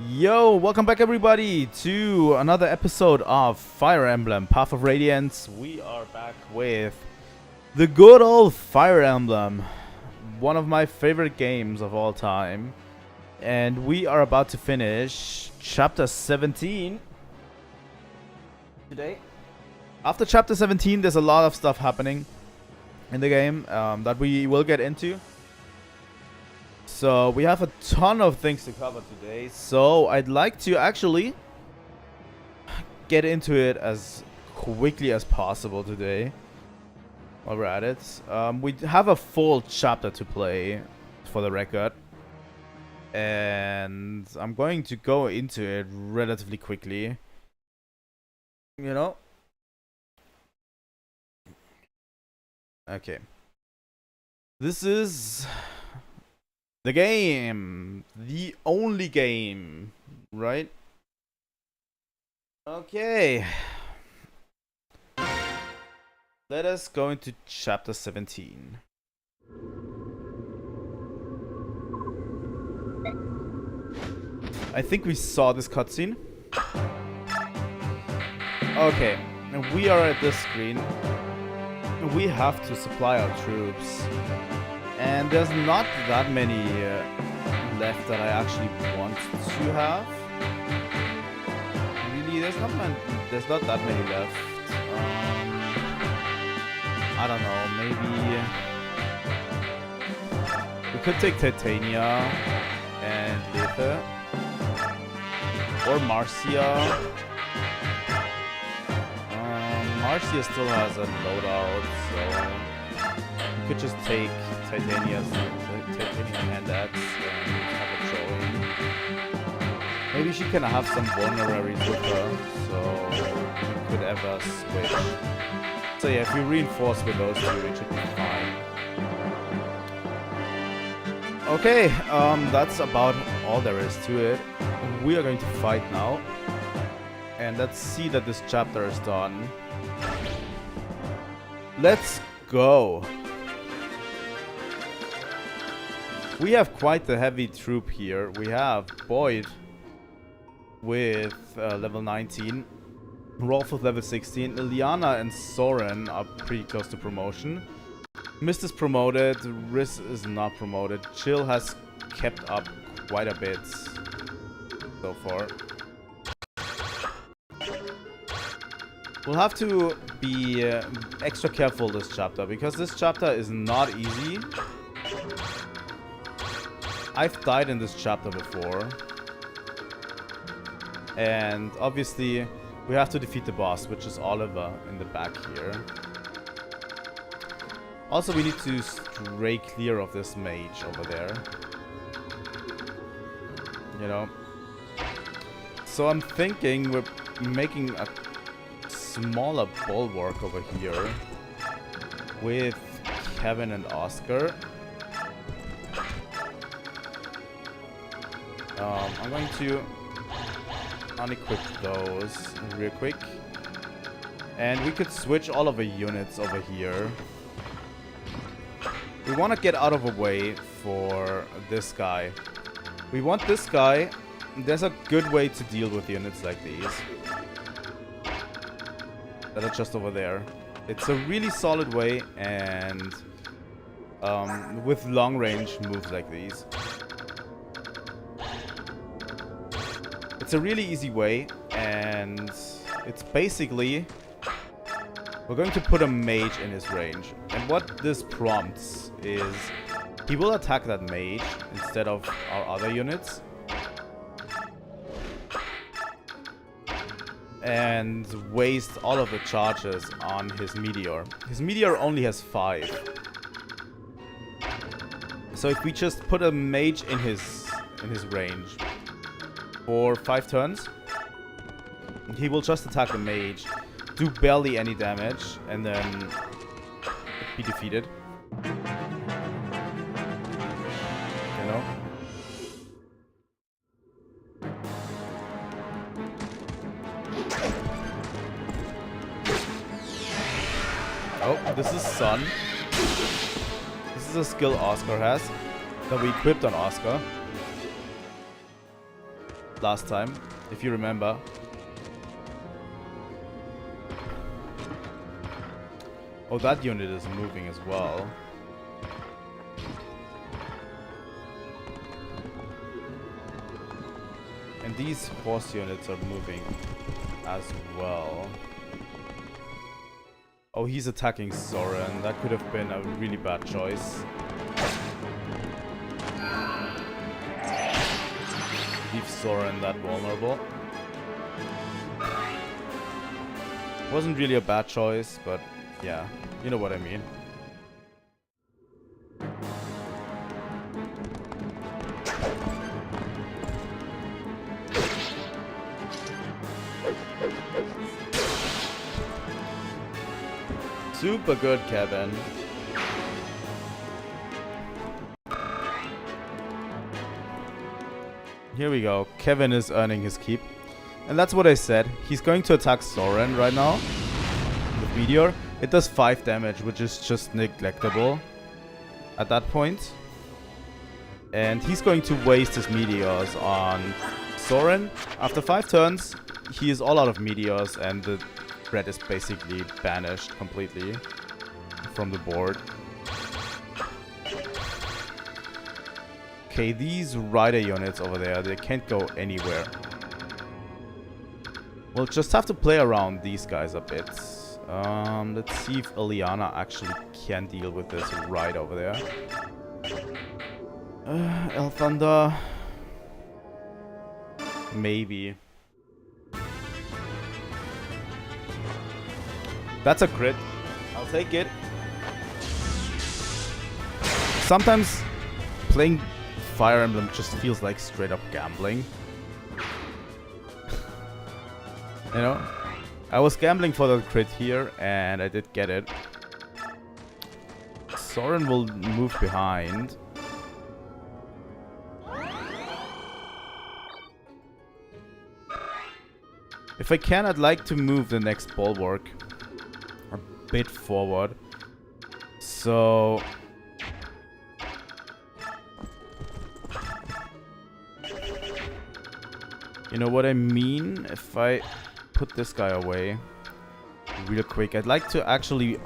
Yo, welcome back everybody to another episode of Fire Emblem, Path of Radiance. We are back with the good old Fire Emblem, one of my favorite games of all time. And we are about to finish Chapter 17 today. After Chapter 17, there's a lot of stuff happening in the game that we will get into. So we have a ton of things to cover today, so I'd like to actually get into it as quickly as possible today while we're at it. We have a full chapter to play, for the record, and I'm going to go into it relatively quickly, you know. Okay, this is the game. The only game, right? Okay. Let us go into chapter 17. I think we saw this cutscene. Okay, and we are at this screen. We have to supply our troops. And there's not that many left that I actually want to have. Really, there's not that many left. I don't know, maybe we could take Titania and Lethe or Marcia. Marcia still has a loadout, so we could just take Titania's hand axe and have it showing. Maybe she can have some vulneraries with her, so we could ever switch. So yeah, if we reinforce with those two, it should be fine. Okay, that's about all there is to it. We are going to fight now, and let's see that this chapter is done. Let's go. We have quite the heavy troop here. We have Boyd with level 19, Rolf with level 16, Ileana and Soren are pretty close to promotion. Mist is promoted, Riz is not promoted. Chill has kept up quite a bit so far. We'll have to be extra careful this chapter, because this chapter is not easy. I've died in this chapter before. And obviously, we have to defeat the boss, which is Oliver in the back here. Also, we need to stray clear of this mage over there. You know. So I'm thinking we're making a smaller bulwark over here with Kevin and Oscar. I'm going to unequip those real quick, and we could switch all of the units over here. We want to get out of the way for this guy. We want this guy. There's a good way to deal with units like these that are just over there. It's a really solid way, and with long range moves like these, it's a really easy way. And it's basically, we're going to put a mage in his range, and what this prompts is he will attack that mage instead of our other units, and waste all of the charges on his meteor. His meteor only has 5. So if we just put a mage in his range for 5 turns, he will just attack the mage, do barely any damage, and then be defeated. You know? Oh, this is Sun. This is a skill Oscar has that we equipped on Oscar. last time, if you remember. Oh, that unit is moving as well. And these horse units are moving as well. Oh, he's attacking Soren. That could have been a really bad choice. Leave Soren that vulnerable. Wasn't really a bad choice, but yeah, you know what I mean. Super good, Kevin. Here we go. Kevin is earning his keep. And that's what I said. He's going to attack Soren right now. With Meteor. It does 5 damage, which is just neglectable at that point. And he's going to waste his Meteors on Soren. After 5 turns, he is all out of Meteors and the red is basically banished completely from the board. Okay, these rider units over there, they can't go anywhere. We'll just have to play around these guys a bit. Let's see if Ileana actually can deal with this right over there. El Thunder. Maybe. That's a crit. I'll take it. Sometimes playing Fire Emblem just feels like straight up gambling. You know? I was gambling for the crit here and I did get it. Soren will move behind. If I can, I'd like to move the next bulwark a bit forward. So you know what I mean? If I put this guy away real quick, I'd like to actually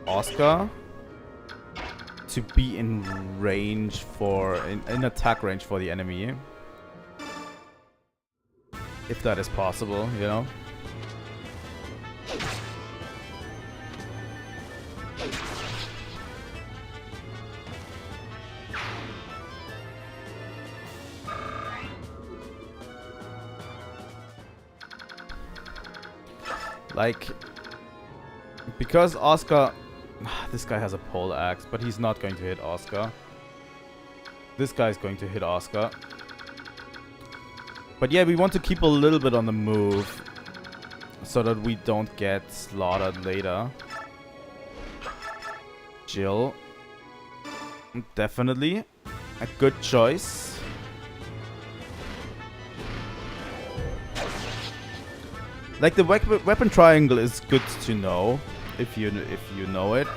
Oscar to be in range for in attack range for the enemy. If that is possible, you know. Like, because Oscar, this guy has a pole axe, but he's not going to hit Oscar. This guy is going to hit Oscar. But yeah, we want to keep a little bit on the move so that we don't get slaughtered later. Jill. Definitely a good choice. Like, the weapon triangle is good to know if you know it.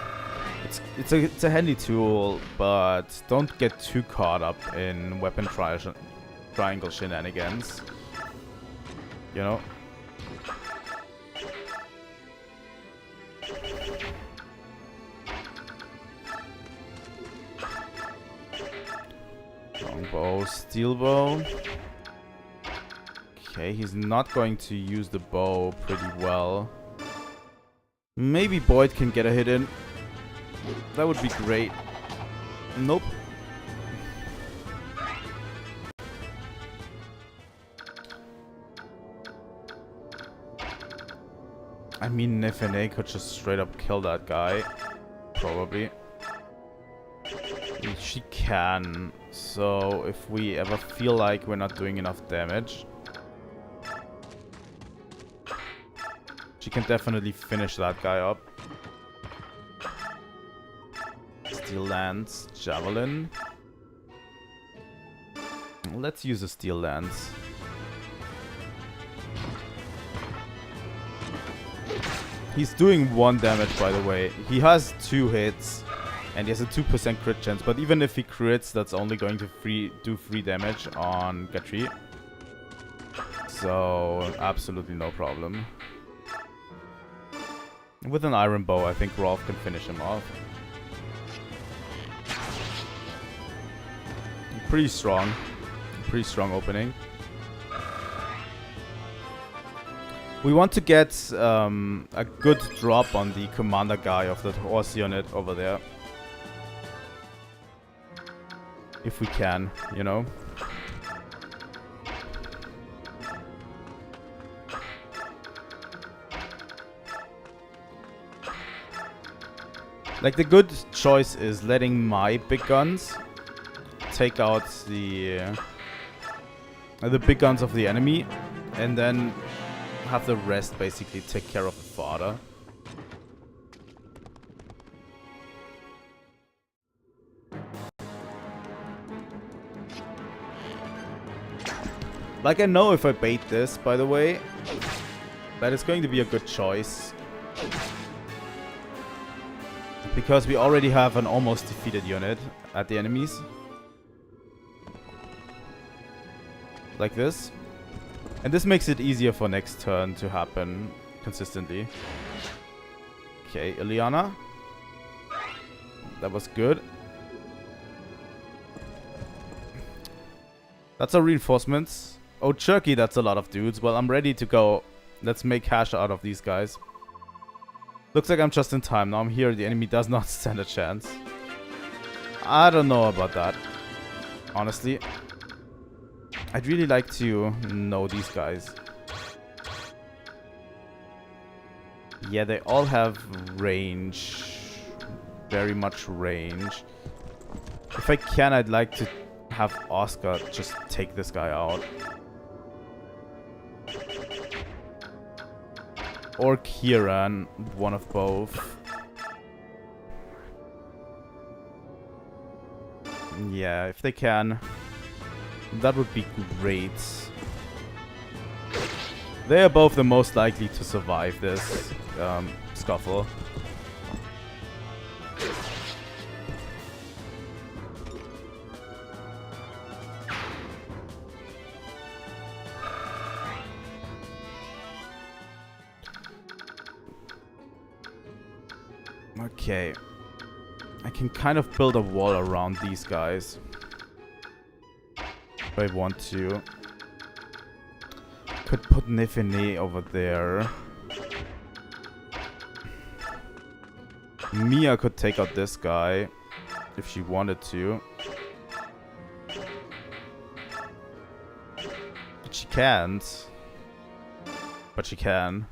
It's a handy tool, but don't get too caught up in weapon triangle shenanigans. You know? Longbow, steel bow. Okay, he's not going to use the bow pretty well. Maybe Boyd can get a hit in. That would be great. Nope. I mean, Nefene could just straight up kill that guy. Probably. She can. So, if we ever feel like we're not doing enough damage, she can definitely finish that guy up. Steel Lance, Javelin. Let's use a Steel Lance. He's doing 1 damage, by the way. He has 2 hits, and he has a 2% crit chance. But even if he crits, that's only going to do 3 damage on Gatri. So, absolutely no problem. With an iron bow, I think Rolf can finish him off. Pretty strong. Pretty strong opening. We want to get a good drop on the commander guy of that horse unit over there. If we can, you know. Like, the good choice is letting my big guns take out the big guns of the enemy, and then have the rest basically take care of the fodder. Like, I know if I bait this, by the way, that is going to be a good choice. Because we already have an almost defeated unit at the enemies. Like this. And this makes it easier for next turn to happen consistently. Okay, Ileana. That was good. That's our reinforcements. Oh, Cherky, that's a lot of dudes. Well, I'm ready to go. Let's make cash out of these guys. Looks like I'm just in time. Now I'm here. The enemy does not stand a chance. I don't know about that. Honestly. I'd really like to know these guys. Yeah, they all have range. Very much range. If I can, I'd like to have Oscar just take this guy out. Or Kieran, one of both. Yeah, if they can, that would be great. They are both the most likely to survive this scuffle. Okay. I can kind of build a wall around these guys. If I want to. Could put Nifine over there. Mia could take out this guy. If she wanted to. But she can't. But she can.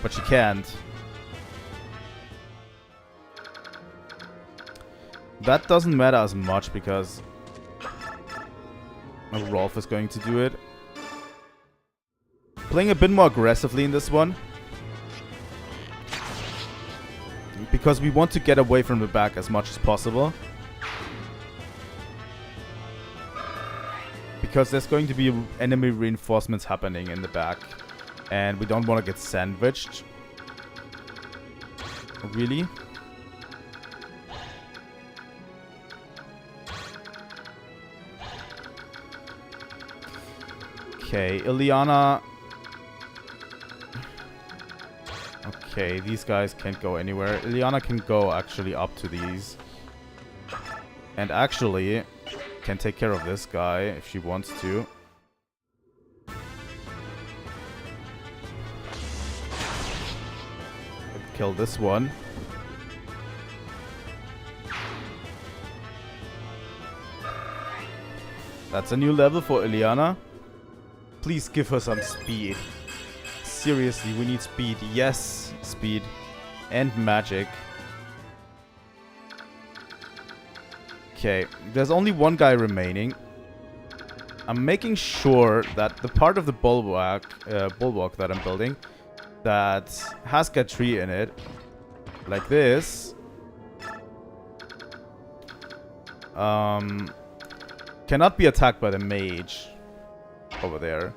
But she can't. That doesn't matter as much because Rolf is going to do it. Playing a bit more aggressively in this one. Because we want to get away from the back as much as possible. Because there's going to be enemy reinforcements happening in the back. And we don't want to get sandwiched. Really? Okay, Ileana. Okay, these guys can't go anywhere. Ileana can go actually up to these. And actually can take care of this guy if she wants to. Kill this one. That's a new level for Ileana. Please give her some speed. Seriously, we need speed. Yes, speed. And magic. Okay, there's only one guy remaining. I'm making sure that the part of the bulwark that I'm building that has got tree in it, like this, cannot be attacked by the mage over there.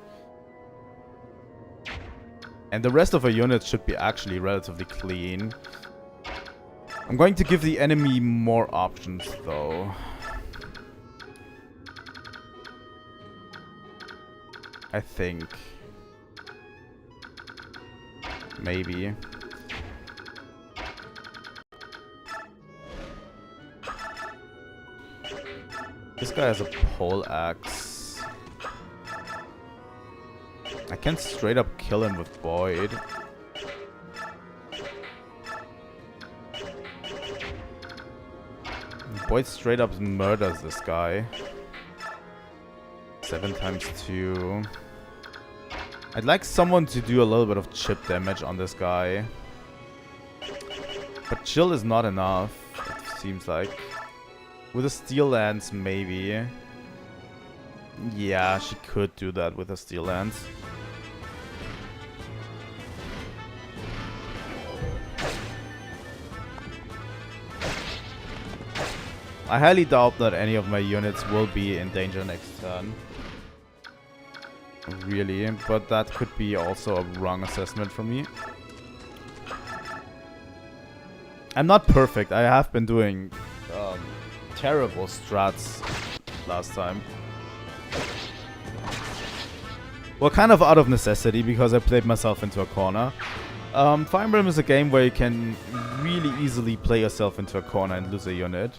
And the rest of our units should be actually relatively clean. I'm going to give the enemy more options, though. I think. Maybe. This guy has a pole axe. I can straight up kill him with Boyd. Boyd straight up murders this guy. 7 times 2. I'd like someone to do a little bit of chip damage on this guy. But chill is not enough, it seems like. With a steel lance, maybe. Yeah, she could do that with a steel lance. I highly doubt that any of my units will be in danger next turn. Really, but that could be also a wrong assessment from me. I'm not perfect. I have been doing terrible strats last time. Well, kind of out of necessity because I played myself into a corner. Fire Emblem is a game where you can really easily play yourself into a corner and lose a unit.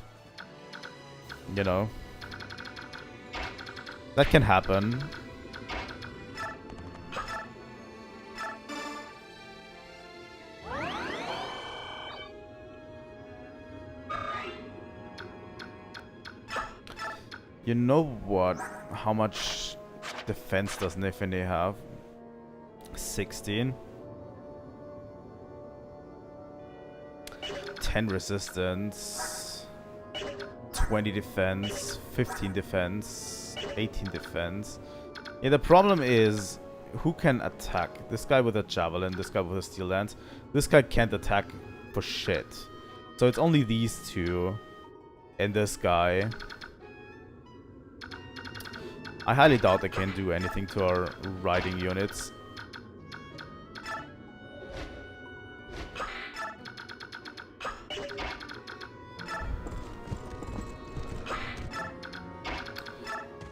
You know. That can happen. You know what? How much defense does Nifine have? 16. 10 resistance. 20 defense. 15 defense. 18 defense. Yeah, the problem is who can attack? This guy with a javelin, this guy with a steel lance. This guy can't attack for shit. So it's only these two. And this guy. I highly doubt they can do anything to our riding units.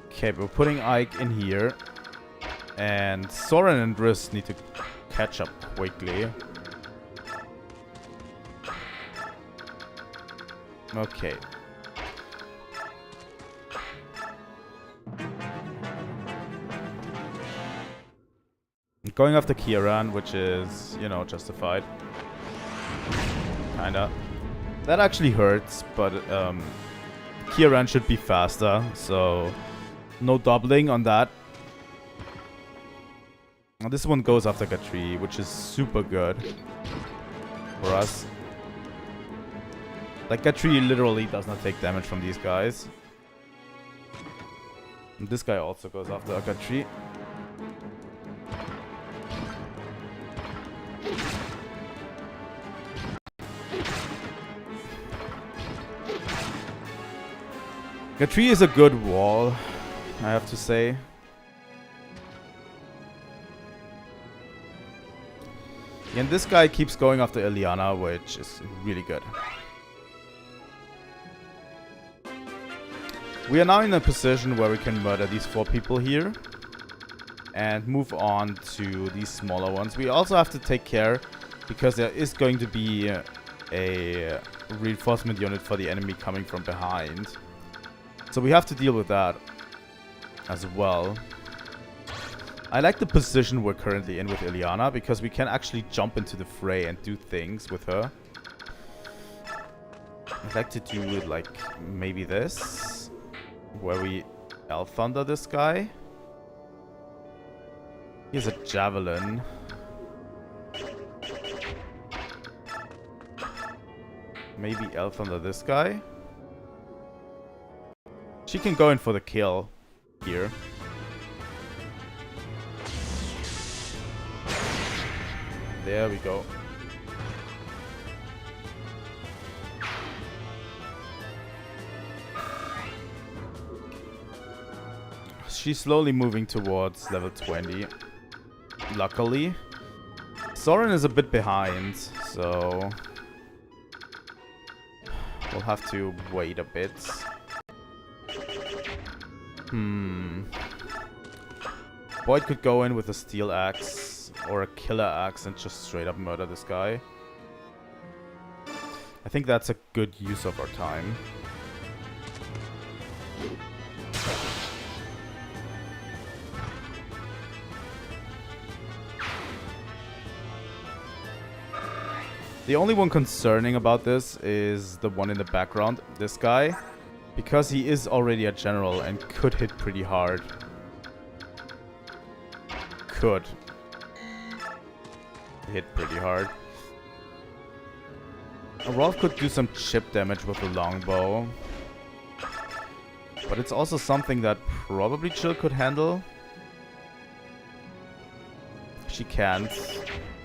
Okay, we're putting Ike in here. And Soren and Riss need to catch up quickly. Okay. Going after Kieran, which is, you know, justified. Kinda. That actually hurts, but Kieran should be faster, so no doubling on that. Now this one goes after Gatri, which is super good for us. Like, Gatri literally does not take damage from these guys. And this guy also goes after Gatri. Gatri is a good wall, I have to say. And this guy keeps going after Ileana, which is really good. We are now in a position where we can murder these 4 people here. And move on to these smaller ones. We also have to take care, because there is going to be a reinforcement unit for the enemy coming from behind. So we have to deal with that as well. I like the position we're currently in with Ileana, because we can actually jump into the fray and do things with her. I'd like to do it like maybe this, where we Elf Thunder this guy. He has a javelin. Maybe Elf Thunder this guy. She can go in for the kill here. There we go. She's slowly moving towards level 20. Luckily. Soren is a bit behind, so We'll have to wait a bit. Boyd could go in with a steel axe or a killer axe and just straight up murder this guy. I think that's a good use of our time. The only one concerning about this is the one in the background, this guy, because he is already a general and could hit pretty hard. Could hit pretty hard. Rolf could do some chip damage with the longbow, but it's also something that probably Jill could handle. She can't.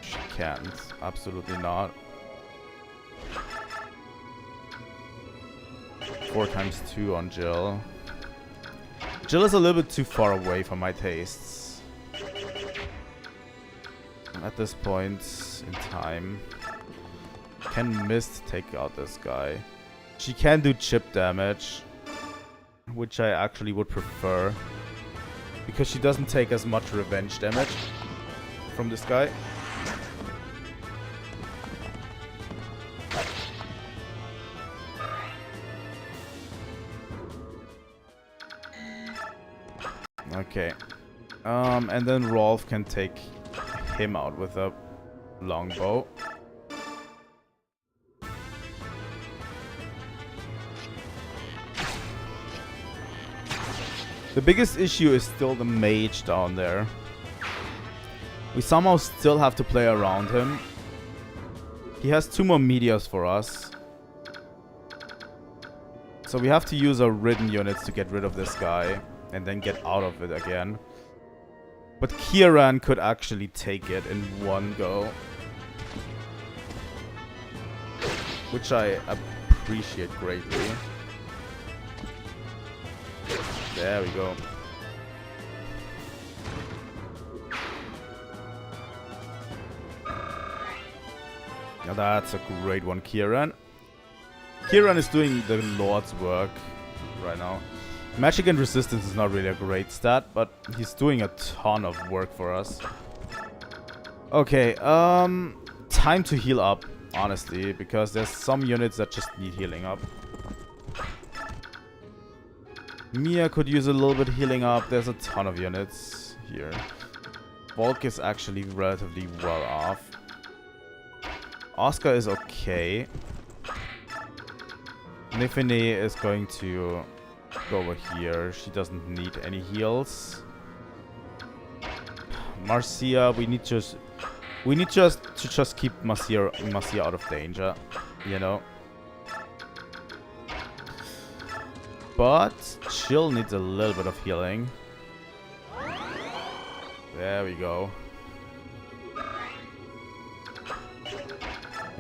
She can't. Absolutely not. 4 times 2 on Jill. Jill is a little bit too far away for my tastes at this point in time. Can Mist take out this guy? She can do chip damage, which I actually would prefer, because she doesn't take as much revenge damage from this guy. Okay. And then Rolf can take him out with a longbow. The biggest issue is still the mage down there. We somehow still have to play around him. He has 2 more meteors for us. So we have to use our ridden units to get rid of this guy and then get out of it again. But Kieran could actually take it in one go, which I appreciate greatly. There we go. Now that's a great one, Kieran. Kieran is doing the Lord's work right now. Magic and resistance is not really a great stat, but he's doing a ton of work for us. Okay, time to heal up, honestly, because there's some units that just need healing up. Mia could use a little bit healing up. There's a ton of units here. Volk is actually relatively well off. Oscar is okay. Nifine is going to go over here. She doesn't need any heals. Marcia, we need just to keep Marcia out of danger, you know. But Jill needs a little bit of healing. There we go.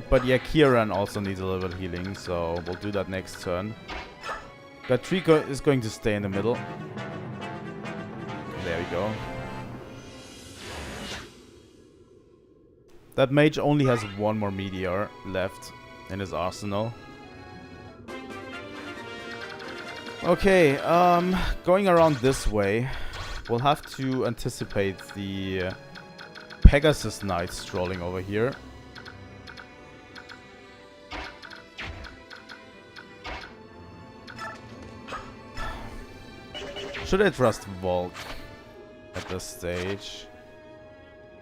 But yeah, Kieran also needs a little bit of healing, so we'll do that next turn. Gatrika is going to stay in the middle. There we go. That mage only has 1 more meteor left in his arsenal. Okay, going around this way, we'll have to anticipate the Pegasus Knight strolling over here. Should I trust Volk at this stage?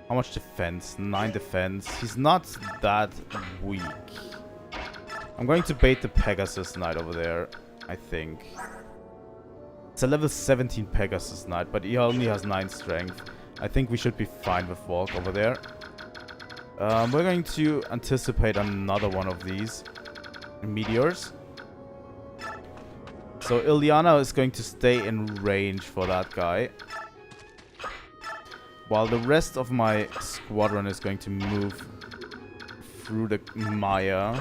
How much defense? 9 defense. He's not that weak. I'm going to bait the Pegasus Knight over there, I think. It's a level 17 Pegasus Knight, but he only has 9 strength. I think we should be fine with Volk over there. We're going to anticipate another one of these meteors. So Ilyana is going to stay in range for that guy, while the rest of my squadron is going to move through the Maya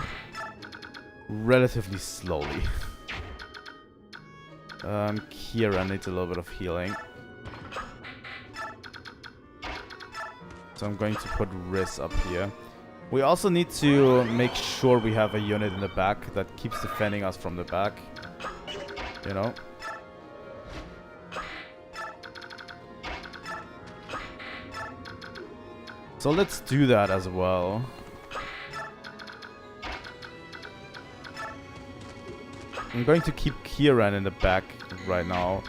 relatively slowly. Kira needs a little bit of healing, so I'm going to put Riz up here. We also need to make sure we have a unit in the back that keeps defending us from the back. You know? So let's do that as well. I'm going to keep Kieran in the back right now.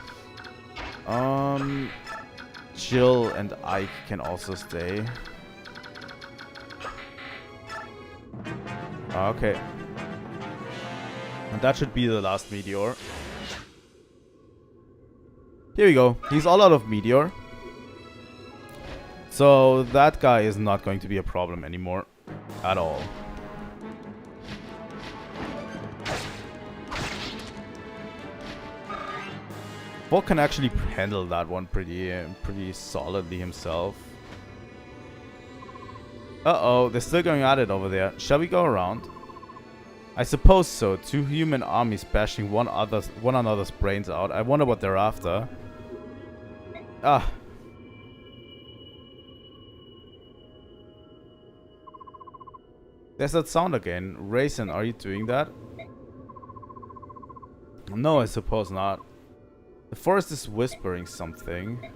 Jill and Ike can also stay. Okay. And that should be the last meteor. Here we go. He's all out of meteor. So that guy is not going to be a problem anymore. At all. Volk can actually handle that one pretty solidly himself. Uh-oh, they're still going at it over there. Shall we go around? I suppose so. Two human armies bashing one another's brains out. I wonder what they're after. Ah. There's that sound again. Raisin, are you doing that? No, I suppose not. The forest is whispering something.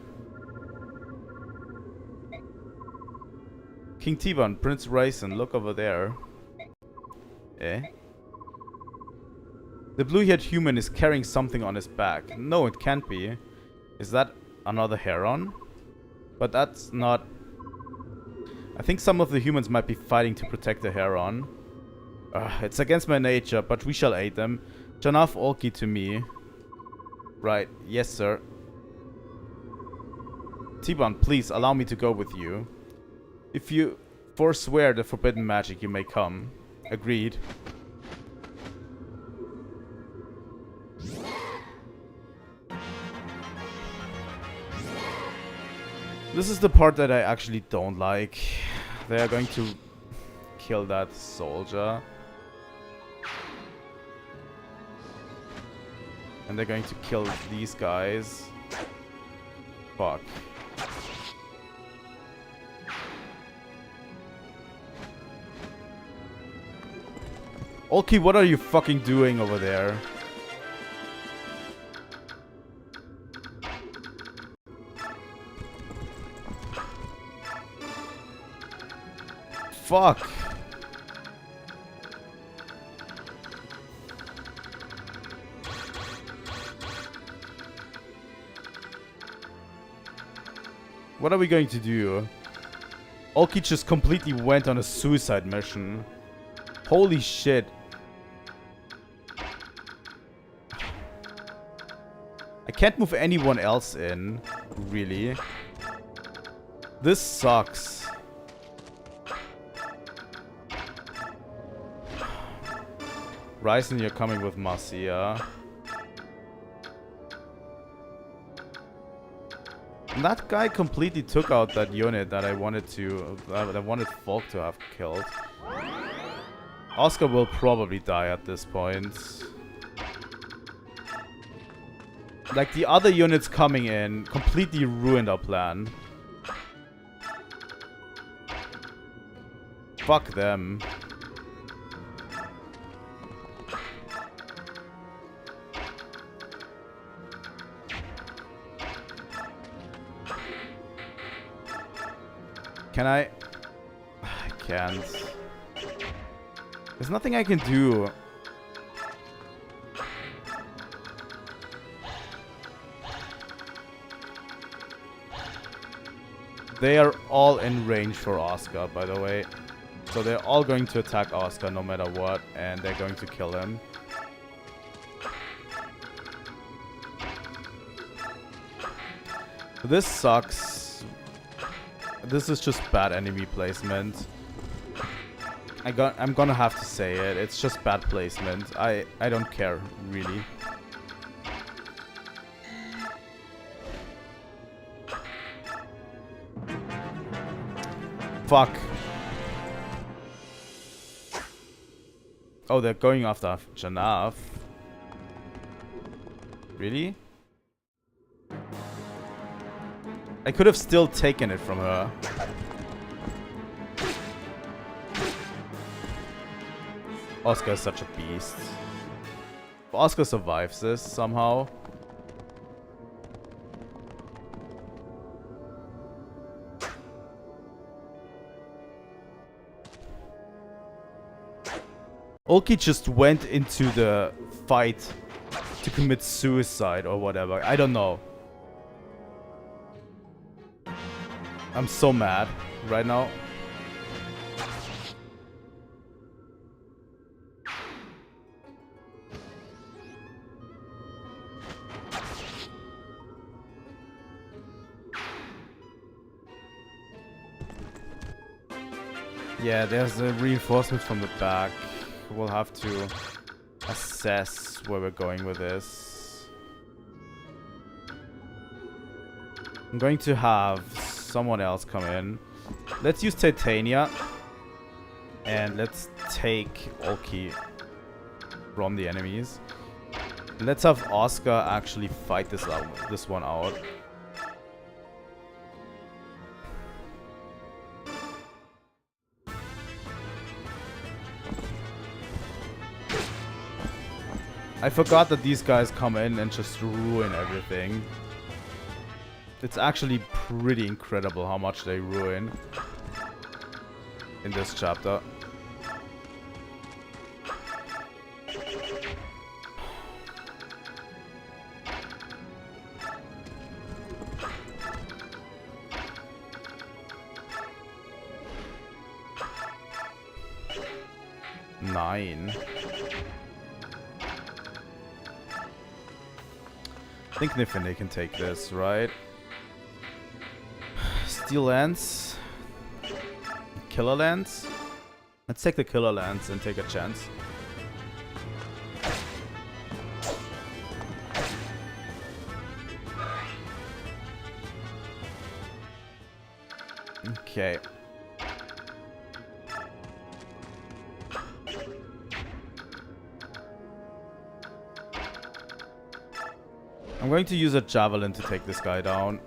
King T-Bone, Prince Raisin, look over there. Eh? The blue-haired human is carrying something on his back. No, it can't be. Is that another heron? But that's not... I think some of the humans might be fighting to protect the heron. It's against my nature, but we shall aid them. Janaf Olki to me. Right, yes sir. T-Bone, please allow me to go with you. If you forswear the forbidden magic, you may come. Agreed. This is the part that I actually don't like. They are going to kill that soldier. And they're going to kill these guys. Fuck. Olki, what are you fucking doing over there? Fuck. What are we going to do? Olki just completely went on a suicide mission. Holy shit. I can't move anyone else in, really. This sucks. Ryzen, you're coming with Marcia. That guy completely took out that unit that I wanted to... that I wanted Volk to have killed. Oscar will probably die at this point. Like, the other units coming in completely ruined our plan. Fuck them. Can I? I can't. There's nothing I can do. They are all in range for Oscar, by the way. So they're all going to attack Oscar no matter what, and they're going to kill him. This sucks. This is just bad enemy placement. I'm gonna have to say it. It's just bad placement. I don't care, really. Fuck. Oh, they're going after Janaf. Really? I could have still taken it from her. Oscar is such a beast. If Oscar survives this somehow. Ulki just went into the fight to commit suicide or whatever. I don't know. I'm so mad right now. Yeah, there's a reinforcement from the back. We'll have to assess where we're going with this. I'm going to have someone else come in. Let's use Titania. And let's take Ulki from the enemies. Let's have Oscar actually fight this one out. I forgot that these guys come in and just ruin everything. It's actually pretty incredible how much they ruin in this chapter. Nine. I think Nifine can take this, right? Steel Lance. Killer Lance. Let's take the Killer Lance and take a chance. Okay. I'm going to use a javelin to take this guy down.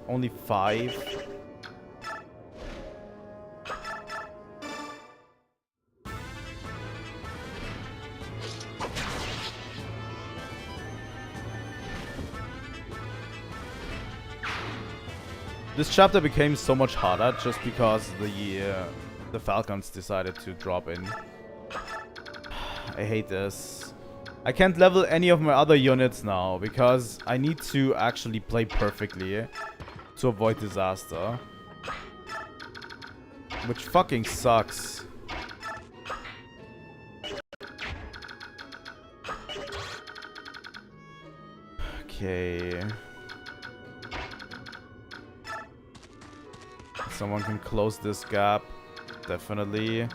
Only 5. This chapter became so much harder just because the Falcons decided to drop in. I hate this. I can't level any of my other units now because I need to actually play perfectly to avoid disaster. Which fucking sucks. Okay. Someone can close this gap. Definitely.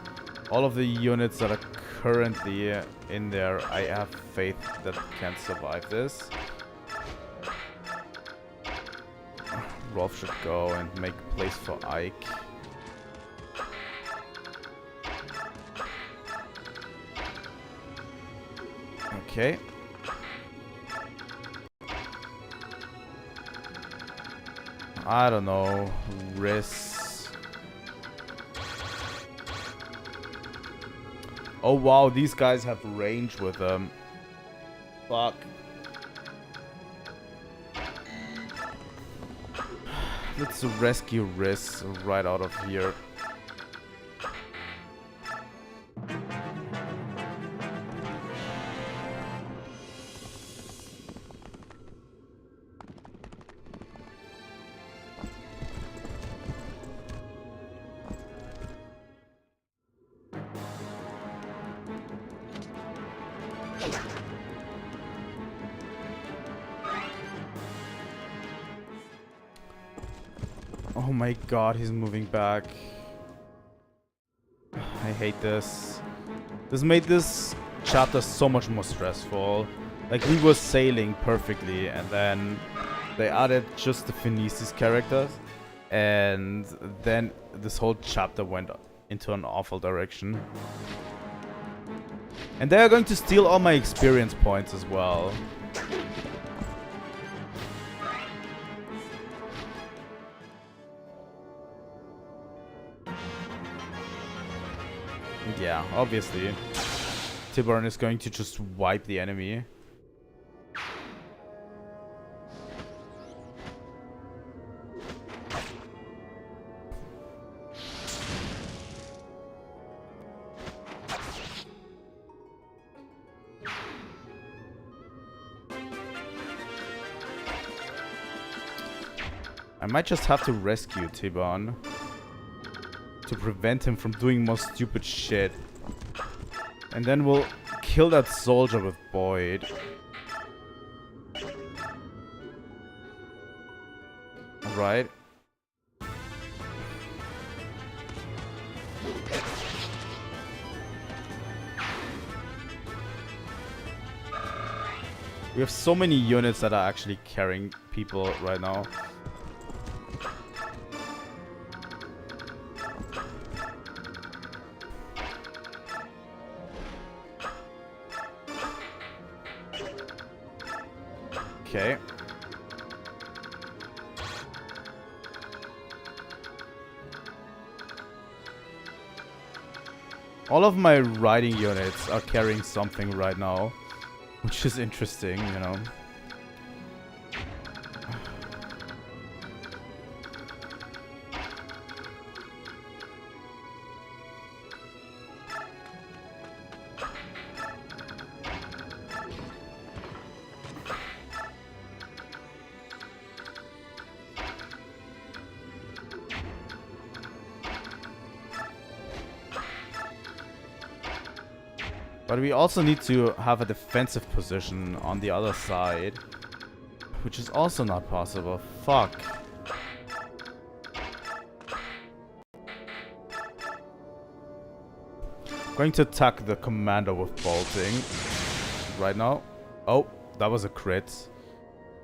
All of the units that are currently in there, I have faith that can survive this. Rolf should go and make place for Ike. Okay. I don't know. Risk. Oh wow, these guys have range with them. Fuck. Let's rescue Riz right out of here. Oh my god, he's moving back. I hate this. This made this chapter so much more stressful. Like, we were sailing perfectly, and then they added just the Finesis characters, and then this whole chapter went into an awful direction. And they are going to steal all my experience points as well. Yeah, obviously. Tiburn is going to just wipe the enemy. I might just have to rescue Tiburn to prevent him from doing more stupid shit. And then we'll kill that soldier with Boyd. Alright. We have so many units that are actually carrying people right now. Okay. All of my riding units are carrying something right now, which is interesting, you know. But we also need to have a defensive position on the other side, which is also not possible. Fuck. Going to attack the commander with bolting right now. Oh, that was a crit.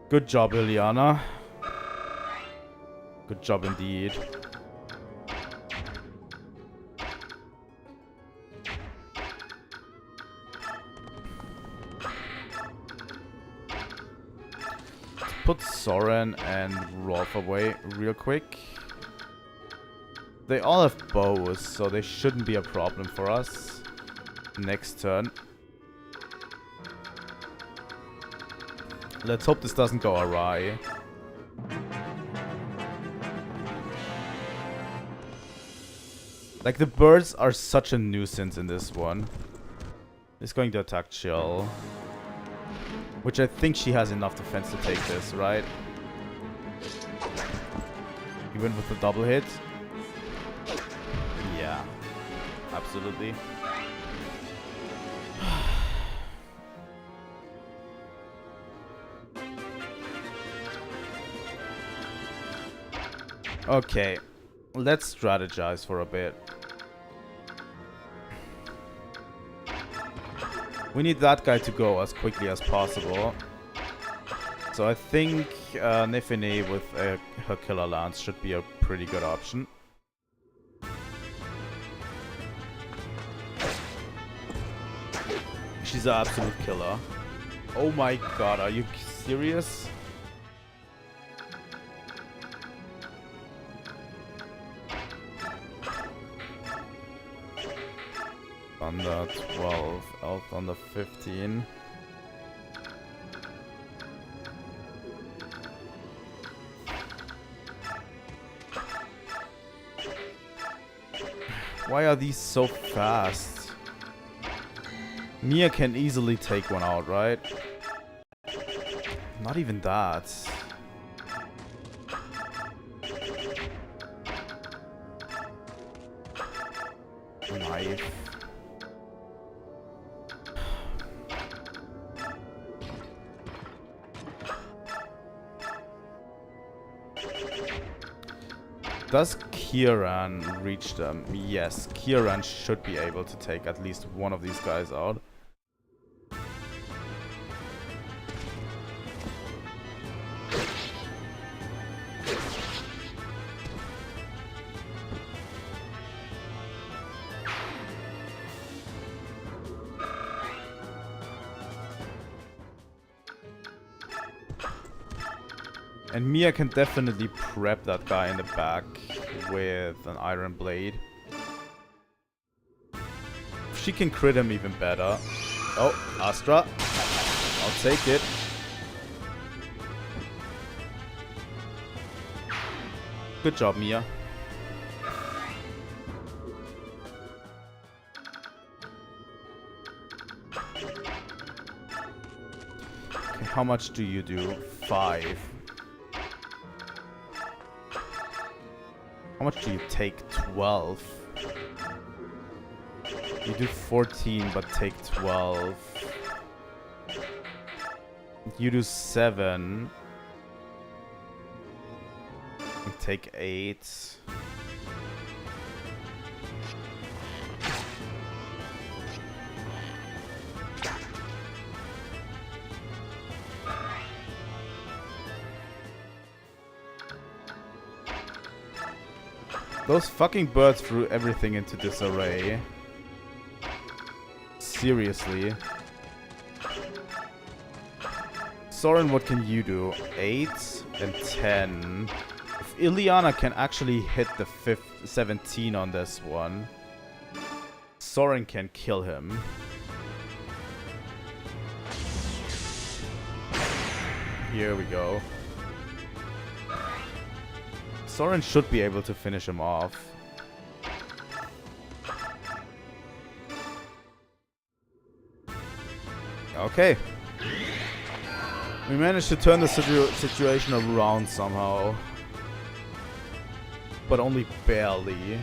Good job, Ileana. Good job indeed. Put Soren and Rolf away real quick. They all have bows, so they shouldn't be a problem for us. Next turn. Let's hope this doesn't go awry. Like, the birds are such a nuisance in this one. He's going to attack Chill. Which I think she has enough defense to take this, right? Even with the double hit? Yeah. Absolutely. Okay. Let's strategize for a bit. We need that guy to go as quickly as possible. So I think Nifine with her killer lance should be a pretty good option. She's an absolute killer. Oh my god, are you serious? Under 12, Elf under 15. Why are these so fast? Mia can easily take one out, right? Not even that. Knife. Does Kieran reach them? Yes, Kieran should be able to take at least one of these guys out. And Mia can definitely prep that guy in the back with an iron blade. If she can crit him, even better. Oh, Astra. I'll take it. Good job, Mia. Okay, how much do you do? 5. How much do you take? 12. You do 14, but take 12. You do 7. You take 8. Those fucking birds threw everything into disarray. Seriously. Soren, what can you do? 8 and 10. If Ileana can actually hit the 17 on this one, Soren can kill him. Here we go. Soren should be able to finish him off. Okay. We managed to turn the situation around somehow. But only barely.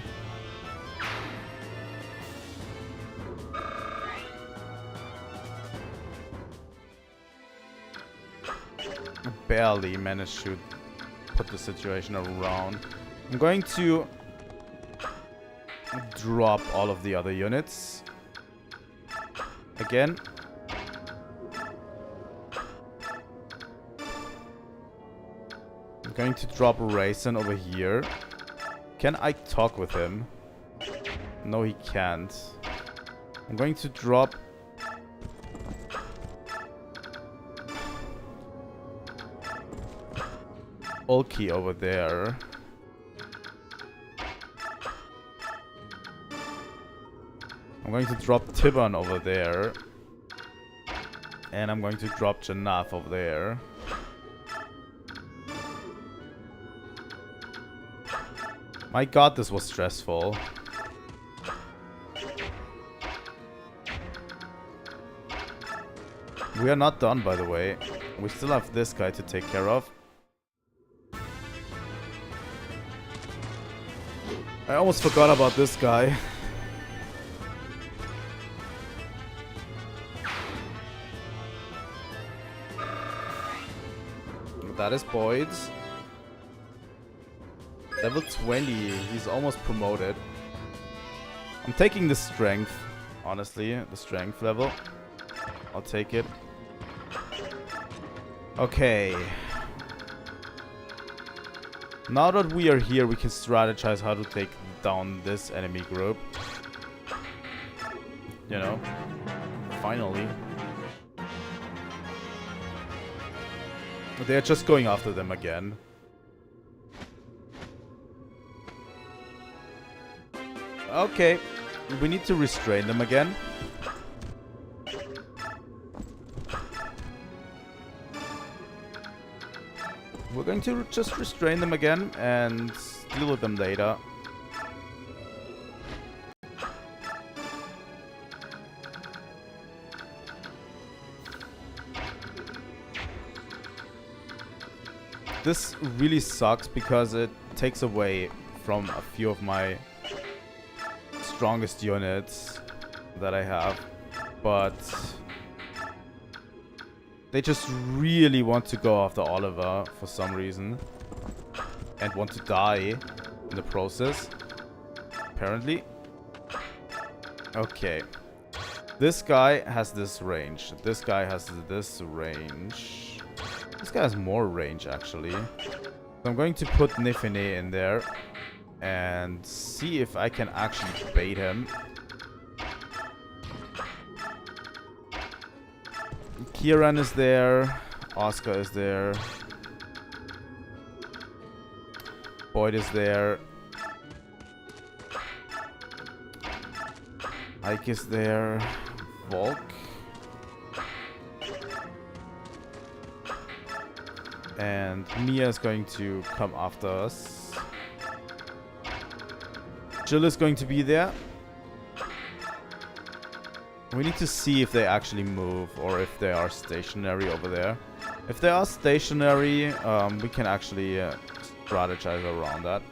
Barely managed to put the situation around. I'm going to drop all of the other units. Again. I'm going to drop Raisin over here. Can I talk with him? No, he can't. I'm going to drop... Ulki over there. I'm going to drop Tiban over there. And I'm going to drop Janaf over there. My god, this was stressful. We are not done, by the way. We still have this guy to take care of. I almost forgot about this guy. That is Boyd's. Level 20. He's almost promoted. I'm taking the strength. Honestly, the strength level. I'll take it. Okay. Now that we are here, we can strategize how to take down this enemy group. You know, finally. They're just going after them again. Okay, we need to restrain them again. We're going to just restrain them again and deal with them later. This really sucks because it takes away from a few of my strongest units that I have, but they just really want to go after Oliver for some reason and want to die in the process, apparently. Okay, this guy has this range, this guy has this range, this guy has more range actually. So I'm going to put Nifine in there and see if I can actually bait him. Kieran is there. Oscar is there. Boyd is there. Ike is there. Volk. And Mia is going to come after us. Jill is going to be there. We need to see if they actually move or if they are stationary over there. If they are stationary, we can actually strategize around that.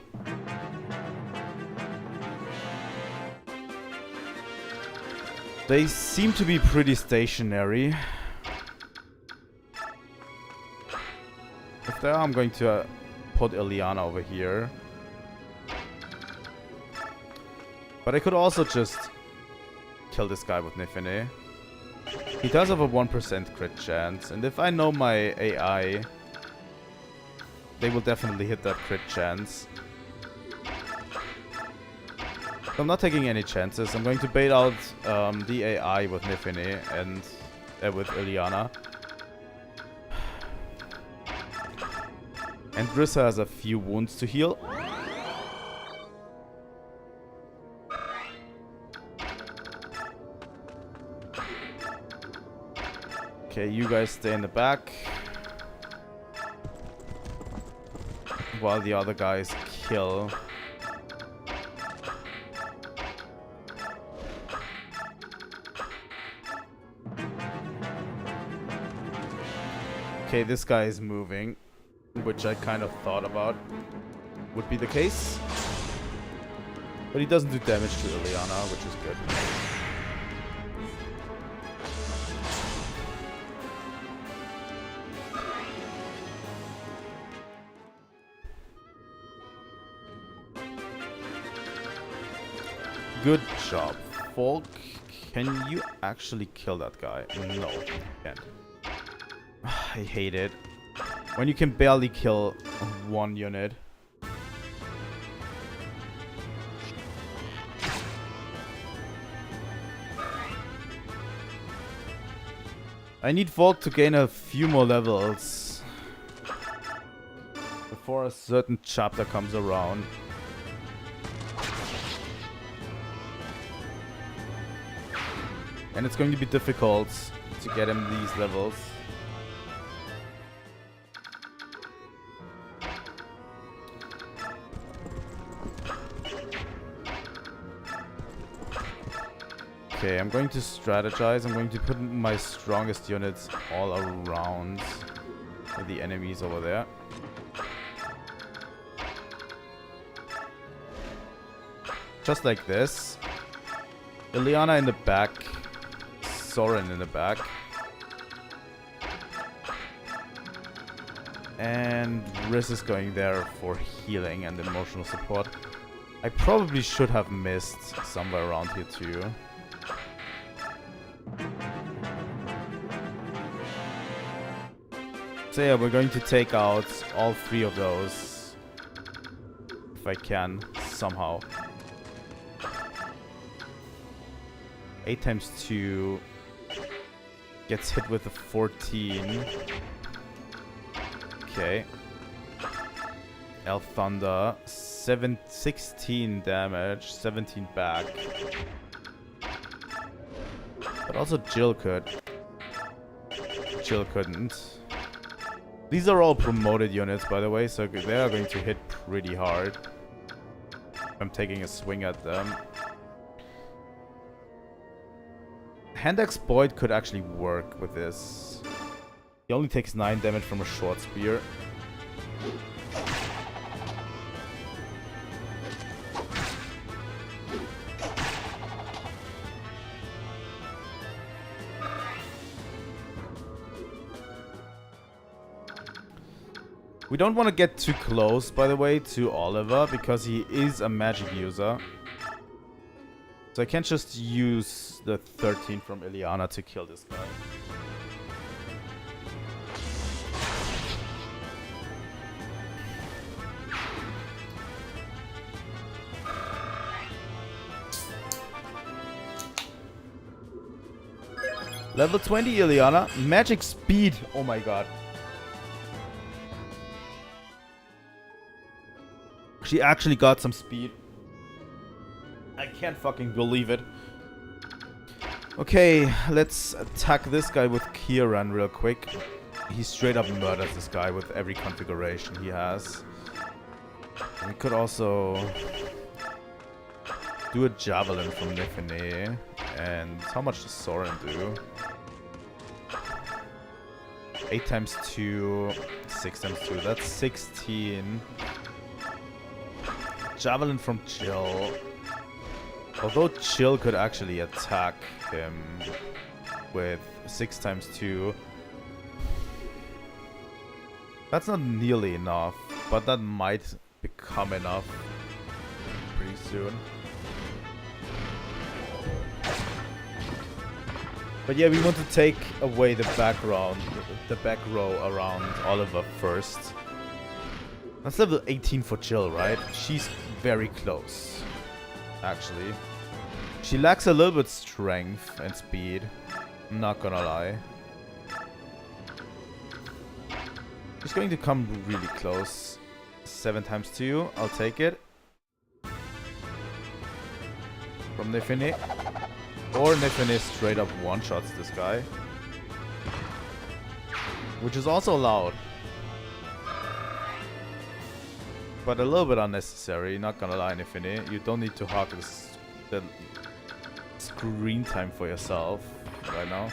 They seem to be pretty stationary. If they are, I'm going to put Ileana over here. But I could also just kill this guy with Nifine. He does have a 1% crit chance, and if I know my AI, they will definitely hit that crit chance. So I'm not taking any chances. I'm going to bait out the AI with Nifine and with Ileana. And Grissa has a few wounds to heal. Okay, you guys stay in the back. While the other guys kill. Okay, this guy is moving, which I kind of thought about would be the case. But he doesn't do damage to Ileana, which is good. Good job. Volk, can you actually kill that guy? No, you can't. I hate it. When you can barely kill one unit. I need Volk to gain a few more levels before a certain chapter comes around. And it's going to be difficult to get him these levels. Okay, I'm going to strategize. I'm going to put my strongest units all around the enemies over there. Just like this. Ileana in the back. Soren in the back. And Riz is going there for healing and emotional support. I probably should have missed somewhere around here too. So yeah, we're going to take out all three of those. If I can, somehow. 8 times 2 gets hit with a 14. Okay. Elf Thunder. 16 damage. 17 back. But also Jill could. Jill couldn't. These are all promoted units, by the way, so they are going to hit pretty hard. I'm taking a swing at them. Hand Axe Boyd could actually work with this. He only takes 9 damage from a short spear. We don't want to get too close, by the way, to Oliver, because he is a magic user. So I can't just use the 13 from Ileana to kill this guy. Level 20 Ileana. Magic speed. Oh my god. She actually got some speed. I can't fucking believe it. Okay, let's attack this guy with Kieran real quick. He straight up murders this guy with every configuration he has. We could also do a javelin from Nifine. And how much does Soren do? 8 times 2, 6 times 2, that's 16. Javelin from Jill. Although Jill could actually attack him with 6 times 2. That's not nearly enough, but that might become enough pretty soon. But yeah, we want to take away the back row around Oliver first. That's level 18 for Jill, right? She's very close, actually. She lacks a little bit strength and speed. I'm not gonna lie. She's going to come really close. 7 times 2, I'll take it. From Nifine. Or Nifine straight up one-shots this guy. Which is also allowed. But a little bit unnecessary, not gonna lie, Nifine. You don't need to hog the screen time for yourself right now.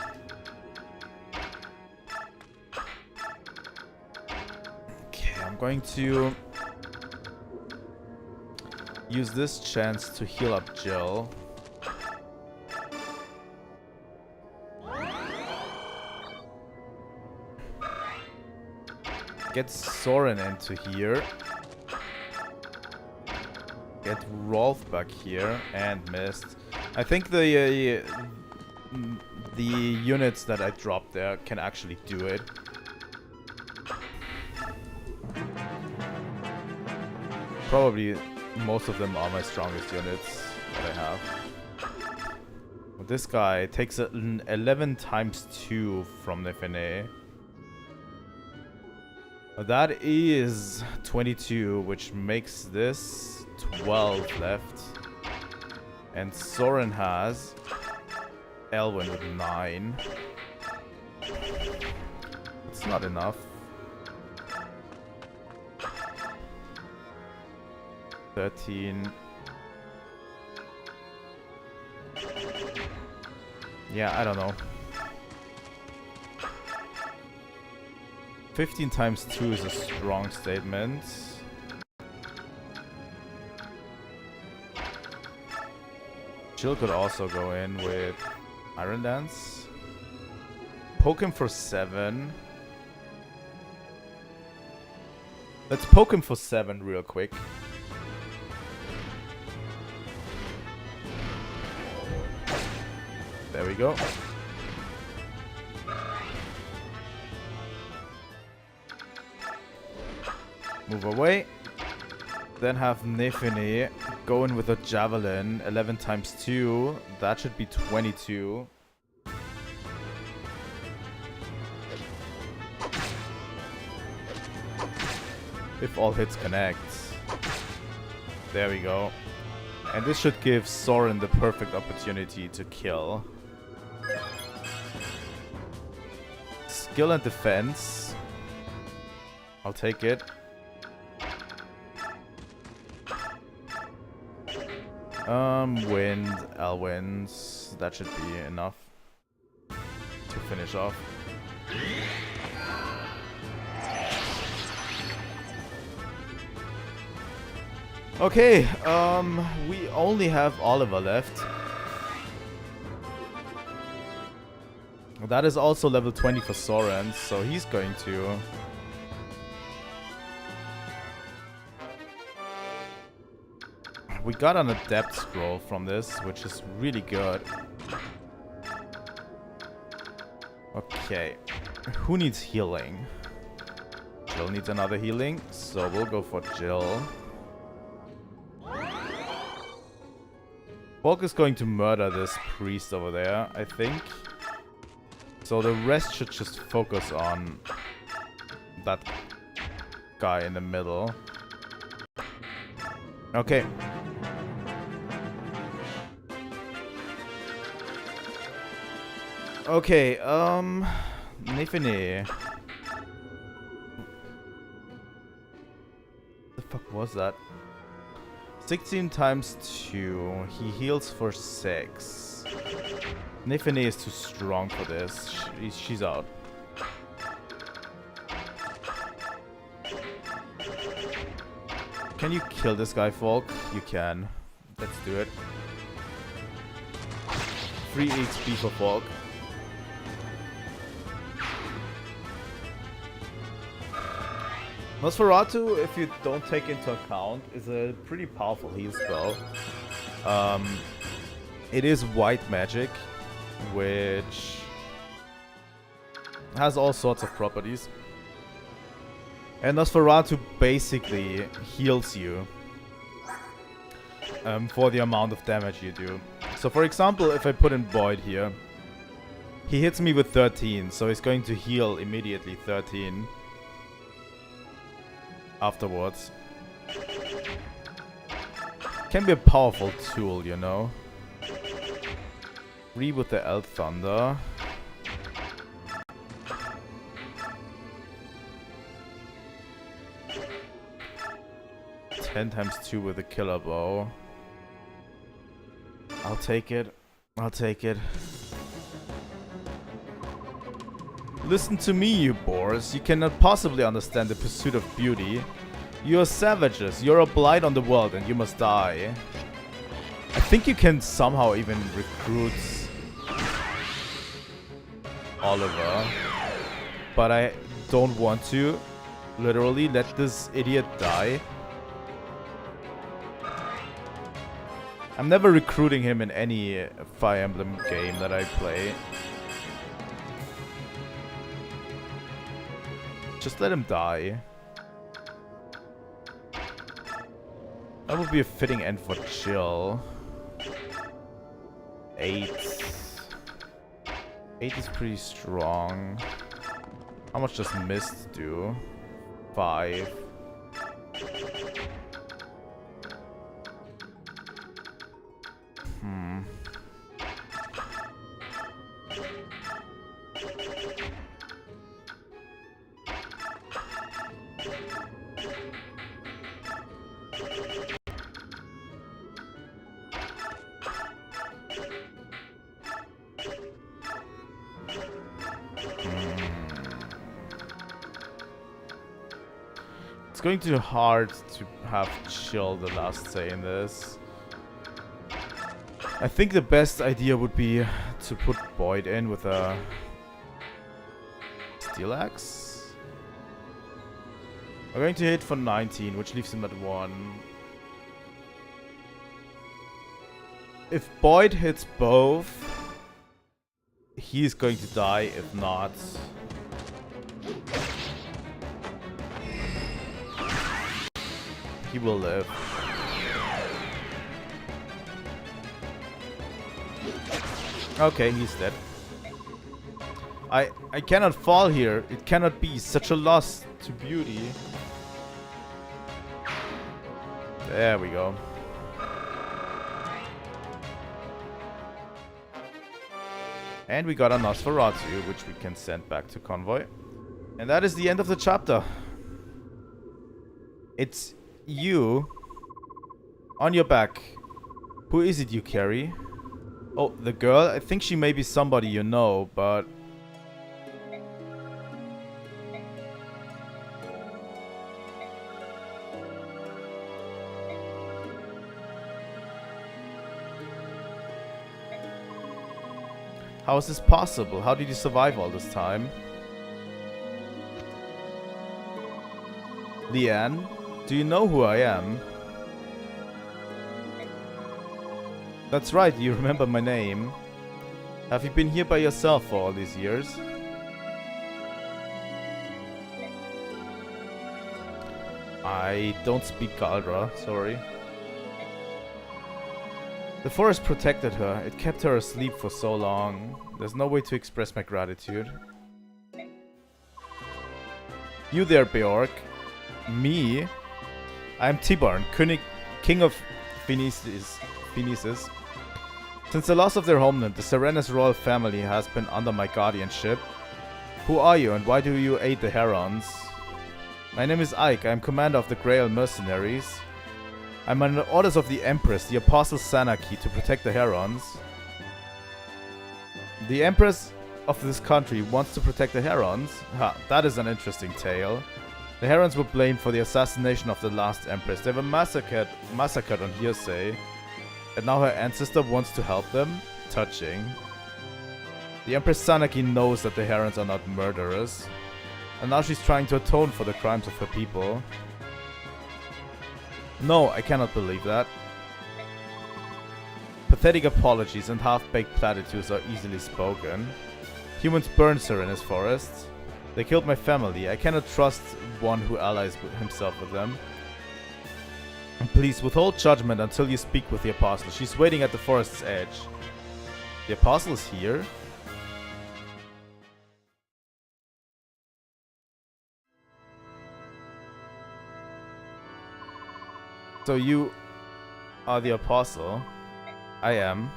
Okay, I'm going to use this chance to heal up Jill. Get Soren into here. Get Rolf back here and missed. I think the units that I dropped there can actually do it. Probably most of them are my strongest units that I have. But this guy takes an 11 times 2 from Nifine. That is 22, which makes this 12 left. And Soren has Elwyn with 9. It's not enough. 13. Yeah, I don't know. 15 times 2 is a strong statement. Jill could also go in with Iron Dance. Poke him for 7. Let's poke him for 7 real quick. There we go. Move away. Then have Nifine go in with a javelin. 11 times 2. That should be 22. If all hits connect. There we go. And this should give Soren the perfect opportunity to kill. Skill and defense. I'll take it. Wind, Elwyn's. That should be enough to finish off. Okay, we only have Oliver left. That is also level 20 for Soren, so he's going to... We got an Adept Scroll from this, which is really good. Okay. Who needs healing? Jill needs another healing, so we'll go for Jill. Volk is going to murder this priest over there, I think. So the rest should just focus on that guy in the middle. Okay. Okay, Nifine. The fuck was that? 16 times 2. He heals for 6. Nifine is too strong for this. She's out. Can you kill this guy, Folk? You can. Let's do it. 3 HP for Folk. Nosferatu, if you don't take into account, is a pretty powerful heal spell. It is white magic, which has all sorts of properties. And Nosferatu basically heals you for the amount of damage you do. So for example, if I put in Boyd here, he hits me with 13, so he's going to heal immediately 13 afterwards. Can be a powerful tool, you know. 3 with the Elf Thunder. Ten times 2 with the Killer Bow. I'll take it. I'll take it. Listen to me, you boars. You cannot possibly understand the pursuit of beauty. You are savages. You're a blight on the world and you must die. I think you can somehow even recruit Oliver. But I don't want to literally let this idiot die. I'm never recruiting him in any Fire Emblem game that I play. Just let him die. That would be a fitting end for Chill. 8. 8 is pretty strong. How much does Mist do? 5. It's going to be hard to have Chill the last say in this. I think the best idea would be to put Boyd in with a Steel Axe. We're going to hit for 19, which leaves him at 1. If Boyd hits both, he's going to die. If not, he will live. Okay, he's dead. I cannot fall here. It cannot be such a loss to beauty. There we go. And we got a Nosferatu, which we can send back to Convoy. And that is the end of the chapter. It's you on your back. Who is it you carry? Oh, the girl? I think she may be somebody you know, but... how is this possible? How did you survive all this time? Leanne, do you know who I am? That's right, you remember my name. Have you been here by yourself for all these years? I don't speak Galdra, sorry. The forest protected her. It kept her asleep for so long. There's no way to express my gratitude. You there, Beork. Me? I am Tibarn, King of Phoenices. Since the loss of their homeland, the Serenes royal family has been under my guardianship. Who are you and why do you aid the Herons? My name is Ike. I am commander of the Grail Mercenaries. I'm under orders of the Empress, the Apostle Sanaki, to protect the Herons. The Empress of this country wants to protect the Herons? Ha, that is an interesting tale. The Herons were blamed for the assassination of the last Empress. They were massacred on hearsay. And now her ancestor wants to help them? Touching. The Empress Sanaki knows that the Herons are not murderers. And now she's trying to atone for the crimes of her people. No, I cannot believe that. Pathetic apologies and half-baked platitudes are easily spoken. Humans burned Serenes forests. They killed my family. I cannot trust one who allies himself with them. Please withhold judgment until you speak with the Apostle. She's waiting at the forest's edge. The Apostle is here? So you are the Apostle? I am.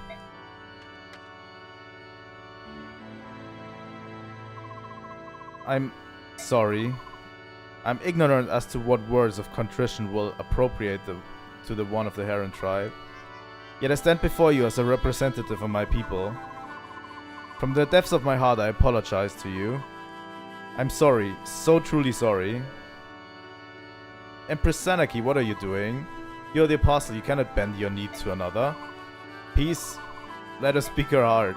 I'm sorry. I'm ignorant as to what words of contrition will appropriate to the one of the Heron tribe. Yet I stand before you as a representative of my people. From the depths of my heart I apologize to you. I'm sorry, so truly sorry. Empress Sanaki, what are you doing? You're the Apostle, you cannot bend your knee to another. Peace, let us speak her heart.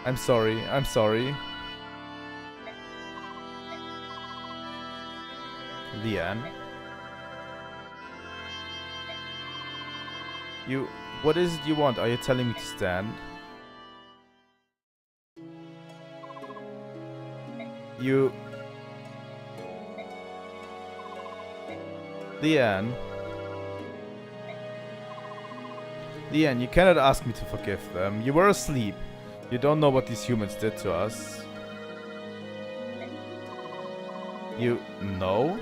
I'm sorry, I'm sorry. Leanne. What is it you want? Are you telling me to stand? Leanne. Leanne, you cannot ask me to forgive them. You were asleep. You don't know what these humans did to us. You know?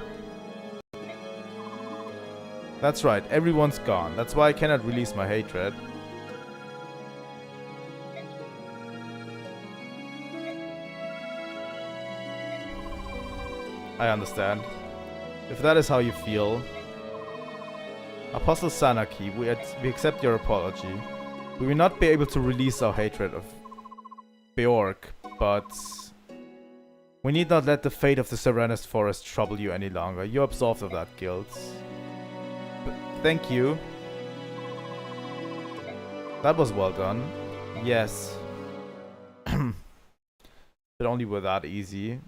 That's right, everyone's gone. That's why I cannot release my hatred. I understand. If that is how you feel. Apostle Sanaki, we accept your apology. We will not be able to release our hatred of Bjork, but we need not let the fate of the Serenest Forest trouble you any longer. You're absolved of that guilt. But thank you. That was well done. Yes. But only were that easy.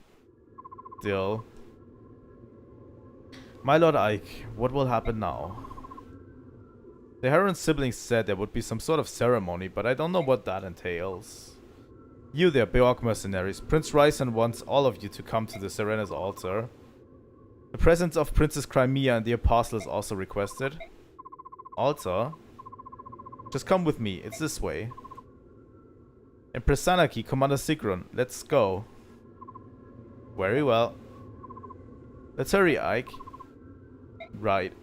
Still. My Lord Ike, what will happen now? The Heron siblings said there would be some sort of ceremony, but I don't know what that entails. You there, Bjork mercenaries. Prince Ryson wants all of you to come to the Serena's altar. The presence of Princess Crimea and the Apostle is also requested. Altar? Just come with me, it's this way. Empress Sanaki, Commander Sigrun, let's go. Very well. Let's hurry, Ike. Right.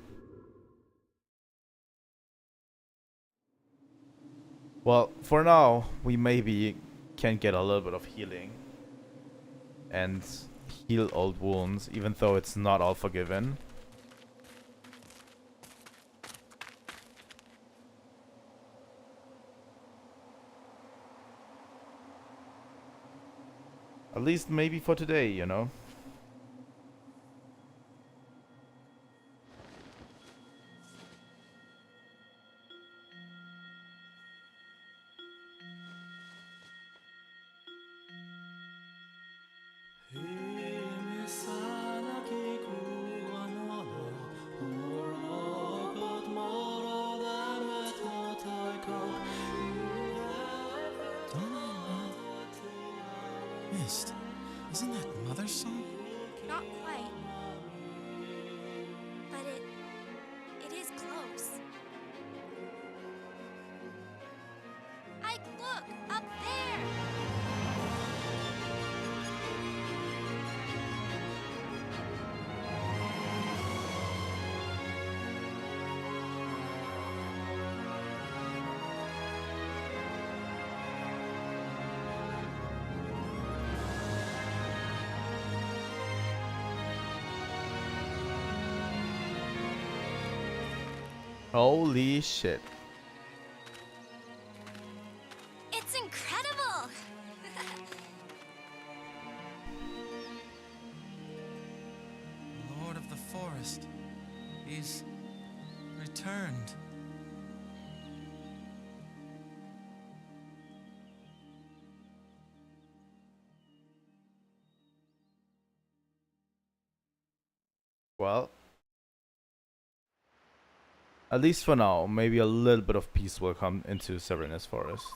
Well, for now, we maybe can get a little bit of healing. And heal old wounds, even though it's not all forgiven. At least maybe for today, you know? Isn't that Mother's song? Not quite. But it is close. Ike, look! Up there! Holy shit. It's incredible! Lord of the Forest. He's returned. Well, at least for now, maybe a little bit of peace will come into Serenus Forest.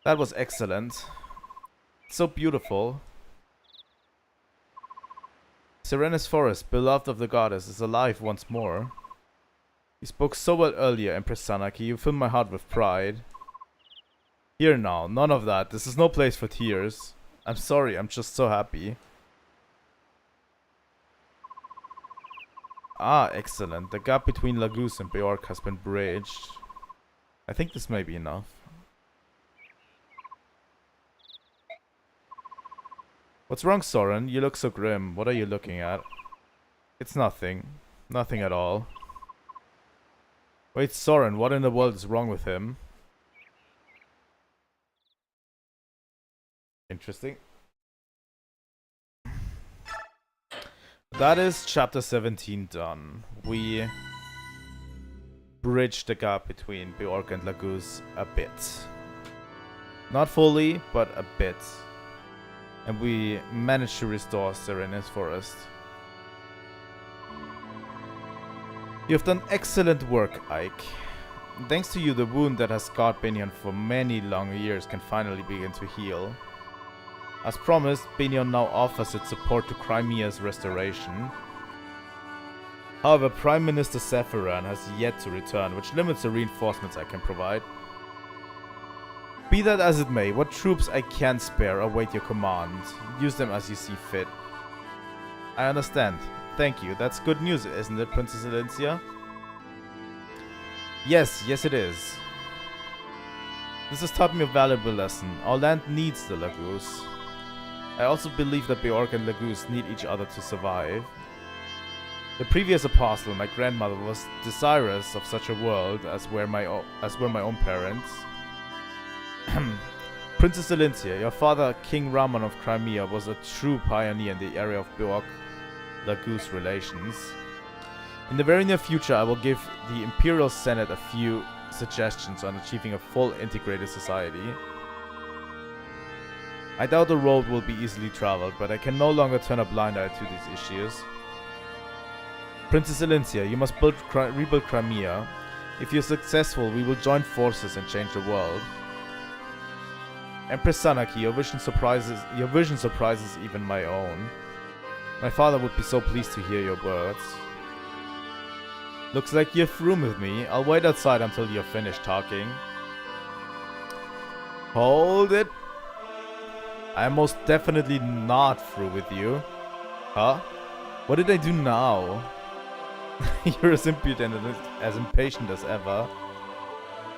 That was excellent. So beautiful. Serenus Forest, beloved of the goddess, is alive once more. You spoke so well earlier, Empress Sanaki. You filled my heart with pride. Here now, none of that. This is no place for tears. I'm sorry, I'm just so happy. Ah, excellent. The gap between Laguz and Beork has been bridged. I think this may be enough. What's wrong, Soren? You look so grim. What are you looking at? It's nothing. Nothing at all. Wait, Soren, what in the world is wrong with him? Interesting. That is chapter 17 done. We bridged the gap between Beork and Laguz a bit. Not fully, but a bit. And we managed to restore Serenus Forest. You have done excellent work, Ike. Thanks to you, the wound that has scarred Binion for many long years can finally begin to heal. As promised, Binion now offers its support to Crimea's restoration. However, Prime Minister Sephiran has yet to return, which limits the reinforcements I can provide. Be that as it may, what troops I can spare await your command. Use them as you see fit. I understand. Thank you. That's good news, isn't it, Princess Elincia? Yes, it is. This has taught me a valuable lesson. Our land needs the Laguz. I also believe that Beork and Laguz need each other to survive. The previous apostle, my grandmother, was desirous of such a world as were my own parents. Princess Elincia, your father, King Raman of Crimea, was a true pioneer in the area of Beork-Laguz relations. In the very near future, I will give the Imperial Senate a few suggestions on achieving a full integrated society. I doubt the road will be easily traveled, but I can no longer turn a blind eye to these issues. Princess Elincia, you must rebuild Crimea. If you're successful, we will join forces and change the world. Empress Sanaki, your vision surprises even my own. My father would be so pleased to hear your words. Looks like you're through with me. I'll wait outside until you're finished talking. Hold it. I'm most definitely not through with you. Huh? What did I do now? You're as impudent and as impatient as ever.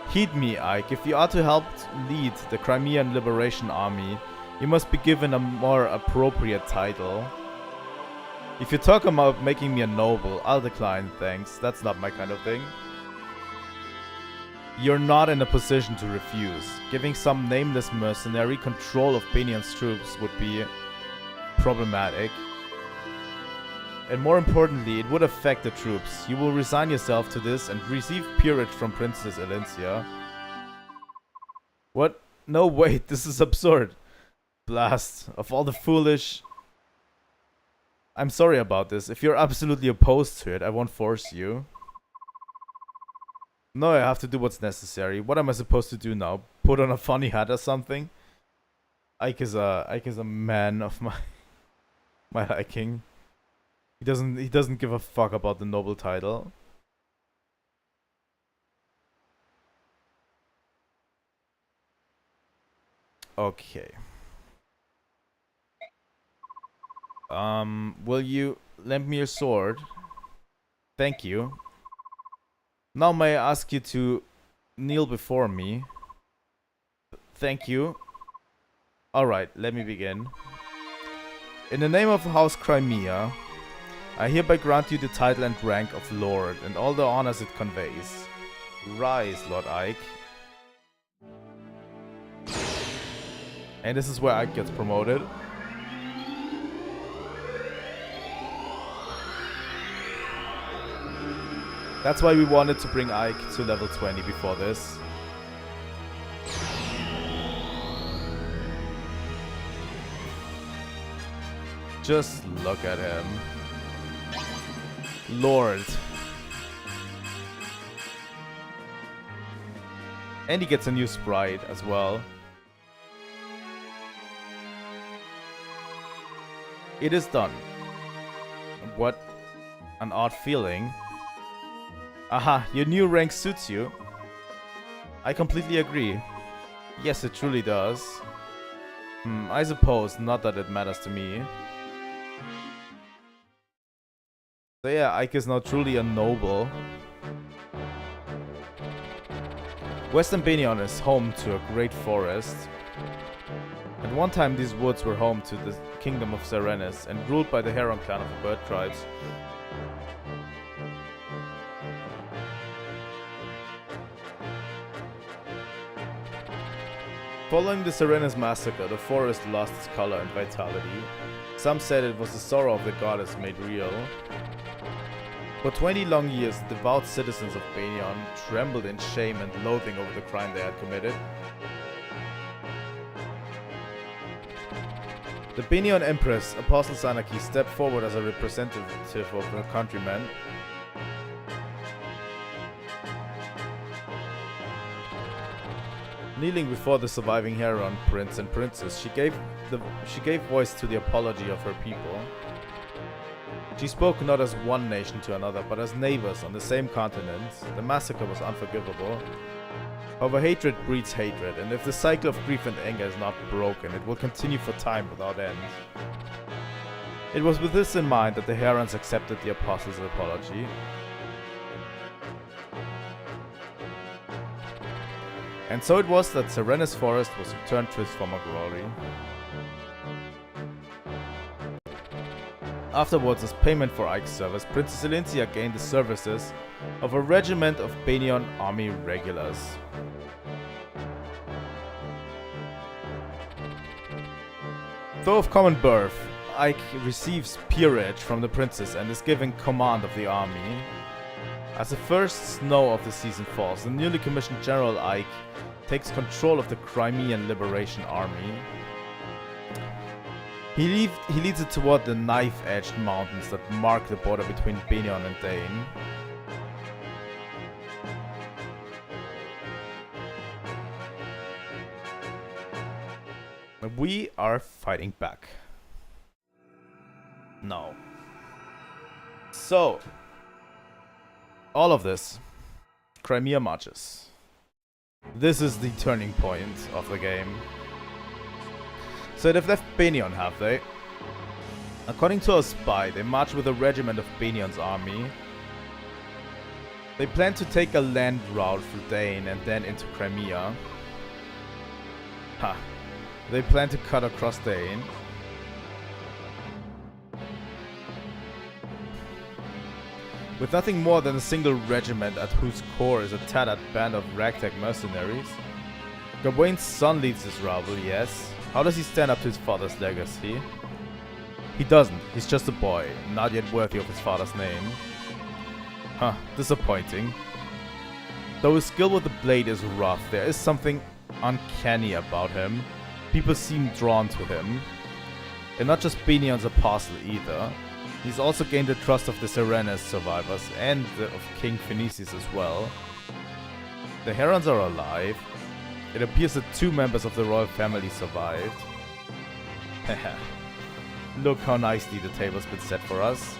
Heed me, Ike. If you are to help lead the Crimean Liberation Army, you must be given a more appropriate title. If you talk about making me a noble, I'll decline, thanks. That's not my kind of thing. You're not in a position to refuse. Giving some nameless mercenary control of Binion's troops would be problematic. And more importantly, it would affect the troops. You will resign yourself to this and receive peerage from Princess Elincia. What? No, wait, this is absurd. Blast. Of all the foolish... I'm sorry about this. If you're absolutely opposed to it, I won't force you. No, I have to do what's necessary. What am I supposed to do now? Put on a funny hat or something? Ike is a man of my liking. He doesn't give a fuck about the noble title. Okay. Will you lend me your sword? Thank you. Now may I ask you to kneel before me? Thank you. Alright, let me begin. In the name of House Crimea, I hereby grant you the title and rank of Lord, and all the honors it conveys. Rise, Lord Ike. And this is where Ike gets promoted. That's why we wanted to bring Ike to level 20 before this. Just look at him. Lord. And he gets a new sprite as well. It is done. What an odd feeling. Aha, your new rank suits you. I completely agree. Yes, it truly does. I suppose, not that it matters to me. So yeah, Ike is now truly a noble. Western Benion is home to a great forest. At one time these woods were home to the kingdom of Serenis and ruled by the Heron clan of the bird tribes. Following the Serenis massacre, the forest lost its color and vitality. Some said it was the sorrow of the goddess made real. For 20 long years, the devout citizens of Benion trembled in shame and loathing over the crime they had committed. The Benion Empress, Apostle Sanaki, stepped forward as a representative of her countrymen. Kneeling before the surviving Heron prince and princess, she gave voice to the apology of her people. She spoke not as one nation to another, but as neighbors on the same continent. The massacre was unforgivable. However, hatred breeds hatred, and if the cycle of grief and anger is not broken, it will continue for time without end. It was with this in mind that the Herons accepted the Apostles' apology. And so it was that Serenis Forest was returned to its former glory. Afterwards, as payment for Ike's service, Princess Elincia gained the services of a regiment of Benion army regulars. Though of common birth, Ike receives peerage from the princess and is given command of the army. As the first snow of the season falls, the newly commissioned General Ike takes control of the Crimean Liberation Army. He leads it toward the knife-edged mountains that mark the border between Benion and Dane. We are fighting back. No. So, all of this, Crimea marches. This is the turning point of the game. So they've left Benion, have they? According to a spy, they march with a regiment of Benion's army. They plan to take a land route through Dane and then into Crimea. Ha. They plan to cut across Dane. With nothing more than a single regiment at whose core is a tattered band of ragtag mercenaries. Gawain's son leads this rabble, yes. How does he stand up to his father's legacy? He doesn't. He's just a boy, not yet worthy of his father's name. Huh, disappointing. Though his skill with the blade is rough, there is something uncanny about him. People seem drawn to him. And not just Benion's apostle either. He's also gained the trust of the Serenis survivors and of King Phoenices as well. The Herons are alive. It appears that 2 members of the royal family survived. Look how nicely the table's been set for us.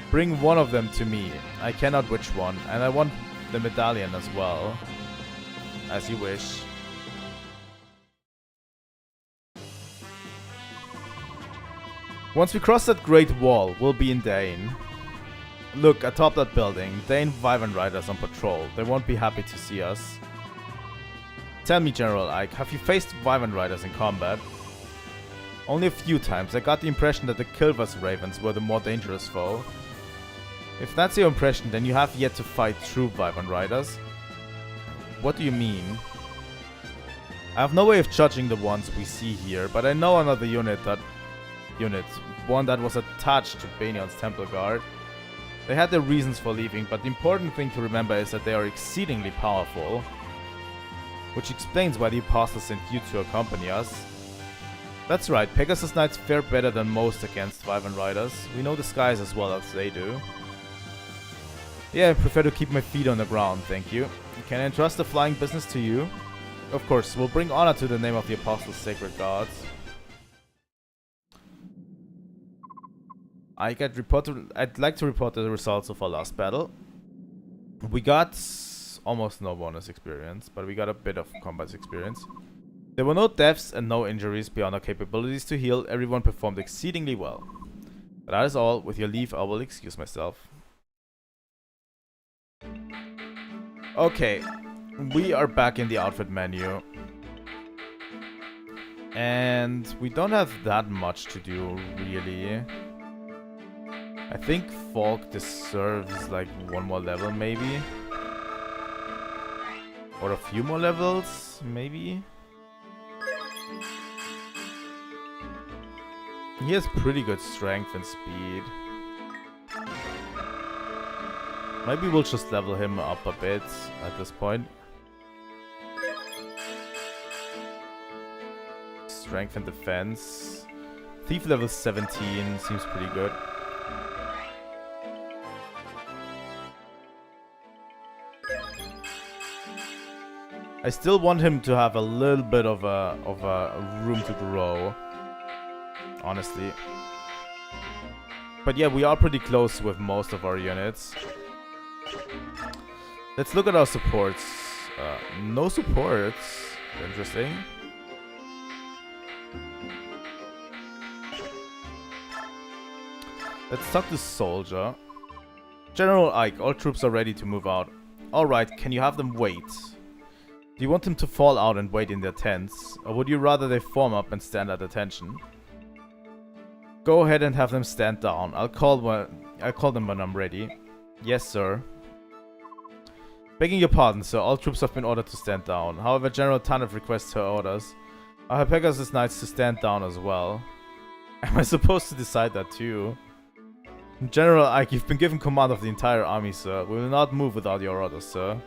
Bring one of them to me. I cannot which one, and I want the medallion as well. As you wish. Once we cross that great wall, we'll be in Dane. Look, atop that building, Dane Wyvern Riders on patrol. They won't be happy to see us. Tell me, General Ike, have you faced Wyvern Riders in combat? Only a few times. I got the impression that the Kilvas Ravens were the more dangerous foe. If that's your impression, then you have yet to fight true Wyvern Riders. What do you mean? I have no way of judging the ones we see here, but I know another unit, one that was attached to Banion's Temple Guard. They had their reasons for leaving, but the important thing to remember is that they are exceedingly powerful, which explains why the Apostles sent you to accompany us. That's right, Pegasus Knights fare better than most against Wyvern Riders. We know the skies as well as they do. Yeah, I prefer to keep my feet on the ground, thank you. Can I entrust the flying business to you? Of course, we'll bring honor to the name of the Apostles' sacred gods. I'd like to report the results of our last battle. We got almost no bonus experience, but we got a bit of combat experience. There were no deaths and no injuries beyond our capabilities to heal. Everyone performed exceedingly well. But that is all. With your leave, I will excuse myself. Okay, we are back in the outfit menu. And we don't have that much to do, really. I think Falk deserves like one more level, maybe. Or a few more levels, maybe. He has pretty good strength and speed. Maybe we'll just level him up a bit at this point. Strength and defense. Thief level 17 seems pretty good. I still want him to have a little bit of a room to grow, honestly. But yeah, we are pretty close with most of our units. Let's look at our supports. No supports. Interesting. Let's talk to Soldier. General Ike, all troops are ready to move out. Alright, can you have them wait? Do you want them to fall out and wait in their tents? Or would you rather they form up and stand at attention? Go ahead and have them stand down. I'll call them when I'm ready. Yes, sir. Begging your pardon, sir. All troops have been ordered to stand down. However, General Tanev requests her orders. I have Pegasus Knights to stand down as well. Am I supposed to decide that too? General Ike, you've been given command of the entire army, sir. We will not move without your orders, sir.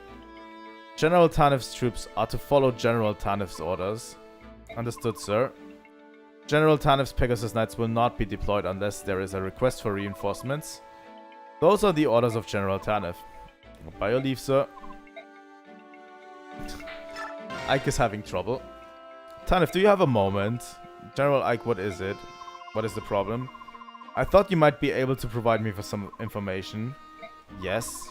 General Tanev's troops are to follow General Tanev's orders. Understood, sir. General Tanev's Pegasus Knights will not be deployed unless there is a request for reinforcements. Those are the orders of General Tanev. By your leave, sir. Ike is having trouble. Tanev, do you have a moment? General Ike, what is it? What is the problem? I thought you might be able to provide me with some information. Yes.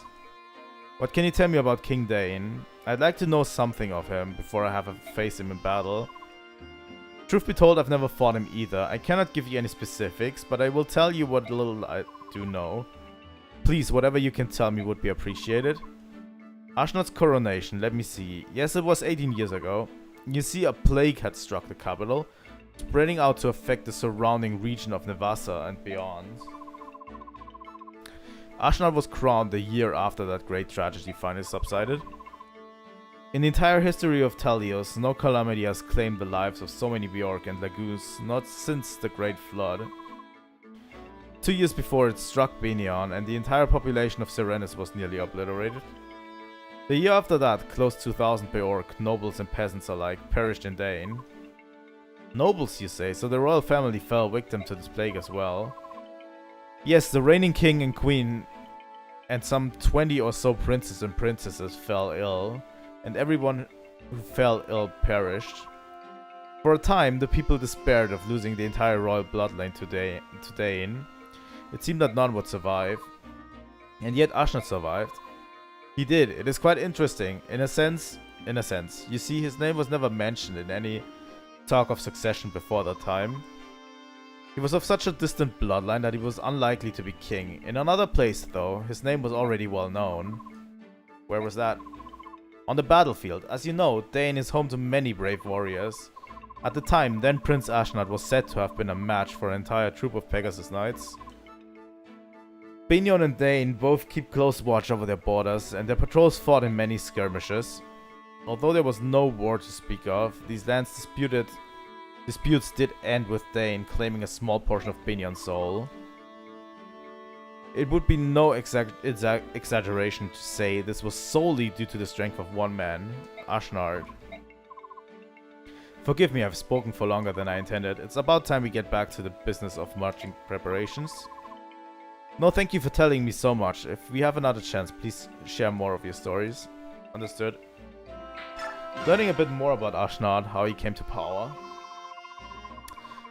What can you tell me about King Dane? I'd like to know something of him before I have to face him in battle. Truth be told, I've never fought him either. I cannot give you any specifics, but I will tell you what little I do know. Please, whatever you can tell me would be appreciated. Ashnod's coronation, let me see. Yes, it was 18 years ago. You see, a plague had struck the capital, spreading out to affect the surrounding region of Nevasa and beyond. Ashnod was crowned a year after that great tragedy finally subsided. In the entire history of Talios, no calamity has claimed the lives of so many Bjork and Lagoons, not since the Great Flood. 2 years before it struck Benion, and the entire population of Serenis was nearly obliterated. The year after that, close to 2,000 Bjork, nobles and peasants alike, perished in Dane. Nobles, you say, so the royal family fell victim to this plague as well. Yes, the reigning king and queen and some 20 or so princes and princesses fell ill, and everyone who fell ill perished. For a time, the people despaired of losing the entire royal bloodline to Dane. It seemed that none would survive. And yet Ashnod survived. He did. It is quite interesting. In a sense. You see, his name was never mentioned in any talk of succession before that time. He was of such a distant bloodline that he was unlikely to be king. In another place, though, his name was already well known. Where was that? On the battlefield. As you know, Dane is home to many brave warriors. At the time, then Prince Ashnard was said to have been a match for an entire troop of Pegasus Knights. Binion and Dane both keep close watch over their borders, and their patrols fought in many skirmishes. Although there was no war to speak of, these lands disputes did end with Dane claiming a small portion of Binion's soul. It would be no exaggeration to say this was solely due to the strength of one man, Ashnard. Forgive me, I've spoken for longer than I intended. It's about time we get back to the business of marching preparations. No, thank you for telling me so much. If we have another chance, please share more of your stories. Understood. Learning a bit more about Ashnard, how he came to power.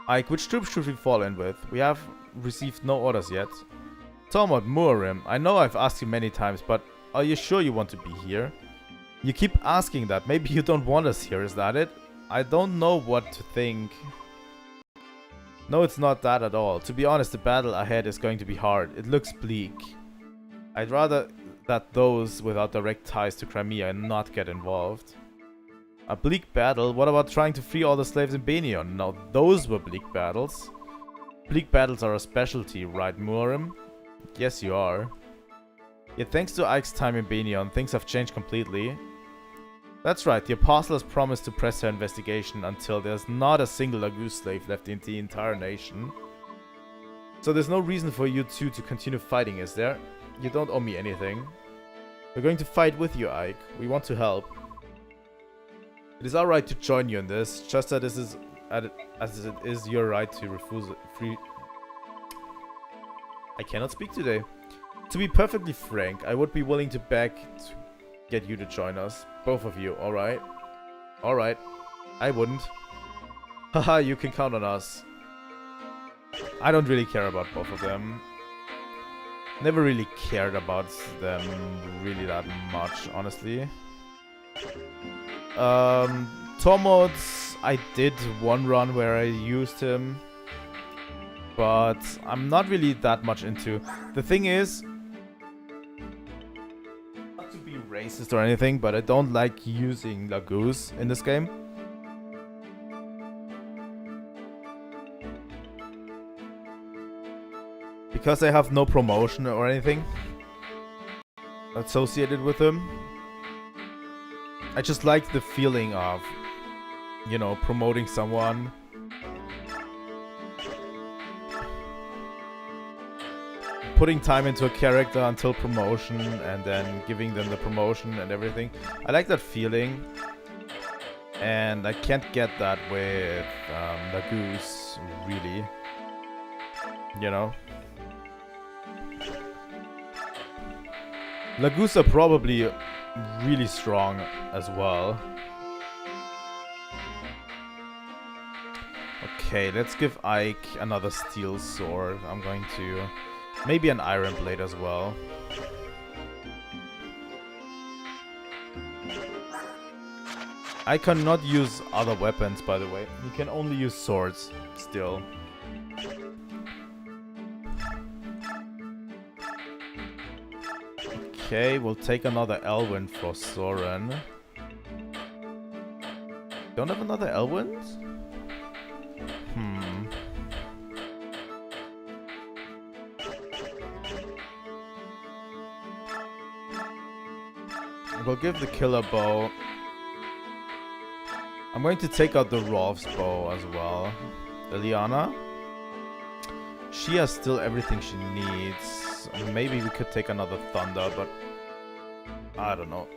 Ike, which troops should we fall in with? We have received no orders yet. Tormod Muarim, I know I've asked you many times, but are you sure you want to be here? You keep asking that. Maybe you don't want us here, is that it? I don't know what to think. No, it's not that at all. To be honest, the battle ahead is going to be hard. It looks bleak. I'd rather that those without direct ties to Crimea not get involved. A bleak battle? What about trying to free all the slaves in Benion? Now, those were bleak battles. Bleak battles are a specialty, right, Murim? Yes, you are. Yet thanks to Ike's time in Benion, things have changed completely. That's right, the Apostle has promised to press her investigation until there's not a single Laguz slave left in the entire nation. So there's no reason for you two to continue fighting, is there? You don't owe me anything. We're going to fight with you, Ike. We want to help. It is our right to join you in this, just as it is your right to refuse free... I cannot speak today. To be perfectly frank, I would be willing to beg to get you to join us. Both of you, alright? Alright. I wouldn't. Haha, you can count on us. I don't really care about both of them. Never really cared about them really that much, honestly. Tormod's, I did one run where I used him. But I'm not really that much into. The thing is, not to be racist or anything, but I don't like using Laguz in this game. Because I have no promotion or anything associated with him. I just like the feeling of, you know, promoting someone. Putting time into a character until promotion and then giving them the promotion and everything. I like that feeling. And I can't get that with Laguz, really. You know? Laguz are probably really strong as well. Okay, let's give Ike another steel sword. I'm going to... maybe an iron blade as well. I cannot use other weapons, by the way. You can only use swords still. Okay, we'll take another Elwind for Soren. Don't have another Elwind? We'll give the killer bow. I'm going to take out the Rolf's bow as well. Ileana. She has still everything she needs. Maybe we could take another Thunder, but I don't know.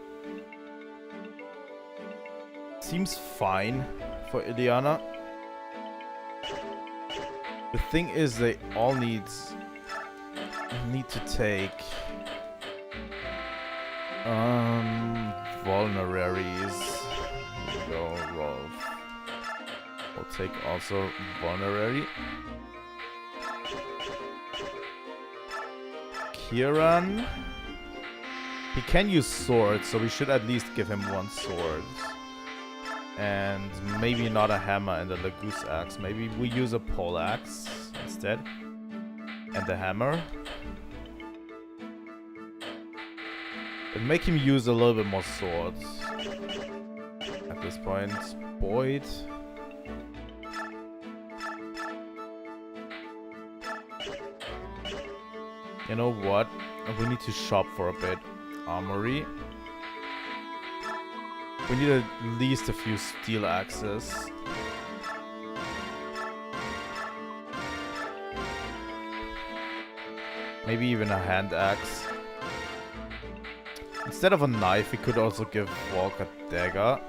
Seems fine for Ileana. The thing is, they all need to take vulneraries. Here we go, Rolf. We'll take also vulnerary. Kieran. He can use swords, so we should at least give him one sword. And maybe not a hammer and a Laguz axe. Maybe we use a pole axe instead. And the hammer. And make him use a little bit more swords. At this point. Boyd. You know what? We need to shop for a bit. Armory. We need at least a few steel axes. Maybe even a hand axe. Instead of a knife, we could also give Walk a dagger.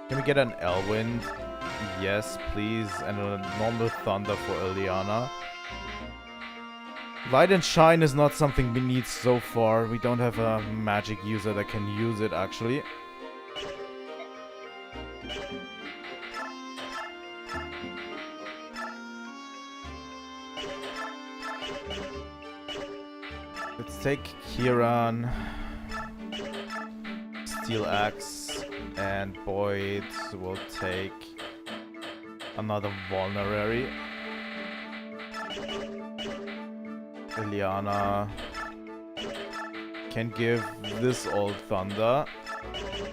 Can we get an Elwind? Yes, please. And a normal Thunder for Ileana. Light and Shine is not something we need so far. We don't have a magic user that can use it, actually. Let's take Kieran. Steel Axe. And Boyd will take another Vulnerary. Ileana can give this old Thunder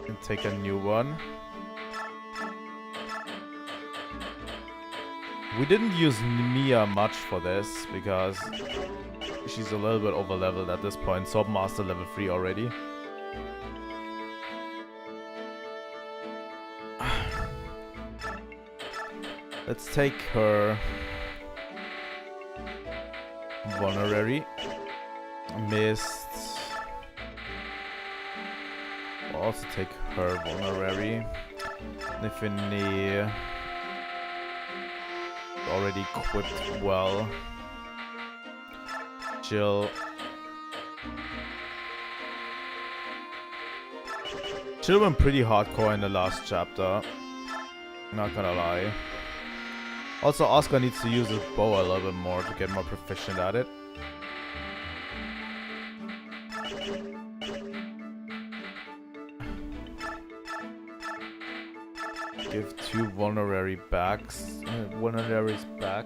and take a new one. We didn't use Mia much for this because she's a little bit over leveled at this point. Swordmaster level 3 already. Let's take her Vulnerary. Mist. We'll also take her Vulnerary. Nifini already equipped well. Jill. Jill went pretty hardcore in the last chapter. Not gonna lie. Also, Oscar needs to use his bow a little bit more to get more proficient at it. Give 2 vulnerary vulneraries back.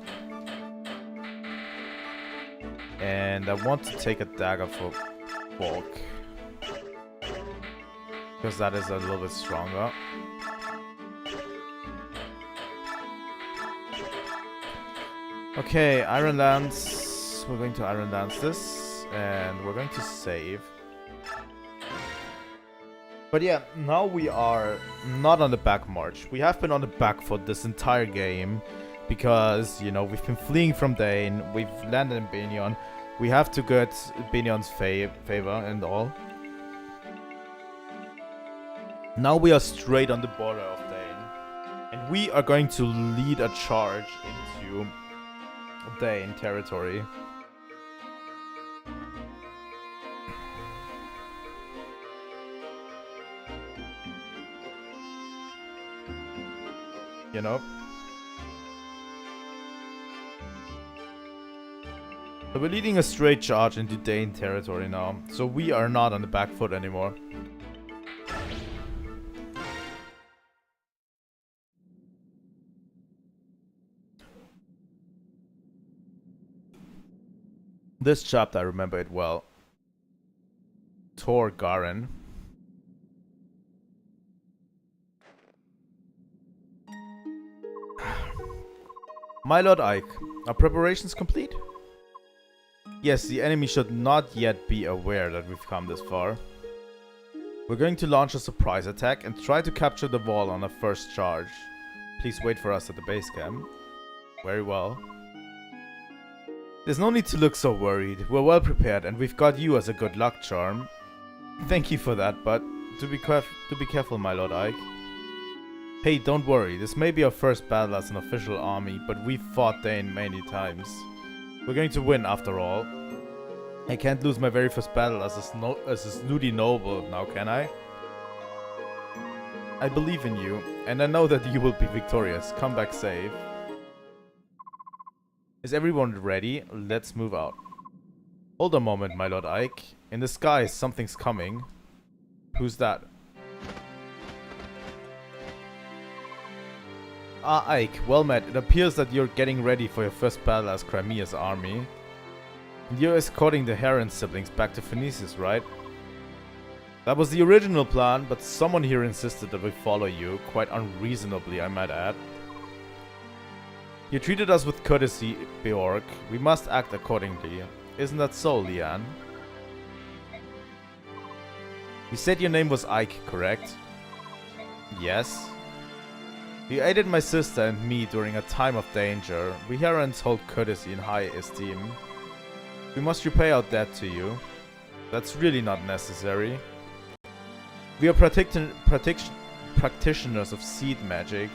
And I want to take a dagger for Bulk. Because that is a little bit stronger. Okay, Ironlands. We're going to Ironlands this. And we're going to save. But yeah, now we are not on the back march. We have been on the back foot this entire game. Because, you know, we've been fleeing from Dane. We've landed in Benion. We have to get Benion's favor and all. Now we are straight on the border of Dane. And we are going to lead a charge into Dane territory. You know? So we're leading a straight charge into Dane territory now. So we are not on the back foot anymore. This chapter, I remember it well. Tor Garen. My Lord Ike, are preparations complete? Yes, the enemy should not yet be aware that we've come this far. We're going to launch a surprise attack and try to capture the wall on a first charge. Please wait for us at the base camp. Very well. There's no need to look so worried. We're well prepared and we've got you as a good luck charm. Thank you for that, but do be careful, my Lord Ike. Hey, don't worry. This may be our first battle as an official army, but we've fought Dane many times. We're going to win after all. I can't lose my very first battle as a snooty noble now, can I? I believe in you, and I know that you will be victorious. Come back safe. Is everyone ready? Let's move out. Hold a moment, my Lord Ike. In the skies, something's coming. Who's that? Ah, Ike, well met. It appears that you're getting ready for your first battle as Crimea's army. And you're escorting the Heron siblings back to Phoenicia, right? That was the original plan, but someone here insisted that we follow you, quite unreasonably, I might add. You treated us with courtesy, Bjork. We must act accordingly. Isn't that so, Leanne? You said your name was Ike, correct? Yes. You aided my sister and me during a time of danger. We Herons hold courtesy in high esteem. We must repay our debt to you. That's really not necessary. We are practitioners of seed magic.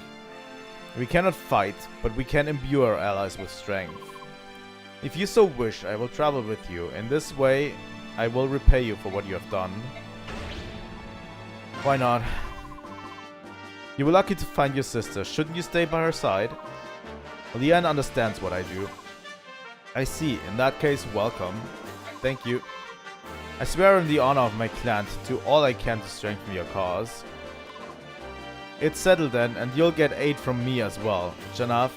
We cannot fight, but we can imbue our allies with strength. If you so wish, I will travel with you. In this way, I will repay you for what you have done. Why not? You were lucky to find your sister. Shouldn't you stay by her side? Leanne understands what I do. I see. In that case, welcome. Thank you. I swear in the honor of my clan to do all I can to strengthen your cause. It's settled then, and you'll get aid from me as well. Janaf.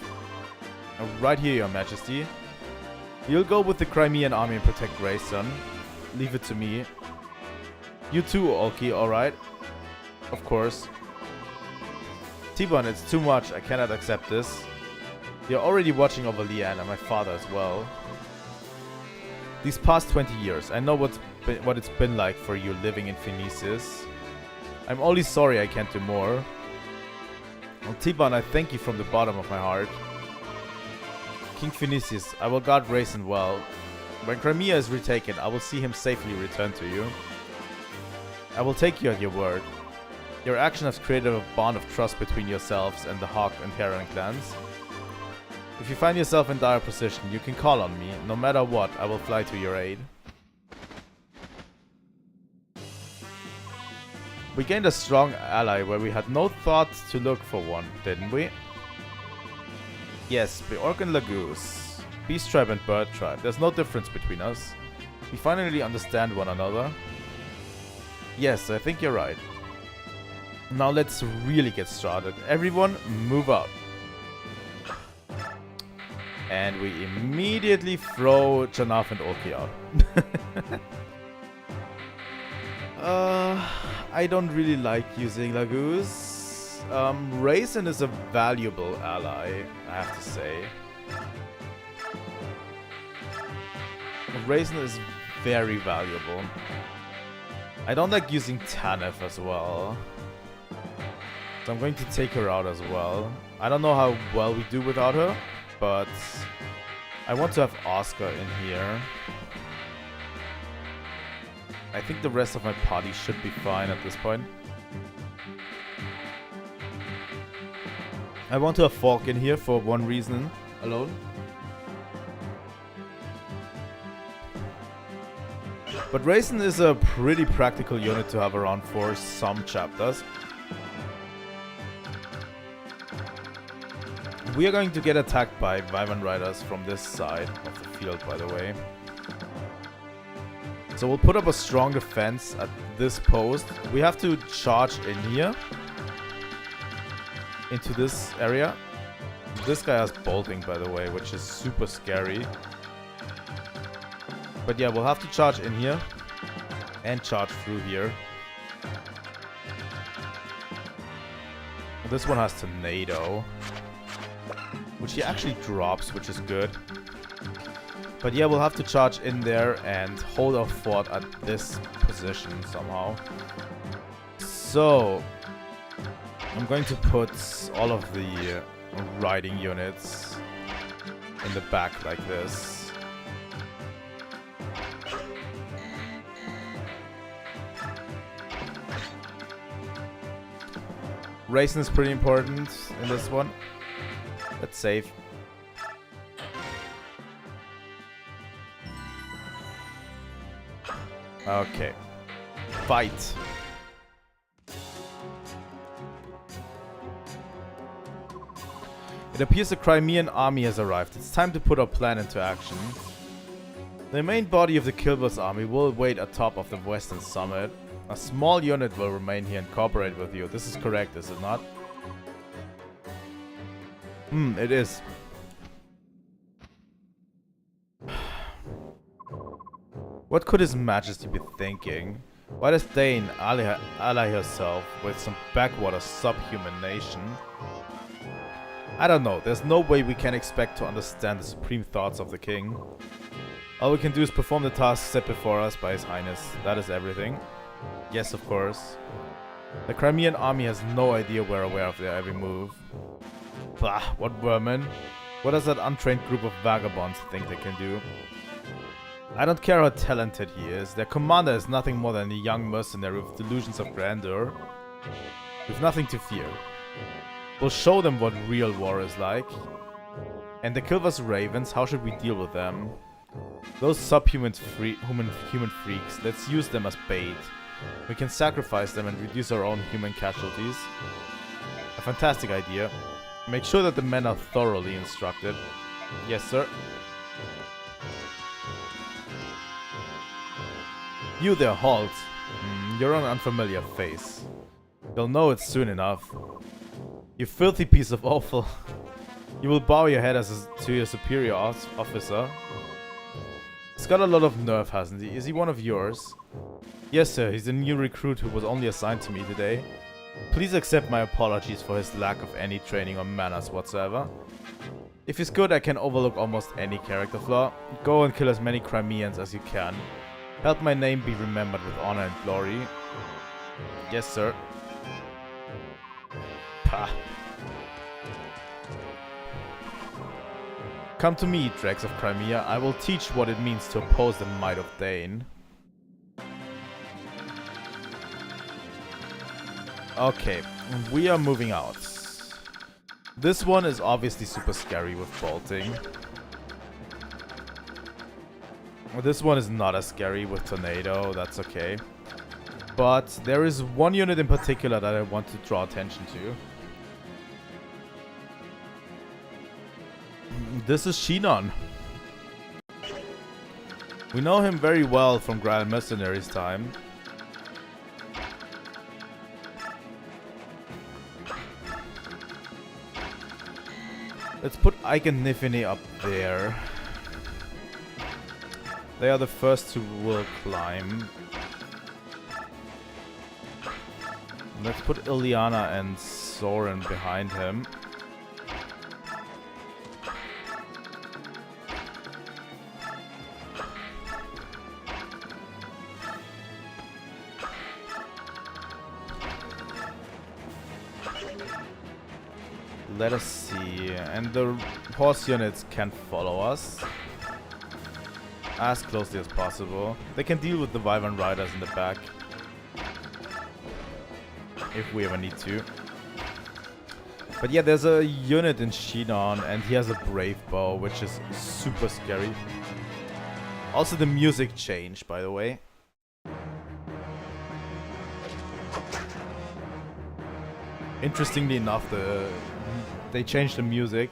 Right here, your majesty. You'll go with the Crimean army and protect Grayson. Leave it to me. You too, Olki, alright? Of course. T-Bone, it's too much. I cannot accept this. You're already watching over Leanne and my father as well. These past 20 years, I know what it's been like for you living in Phoenicis. I'm only sorry I can't do more. Well, T-Bone, I thank you from the bottom of my heart. King Phoenicis, I will guard Grayson well. When Crimea is retaken, I will see him safely return to you. I will take you at your word. Your action has created a bond of trust between yourselves and the Hawk and Heron clans. If you find yourself in dire position, you can call on me. No matter what, I will fly to your aid. We gained a strong ally where we had no thought to look for one, didn't we? Yes, Bjork and Lagoose. Beast tribe and bird tribe. There's no difference between us. We finally understand one another. Yes, I think you're right. Now let's really get started. Everyone, move out. And we immediately throw Janaf and Olki out. I don't really like using Lagoose. Raisin is a valuable ally, I have to say. Raisin is very valuable. I don't like using Tanef as well. So I'm going to take her out as well. I don't know how well we do without her, but I want to have Oscar in here. I think the rest of my party should be fine at this point. I want to have Falk in here for one reason alone. But Raisin is a pretty practical unit to have around for some chapters. We are going to get attacked by Wyvern Riders from this side of the field, by the way. So we'll put up a strong defense at this post. We have to charge in here. Into this area. This guy has bolting, by the way, which is super scary. But yeah, we'll have to charge in here. And charge through here. This one has Tornado. Which he actually drops, which is good. But yeah, we'll have to charge in there and hold our fort at this position somehow. So I'm going to put all of the riding units in the back like this. Raisin is pretty important in this one. Let's save. Okay. Fight. It appears the Crimean army has arrived. It's time to put our plan into action. The main body of the Kilber's army will wait atop of the western summit. A small unit will remain here and cooperate with you. This is correct, is it not? It is. What could His Majesty be thinking? Why does Dane ally herself with some backwater subhuman nation? I don't know. There's no way we can expect to understand the supreme thoughts of the king. All we can do is perform the tasks set before us by His Highness. That is everything. Yes, of course. The Crimean army has no idea we're aware of their every move. Bah, what vermin? What does that untrained group of vagabonds think they can do? I don't care how talented he is. Their commander is nothing more than a young mercenary with delusions of grandeur. With nothing to fear. We'll show them what real war is like. And the Kilvas Ravens, how should we deal with them? Those subhuman human freaks, let's use them as bait. We can sacrifice them and reduce our own human casualties. A fantastic idea. Make sure that the men are thoroughly instructed. Yes, sir. You there, halt. You're on an unfamiliar face. You'll know it soon enough. You filthy piece of offal. You will bow your head to your superior officer. He's got a lot of nerve, hasn't he? Is he one of yours? Yes, sir. He's a new recruit who was only assigned to me today. Please accept my apologies for his lack of any training or manners whatsoever. If he's good, I can overlook almost any character flaw. Go and kill as many Crimeans as you can. Help my name be remembered with honor and glory. Yes, sir. Pah. Come to me, dregs of Crimea. I will teach what it means to oppose the might of Dane. Okay, we are moving out. This one is obviously super scary with bolting. This one is not as scary with tornado, that's okay. But there is one unit in particular that I want to draw attention to. This is Shinon. We know him very well from Grand Mercenaries time. Let's put Ike and Nifini up there. They are the first who will climb. Let's put Ilyana and Soren behind him. Let us see. And the horse units can follow us as closely as possible. They can deal with the Wyvern Riders in the back if we ever need to. But yeah, there's a unit in Shinon and he has a Brave Bow, which is super scary. Also the music changed, by the way. Interestingly enough, they changed the music.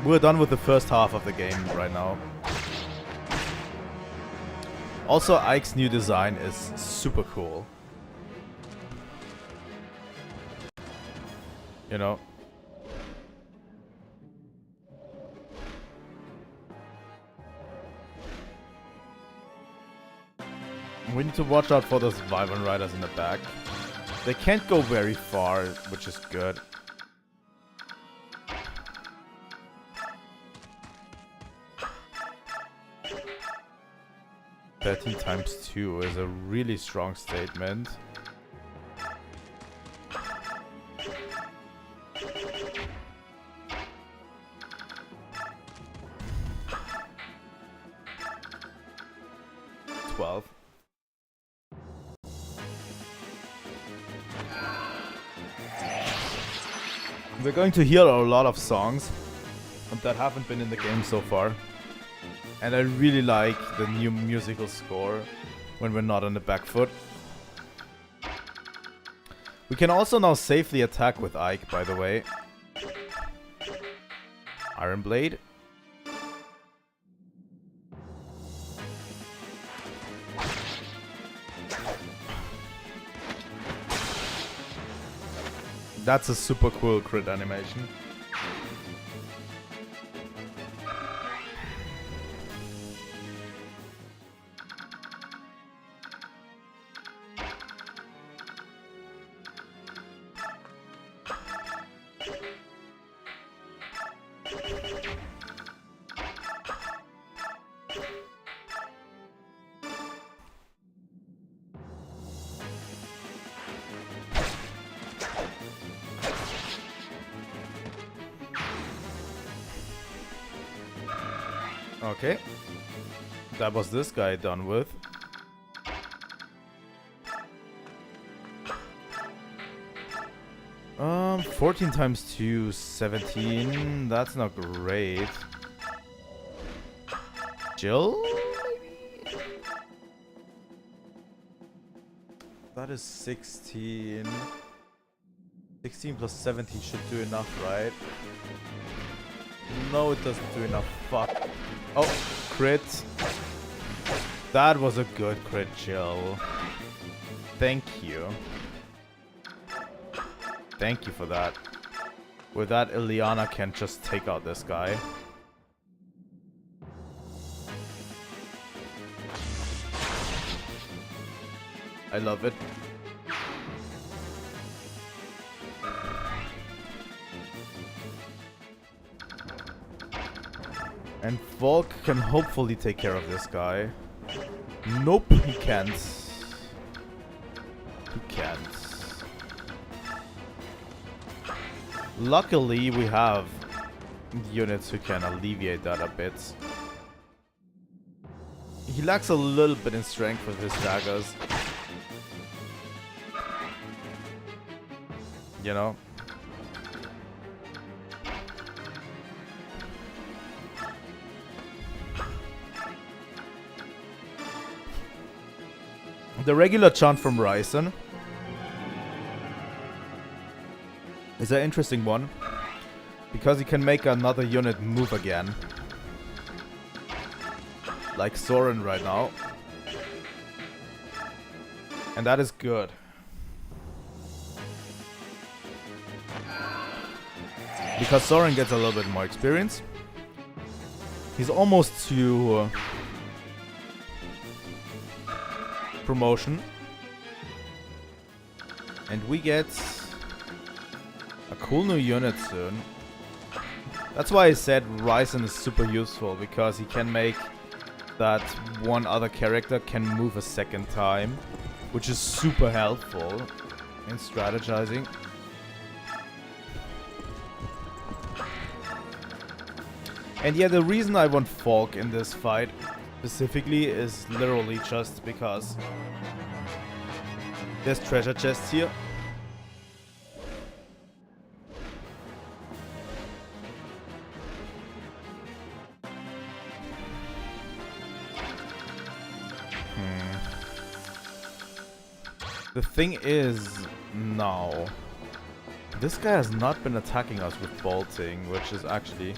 We're done with the first half of the game right now. Also, Ike's new design is super cool. You know. We need to watch out for those Wyvern Riders in the back. They can't go very far, which is good. "13 times 2 is a really strong statement. We're going to hear a lot of songs that haven't been in the game so far. And I really like the new musical score when we're not on the back foot. We can also now safely attack with Ike, by the way. Iron Blade. That's a super cool crit animation. Okay. That was this guy done with. 14 times 2, 17. That's not great. Jill? Maybe? That is 16. 16 plus 17 should do enough, right? No, it doesn't do enough. Fuck. Oh, crit. That was a good crit, Jill. Thank you. Thank you for that. With that, Ileana can just take out this guy. I love it. And Volk can hopefully take care of this guy. Nope, he can't. He can't. Luckily, we have units who can alleviate that a bit. He lacks a little bit in strength with his daggers. You know? The regular chant from Ryzen is an interesting one, because he can make another unit move again. Like Soren right now. And that is good. Because Soren gets a little bit more experience. He's almost to promotion. And we get a cool new unit soon. That's why I said Ryzen is super useful, because he can make that one other character can move a second time, which is super helpful in strategizing. And yeah, the reason I want Falk in this fight specifically is literally just because there's treasure chests here. The thing is, now, this guy has not been attacking us with bolting, which is actually...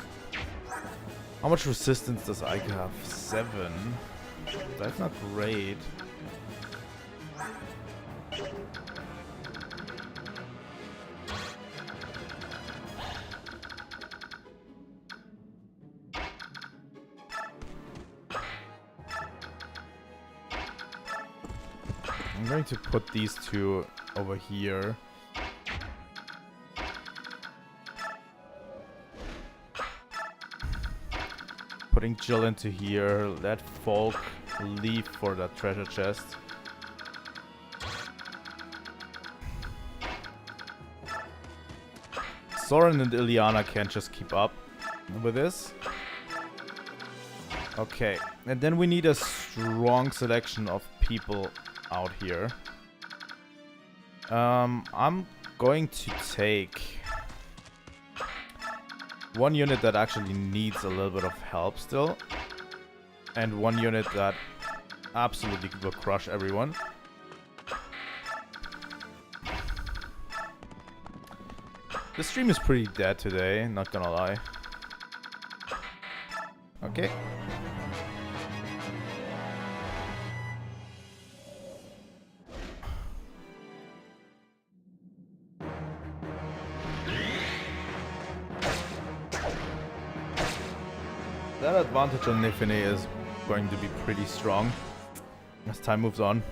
How much resistance does Ike have? 7. That's not great. I'm going to put these two over here. Putting Jill into here. Let Falk leave for that treasure chest. Soren and Ileana can't just keep up with this. Okay, and then we need a strong selection of people out here. I'm going to take one unit that actually needs a little bit of help still, and one unit that absolutely will crush everyone. The stream is pretty dead today, not gonna lie. Okay. That advantage on Nifine is going to be pretty strong as time moves on.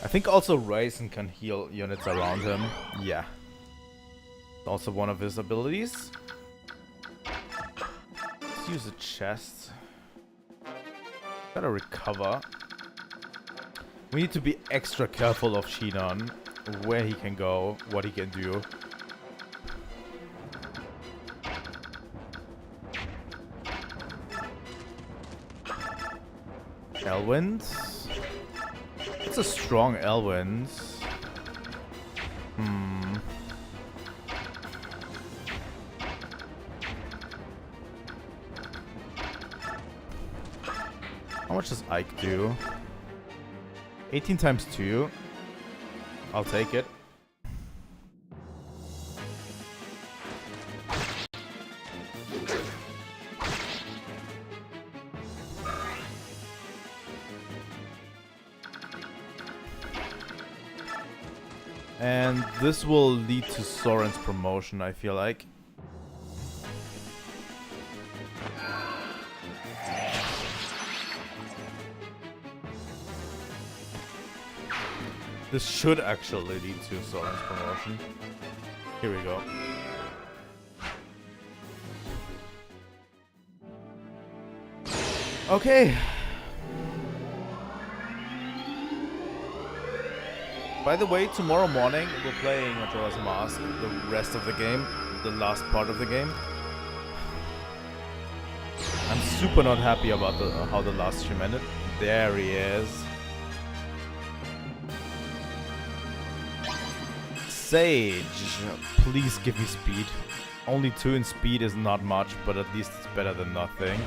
I think also Ryzen can heal units around him. Yeah. Also one of his abilities. Let's use a chest. Gotta recover. We need to be extra careful of Shinon. Where he can go, what he can do. Elwind? It's a strong Elwind. How much does Ike do? 18 times 2. I'll take it. And this will lead to Soren's promotion, I feel like. This should actually lead to Soren's promotion. Here we go. Okay. By the way, tomorrow morning we're playing Majora's Mask, the rest of the game, the last part of the game. I'm super not happy about how the last stream ended. There he is. Sage, please give me speed. Only 2 in speed is not much, but at least it's better than nothing.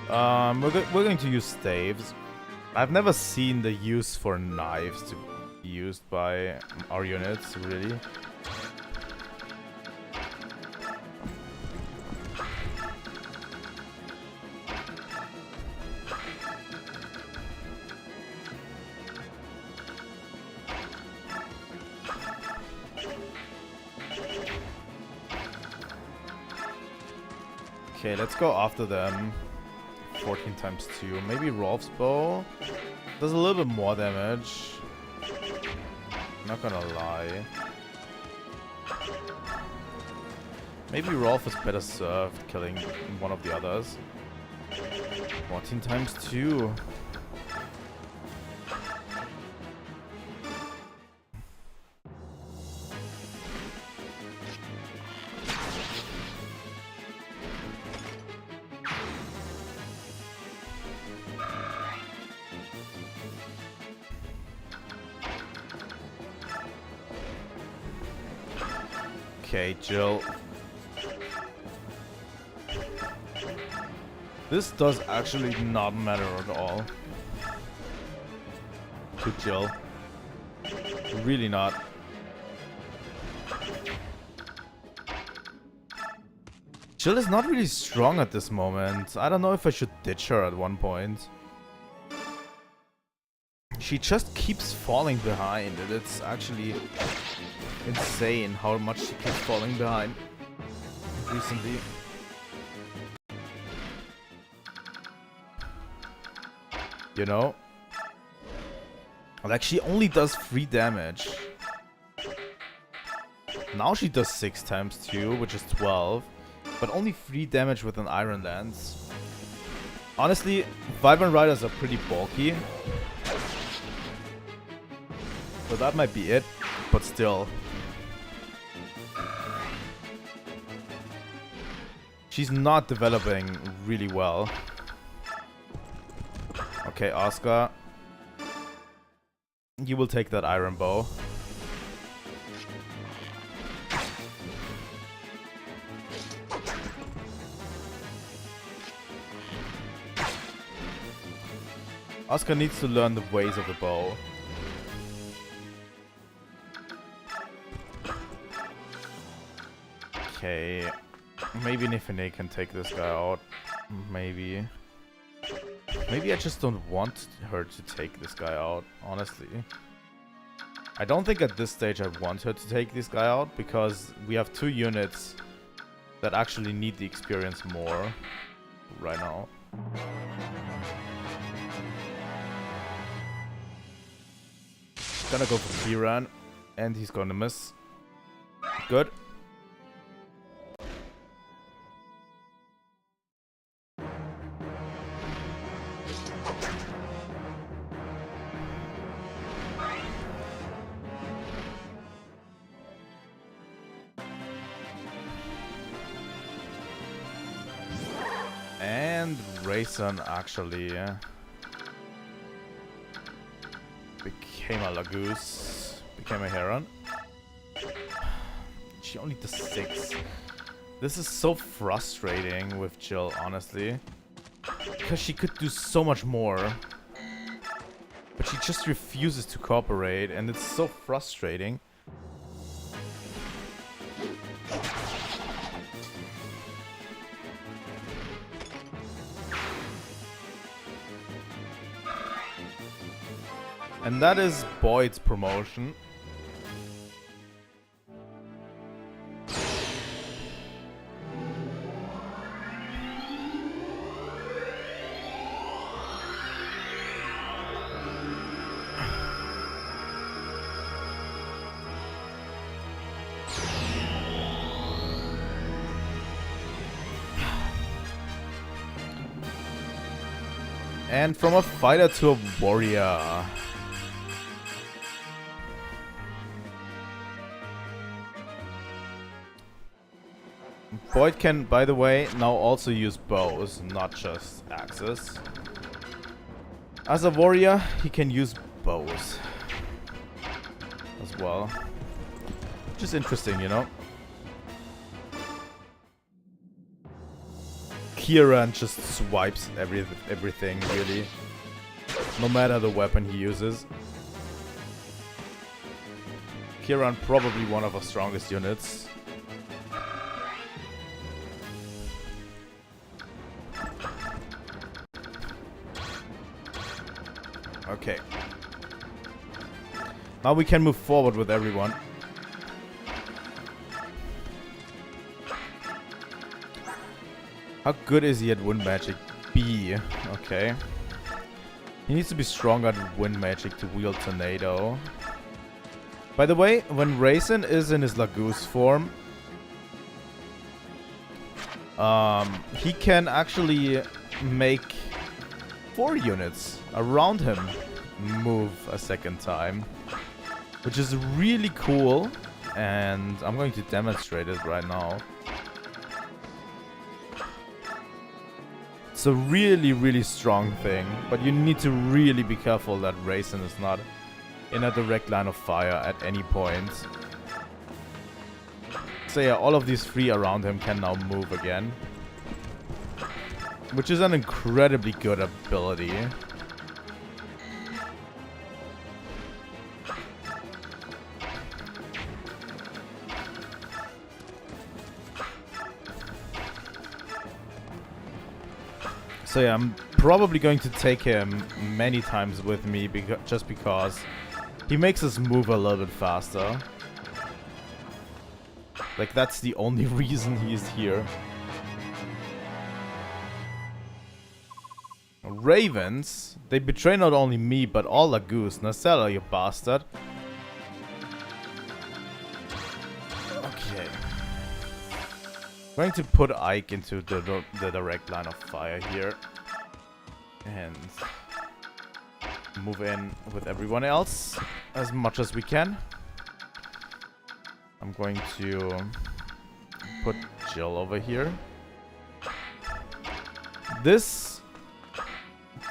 We're going to use staves. I've never seen the use for knives to be used by our units, really. Okay, let's go after them. 14 times 2. Maybe Rolf's bow does a little bit more damage. Not gonna lie. Maybe Rolf is better served killing one of the others. 14 times 2. Okay, Jill. This does actually not matter at all to Jill. Really not. Jill is not really strong at this moment. I don't know if I should ditch her at one point. She just keeps falling behind, and it's actually insane how much she keeps falling behind recently. You know? Like, she only does 3 damage. Now she does 6 times 2, which is 12. But only 3 damage with an Iron Lance. Honestly, Vibrant Riders are pretty bulky. So that might be it, but still. She's not developing really well. Okay, Oscar. You will take that iron bow. Oscar needs to learn the ways of the bow. Okay. Maybe Nifine can take this guy out. Maybe. Maybe I just don't want her to take this guy out, honestly. I don't think at this stage I want her to take this guy out, because we have 2 units that actually need the experience more right now. Gonna go for Kiran, and he's gonna miss. Good. And Rayson actually became a Lagoose, became a Heron. She only does 6. This is so frustrating with Jill, honestly. Because she could do so much more. But she just refuses to cooperate, and it's so frustrating. And that is Boyd's promotion. And from a fighter to a warrior. Boyd can, by the way, now also use bows, not just axes. As a warrior, he can use bows as well. Which is interesting, you know? Kieran just swipes everything, really. No matter the weapon he uses. Kieran probably one of our strongest units. Okay. Now we can move forward with everyone. How good is he at wind magic? B. Okay. He needs to be stronger at wind magic to wield tornado. By the way, when Raisin is in his Lagoose form, he can actually make 4 units around him move a second time, which is really cool, and I'm going to demonstrate it right now. It's a really, really strong thing, but you need to really be careful that Raisin is not in a direct line of fire at any point. So yeah, all of these 3 around him can now move again, which is an incredibly good ability. So yeah, I'm probably going to take him many times with me just because he makes us move a little bit faster. Like, that's the only reason he's here. Ravens, they betray not only me, but all Lagoose. Nacella, you bastard. Okay. Going to put Ike into the direct line of fire here. And move in with everyone else as much as we can. I'm going to put Jill over here. This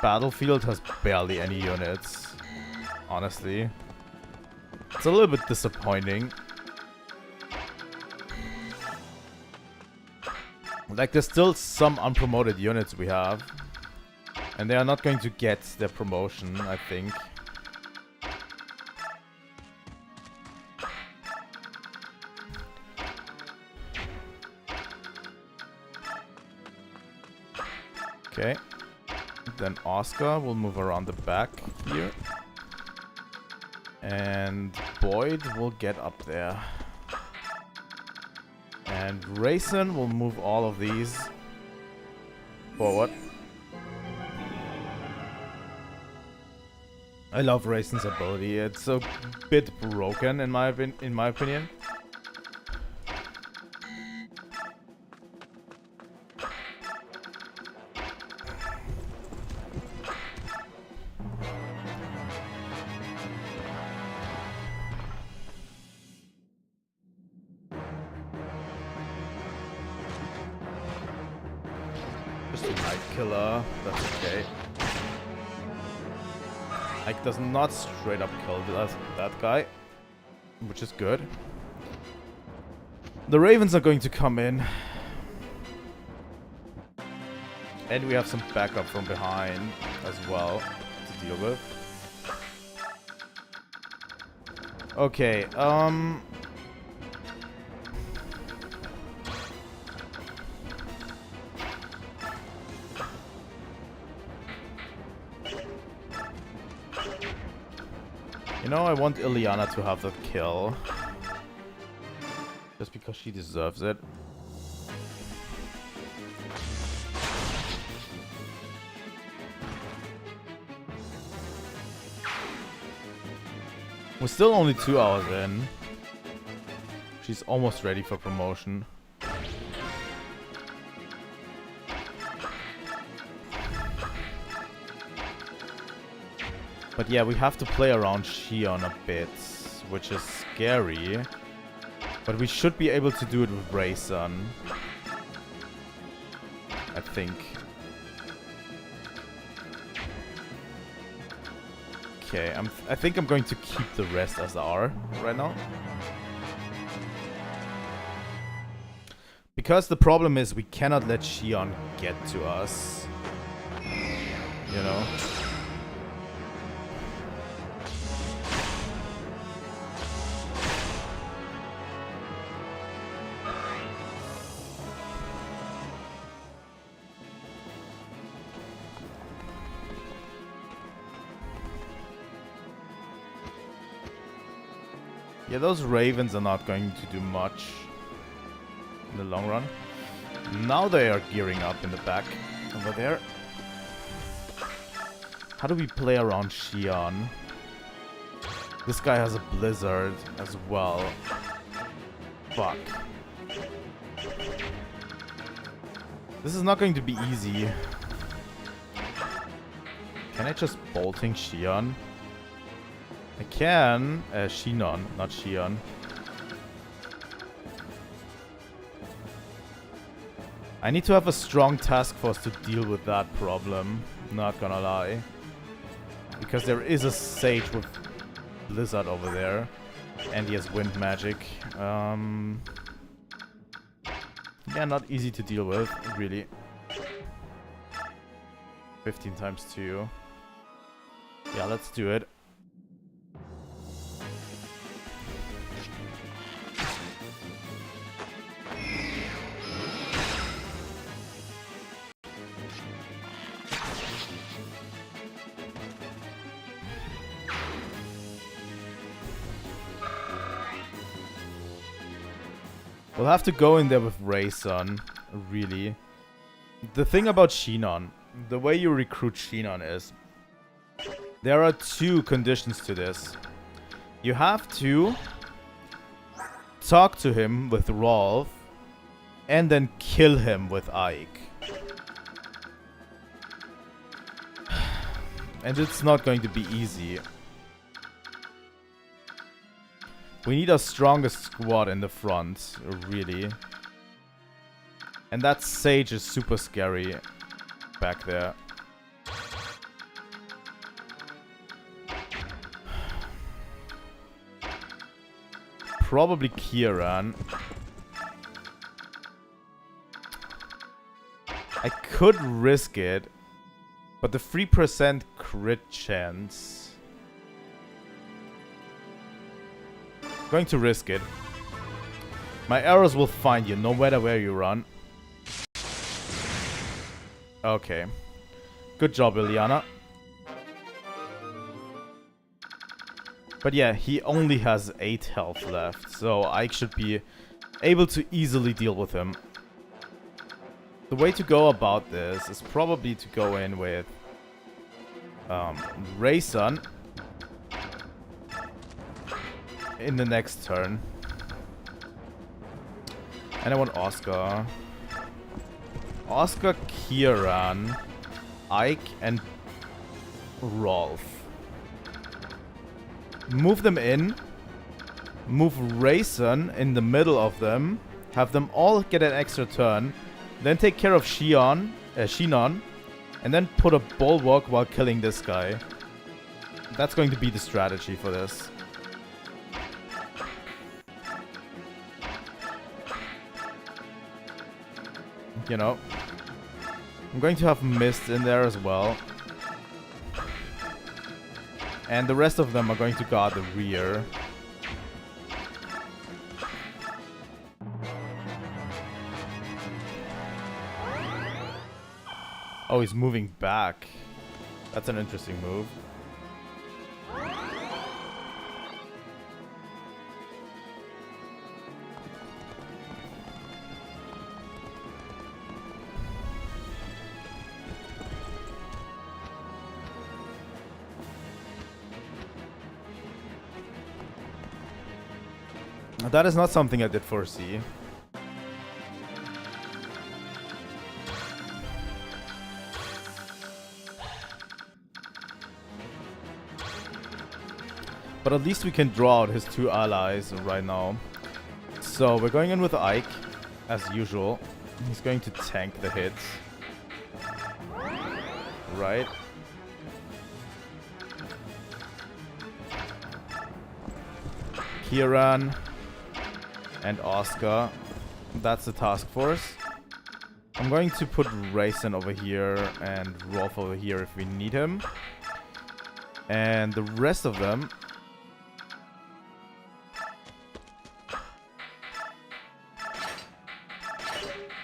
battlefield has barely any units, honestly. It's a little bit disappointing. Like, there's still some unpromoted units we have, and they are not going to get their promotion, I think. Okay. Then Oscar will move around the back here. And Boyd will get up there. And Raisin will move all of these forward. I love Raisin's ability. It's a bit broken in my opinion. Just a night killer. That's okay. Ike does not straight up kill that guy, which is good. The ravens are going to come in. And we have some backup from behind as well to deal with. Okay, you know, I want Ileana to have that kill. Just because she deserves it. We're still only 2 hours in. She's almost ready for promotion. But yeah, we have to play around Shion a bit, which is scary. But we should be able to do it with Raysun, I think. Okay, I think I'm going to keep the rest as are right now. Because the problem is we cannot let Shion get to us. You know? Yeah, those ravens are not going to do much in the long run. Now they are gearing up in the back over there. How do we play around Shion? This guy has a blizzard as well. Fuck. This is not going to be easy. Can I just bolting Shion? I can. Shinon, not Shion. I need to have a strong task force to deal with that problem. Not gonna lie. Because there is a sage with Blizzard over there. And he has wind magic. Yeah, not easy to deal with, really. 15 times 2. Yeah, let's do it. We'll have to go in there with Raysun, really. The thing about Shinon, the way you recruit Shinon is, there are 2 conditions to this. You have to talk to him with Rolf, and then kill him with Ike. And it's not going to be easy. We need our strongest squad in the front, really. And that sage is super scary back there. Probably Kieran. I could risk it, but the 3% crit chance... Going to risk it. My arrows will find you no matter where you run. Okay. Good job, Ileana. But yeah, he only has 8 health left, so I should be able to easily deal with him. The way to go about this is probably to go in with Raysun in the next turn. And I want Oscar. Oscar, Kieran, Ike, and Rolf. Move them in. Move Raysun in the middle of them. Have them all get an extra turn. Then take care of Shion. Shinon, and then put a bulwark while killing this guy. That's going to be the strategy for this. You know, I'm going to have Mist in there as well. And the rest of them are going to guard the rear. Oh, he's moving back. That's an interesting move. That is not something I did foresee. But at least we can draw out his two allies right now. So we're going in with Ike, as usual. He's going to tank the hits. Right. Kieran and Oscar. That's the task force. I'm going to put Raisin over here and Rolf over here if we need him. And the rest of them...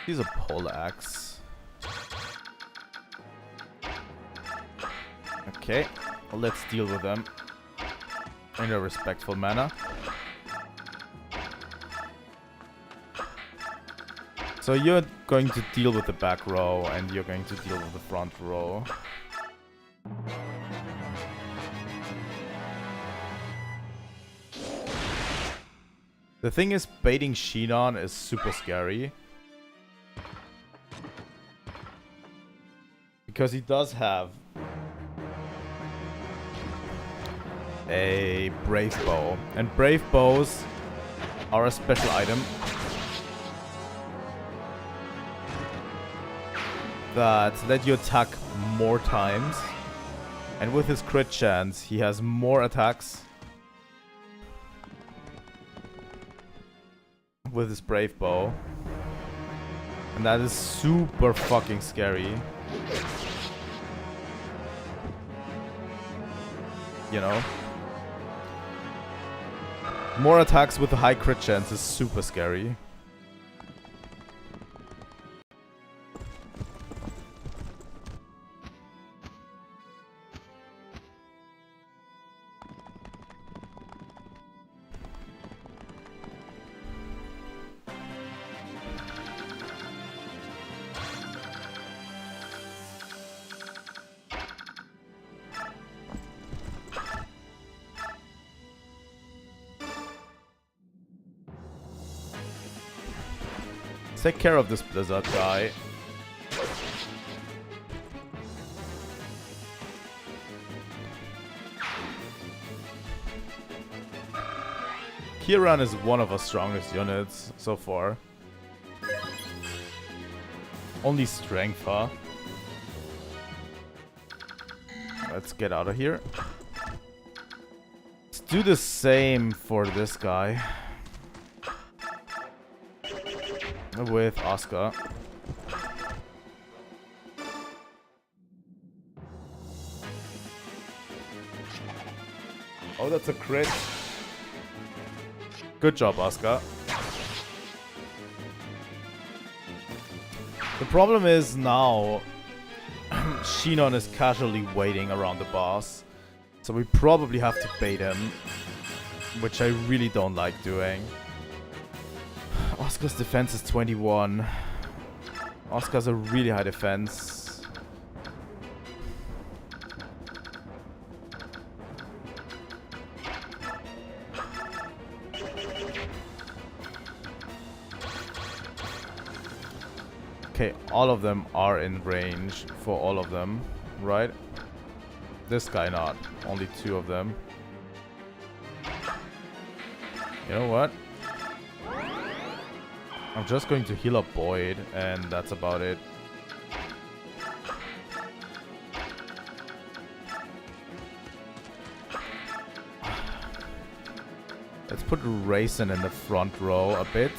He's a poleaxe. Okay, well, let's deal with them in a respectful manner. So you're going to deal with the back row and you're going to deal with the front row. The thing is, baiting Shinon is super scary. Because he does have a brave bow. And brave bows are a special item that let you attack more times. And with his crit chance, he has more attacks with his brave bow. And that is super fucking scary. You know? More attacks with a high crit chance is super scary. Take care of this Blizzard guy. Kieran is one of our strongest units so far. Only strength, huh? Let's get out of here. Let's do the same for this guy. With Oscar. Oh, that's a crit. Good job, Oscar. The problem is now Shinon is casually waiting around the boss. So we probably have to bait him, which I really don't like doing. Oscar's defense is 21. Oscar's a really high defense. Okay, all of them are in range for all of them, right? This guy not. Only 2 of them. You know what? I'm just going to heal up Boyd, and that's about it. put Raisin in the front row a bit.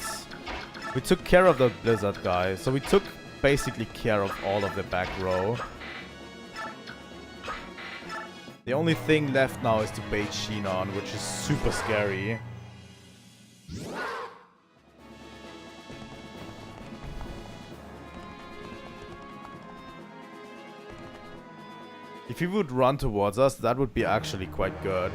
We took care of the Blizzard guy, so we took basically care of all of the back row. The only thing left now is to bait Shinon, which is super scary. If he would run towards us, that would be actually quite good.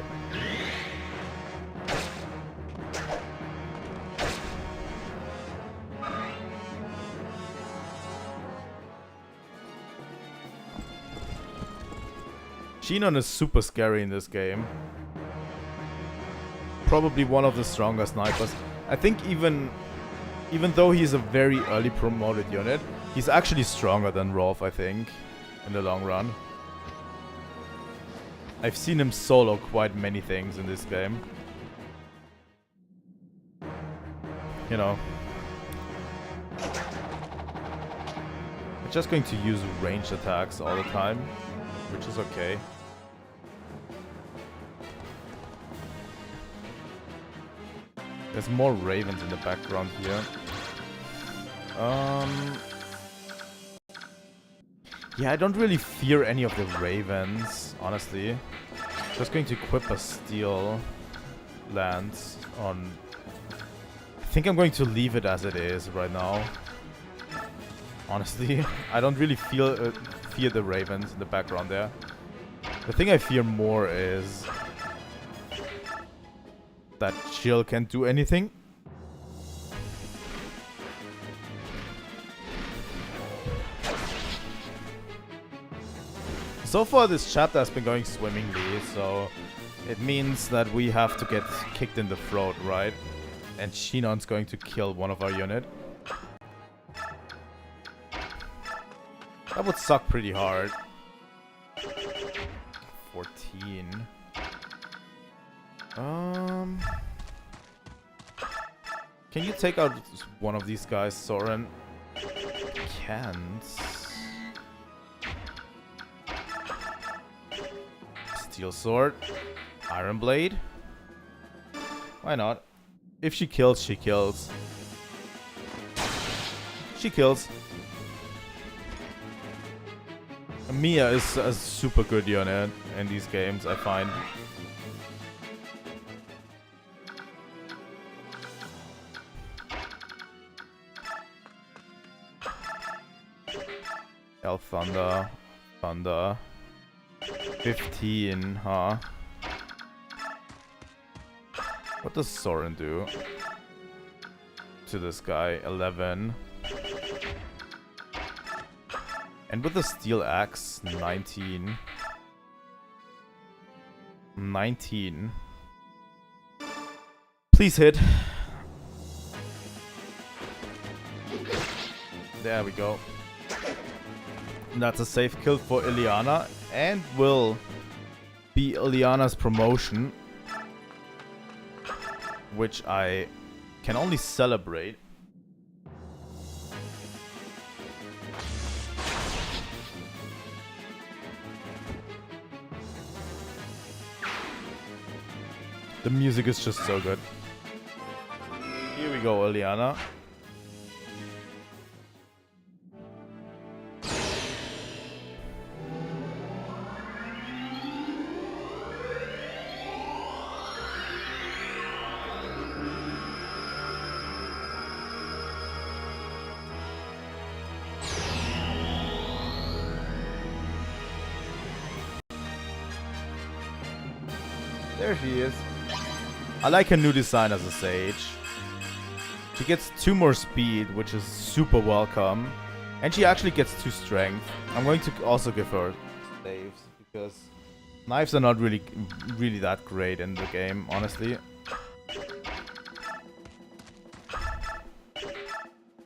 Shinon is super scary in this game. Probably one of the strongest snipers. I think even though he's a very early promoted unit, he's actually stronger than Rolf, I think, in the long run. I've seen him solo quite many things in this game. You know. I'm just going to use ranged attacks all the time, which is okay. There's more ravens in the background here. Yeah, I don't really fear any of the ravens, honestly. Just going to equip a steel lance on... I think I'm going to leave it as it is right now. Honestly, I don't really fear the ravens in the background there. The thing I fear more is that Jill can't do anything. So far this chapter has been going swimmingly, so it means that we have to get kicked in the throat, right? And Shinon's going to kill one of our unit. That would suck pretty hard. 14. Can you take out one of these guys, Soren? Can't. Steel sword. Iron blade. Why not? If she kills, she kills. She kills. Mia is a super good unit in these games, I find. Elf Thunder. Thunder. 15, huh? What does Soren do to this guy? 11. And with the steel axe, 19. 19. Please hit. There we go. And that's a safe kill for Ileana. And will be Ileana's promotion. Which I can only celebrate. The music is just so good. Here we go, Ileana. There she is. I like her new design as a sage. She gets 2 more speed, which is super welcome. And she actually gets 2 strength. I'm going to also give her saves, because knives are not really that great in the game, honestly.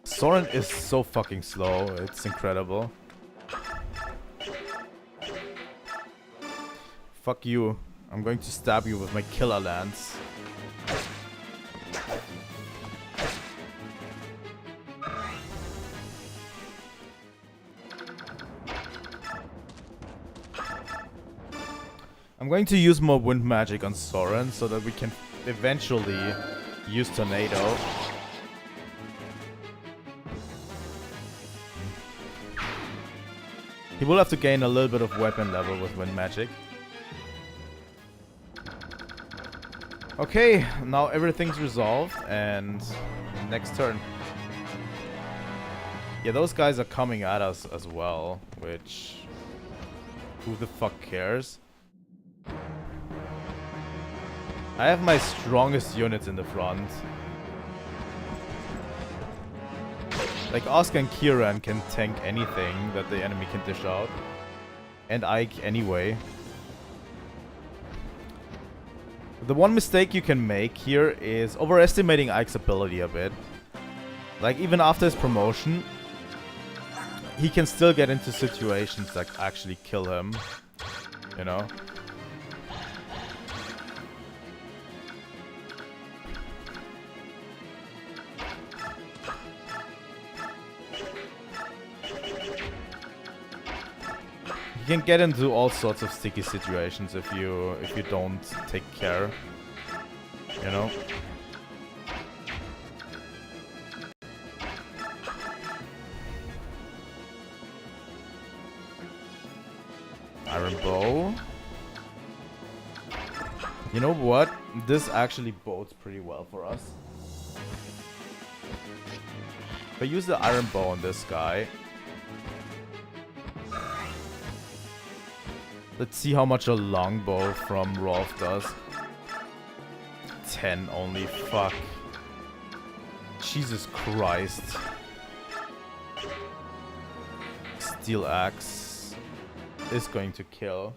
Soren is so fucking slow, it's incredible. Fuck you. I'm going to stab you with my killer lance. I'm going to use more wind magic on Soren so that we can eventually use Tornado. He will have to gain a little bit of weapon level with Wind Magic. Okay, now everything's resolved, and next turn. Yeah, those guys are coming at us as well, which... who the fuck cares? I have my strongest units in the front. Like, Oscar and Kieran can tank anything that the enemy can dish out. And Ike anyway. The one mistake you can make here is overestimating Ike's ability a bit. Like, even after his promotion, he can still get into situations that actually kill him. You know? You can get into all sorts of sticky situations if you don't take care. You know? Iron Bow. You know what? This actually bodes pretty well for us. If I use the Iron Bow on this guy. Let's see how much a longbow from Rolf does. 10 only. Fuck. Jesus Christ. Steel Axe is going to kill.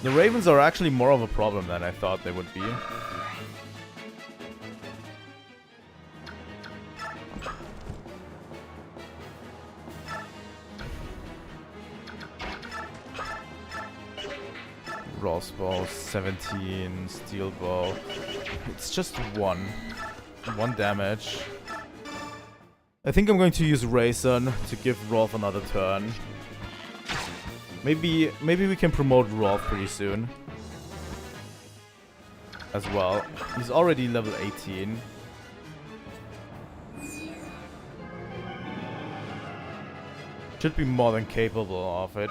The Ravens are actually more of a problem than I thought they would be. Crossbow, 17, steel bow. It's just one damage. I think I'm going to use Rayson to give Rolf another turn. Maybe we can promote Rolf pretty soon. As well. He's already level 18. Should be more than capable of it.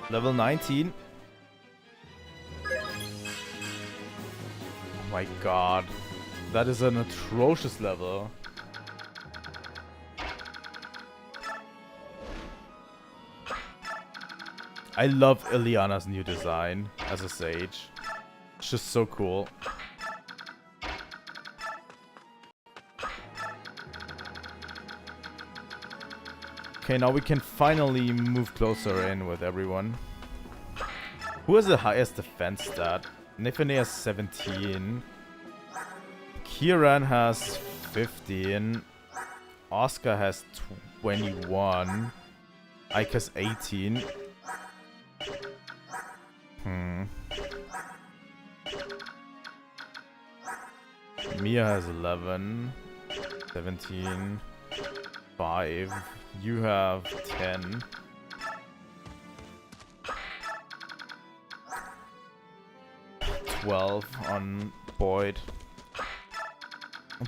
Level 19. Oh my god. That is an atrocious level. I love Ileana's new design as a sage. It's just so cool. Okay, now we can finally move closer in with everyone. Who has the highest defense stat? Nifene has 17. Kieran has 15. Oscar has 21. Ike has 18. Mia has 11. 17. 5. You have 10. On Boyd.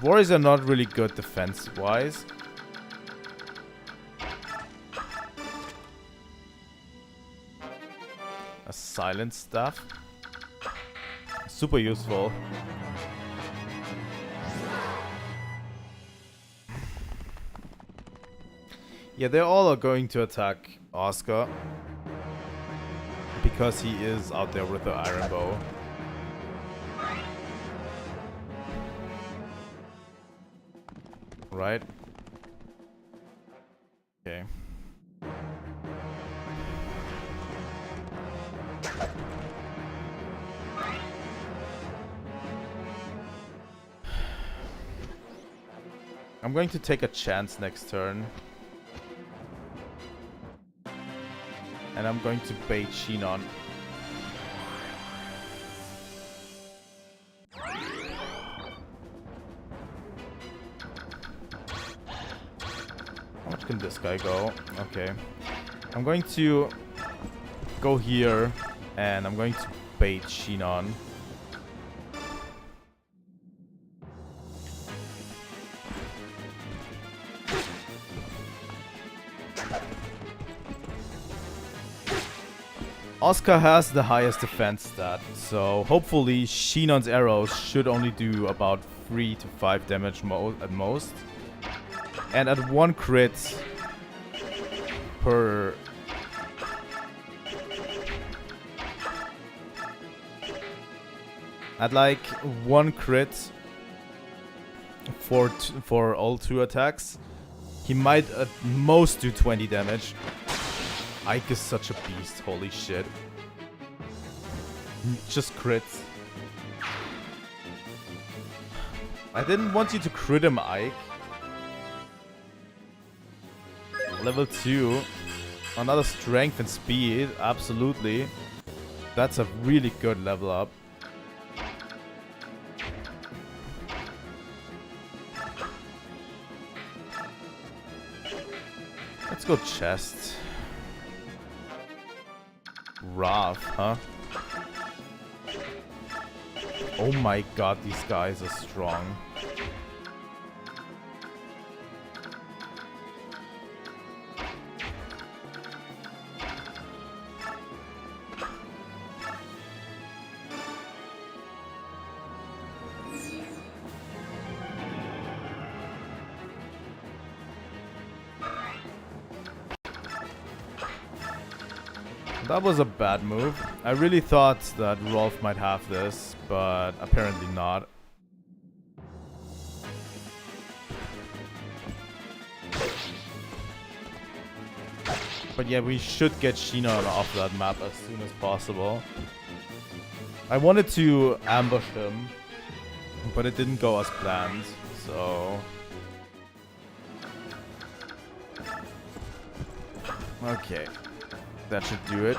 Warriors are not really good defense-wise. A silent staff. Super useful. Yeah, they all are going to attack Oscar. Because he is out there with the Iron Bow. Right? Okay. I'm going to take a chance next turn. And I'm going to bait Shinon. How much can this guy go? Okay. I'm going to go here, and I'm going to bait Shinon. Oscar has the highest defense stat, so hopefully Shinon's arrows should only do about 3 to 5 damage at most. And at 1 crit per... At like 1 crit for all 2 attacks, he might at most do 20 damage. Ike is such a beast, holy shit. Just crits. I didn't want you to crit him, Ike. Level 2. Another strength and speed, absolutely. That's a really good level up. Let's go chest. Wrath, huh? Oh my god, these guys are strong. That was a bad move. I really thought that Rolf might have this, but apparently not. But yeah, we should get Shinon off that map as soon as possible. I wanted to ambush him, but it didn't go as planned, so... Okay. That should do it.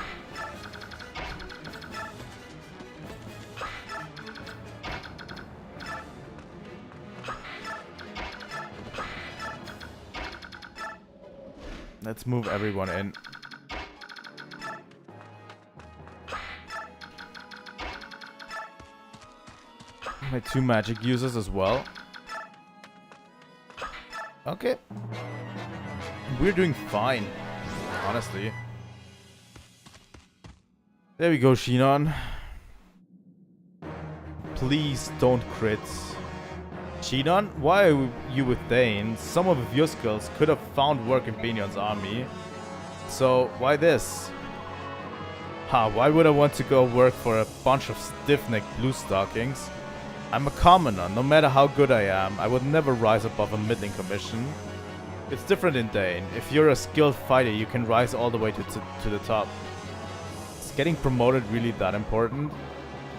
Let's move everyone in. My 2 magic users as well. Okay. We're doing fine, honestly. There we go, Shinon. Please don't crit. Shinon, why are you with Thane? Some of your skills could have found work in Binion's army. So, why this? Why would I want to go work for a bunch of stiff-necked blue stockings? I'm a commoner, no matter how good I am. I would never rise above a middling commission. It's different in Dane. If you're a skilled fighter, you can rise all the way to the top. Getting promoted really that important?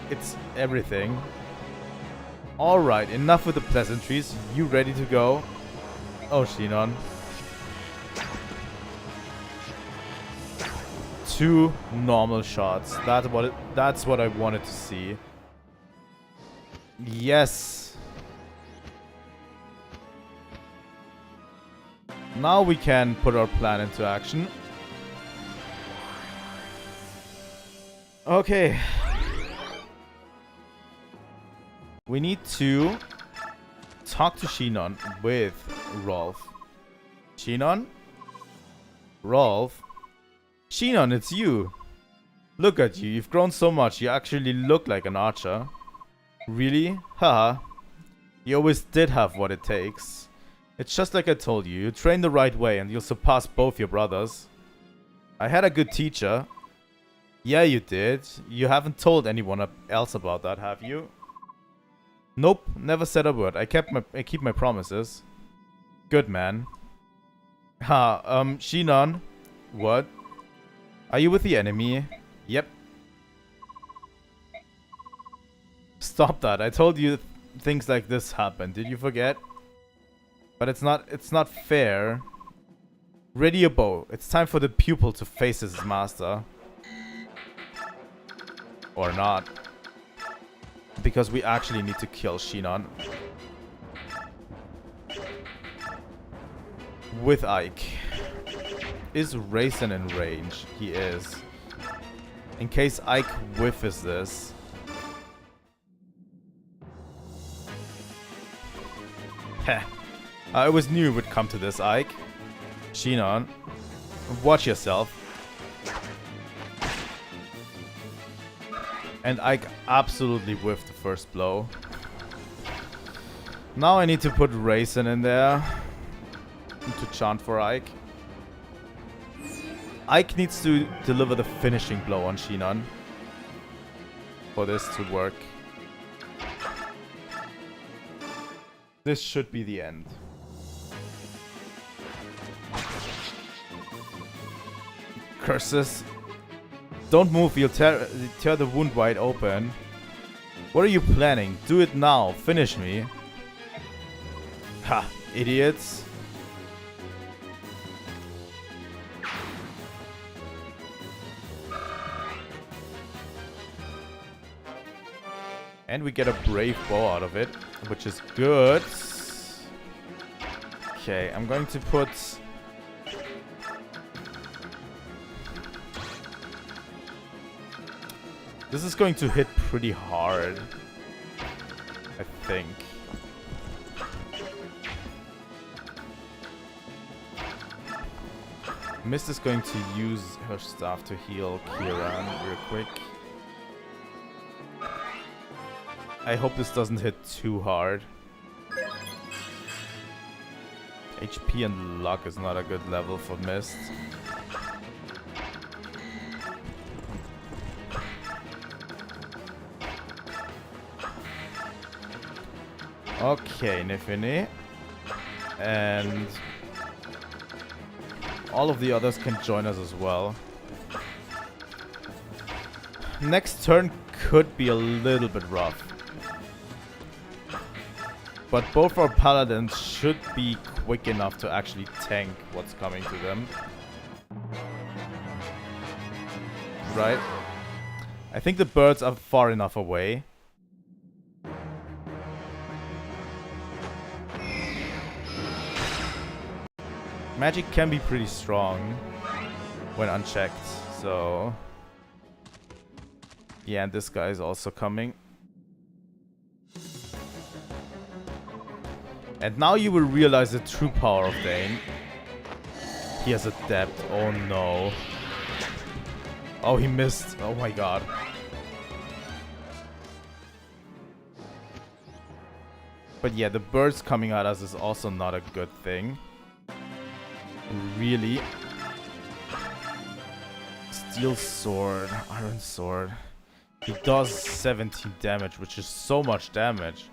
It's everything. Alright, enough with the pleasantries. You ready to go? Oh, Shinon. 2 normal shots. That's what I wanted to see. Yes. Now we can put our plan into action. Okay. We need to talk to Shinon with Rolf. Shinon? Rolf? Shinon, it's you. Look at you. You've grown so much. You actually look like an archer. Really? Haha. You always did have what it takes. It's just like I told you. You train the right way and you'll surpass both your brothers. I had a good teacher. Yeah, you did. You haven't told anyone else about that, have you? Nope, never said a word. I keep my promises. Good man. Shinon. What? Are you with the enemy? Yep. Stop that. I told you things like this happen. Did you forget? But it's not fair. Ready your bow. It's time for the pupil to face his master. Or not. Because we actually need to kill Shinon. With Ike. Is Raisin in range? He is. In case Ike whiffs this. Heh. I always knew it would come to this, Ike. Shinon. Watch yourself. And Ike absolutely whiffed the first blow. Now I need to put Raisin in there. To chant for Ike. Ike needs to deliver the finishing blow on Shinon. For this to work. This should be the end. Curses. Don't move, you'll tear the wound wide open. What are you planning? Do it now. Finish me. Ha, idiots. And we get a brave bow out of it, which is good. Okay, I'm going to put... This is going to hit pretty hard, I think. Mist is going to use her staff to heal Kieran real quick. I hope this doesn't hit too hard. HP and luck is not a good level for Mist. Okay, Nifini. And all of the others can join us as well. Next turn could be a little bit rough. But both our paladins should be quick enough to actually tank what's coming to them. Right? I think the birds are far enough away. Magic can be pretty strong when unchecked, so... Yeah, and this guy is also coming. And now you will realize the true power of Dane. He has Adept. Oh no. Oh, he missed. Oh my god. But yeah, the birds coming at us is also not a good thing. Really. Steel sword. Iron sword. He does 17 damage, which is so much damage.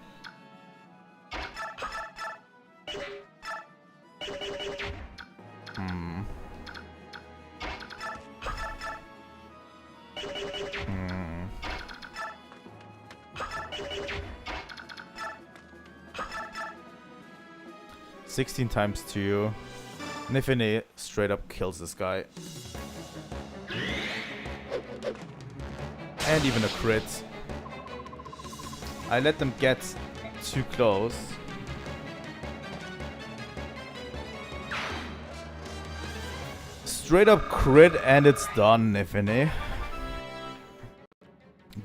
Hmm. 16 times 2. Nifini straight up kills this guy. And even a crit. I let them get too close. Straight up crit and it's done, Nifini.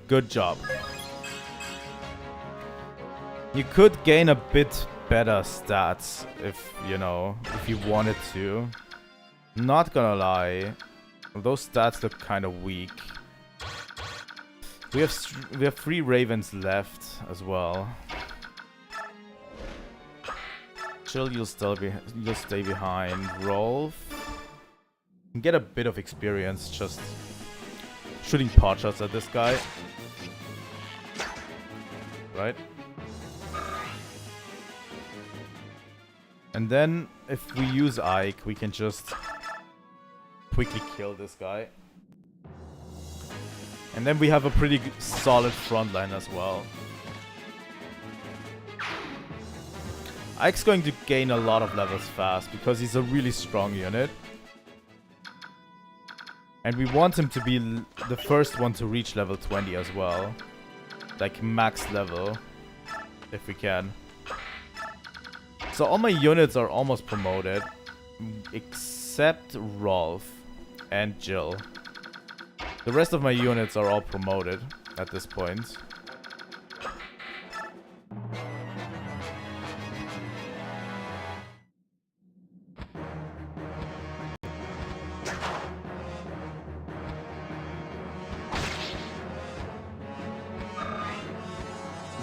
Good job. You could gain a bit better stats if, you know, if you wanted to. Not gonna lie. Those stats look kind of weak. We have 3 ravens left as well. Chill, you'll stay behind. Rolf. Get a bit of experience just shooting pot shots at this guy. Right? And then if we use Ike, we can just quickly kill this guy. And then we have a pretty solid front line as well. Ike's going to gain a lot of levels fast because he's a really strong unit. And we want him to be the first one to reach level 20 as well. Like max level, if we can. So all my units are almost promoted, except Rolf and Jill. The rest of my units are all promoted at this point.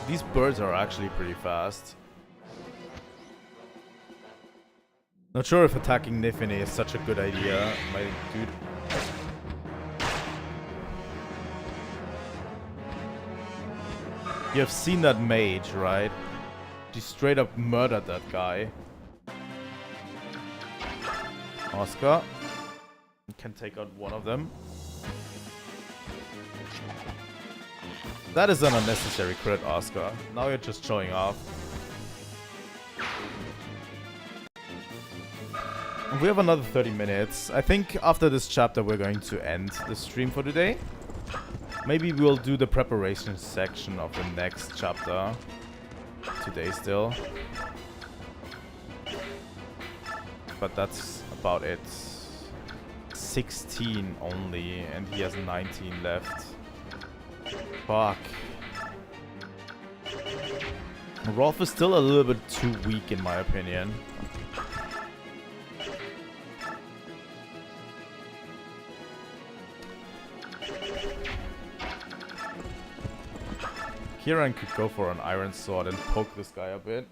These birds are actually pretty fast. Not sure if attacking Nifine is such a good idea, my dude. You have seen that mage, right? She straight up murdered that guy. Oscar. You can take out one of them. That is an unnecessary crit, Oscar. Now you're just showing off. We have another 30 minutes. I think after this chapter we're going to end the stream for today. Maybe we'll do the preparation section of the next chapter today still. But that's about it. 16 only, and he has 19 left. Fuck. Rolf is still a little bit too weak in my opinion. Kieran could go for an iron sword and poke this guy a bit.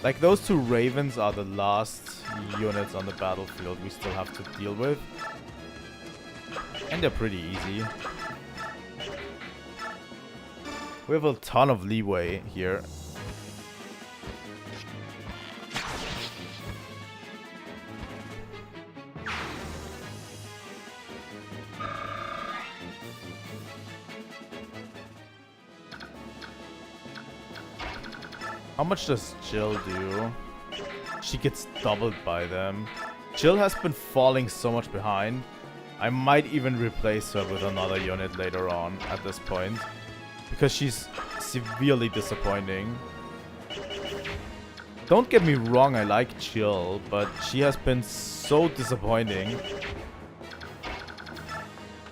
Like, those two ravens are the last units on the battlefield we still have to deal with. And they're pretty easy. We have a ton of leeway here. How much does Jill do? She gets doubled by them. Jill has been falling so much behind. I might even replace her with another unit later on at this point. Because she's severely disappointing. Don't get me wrong, I like Jill, but she has been so disappointing.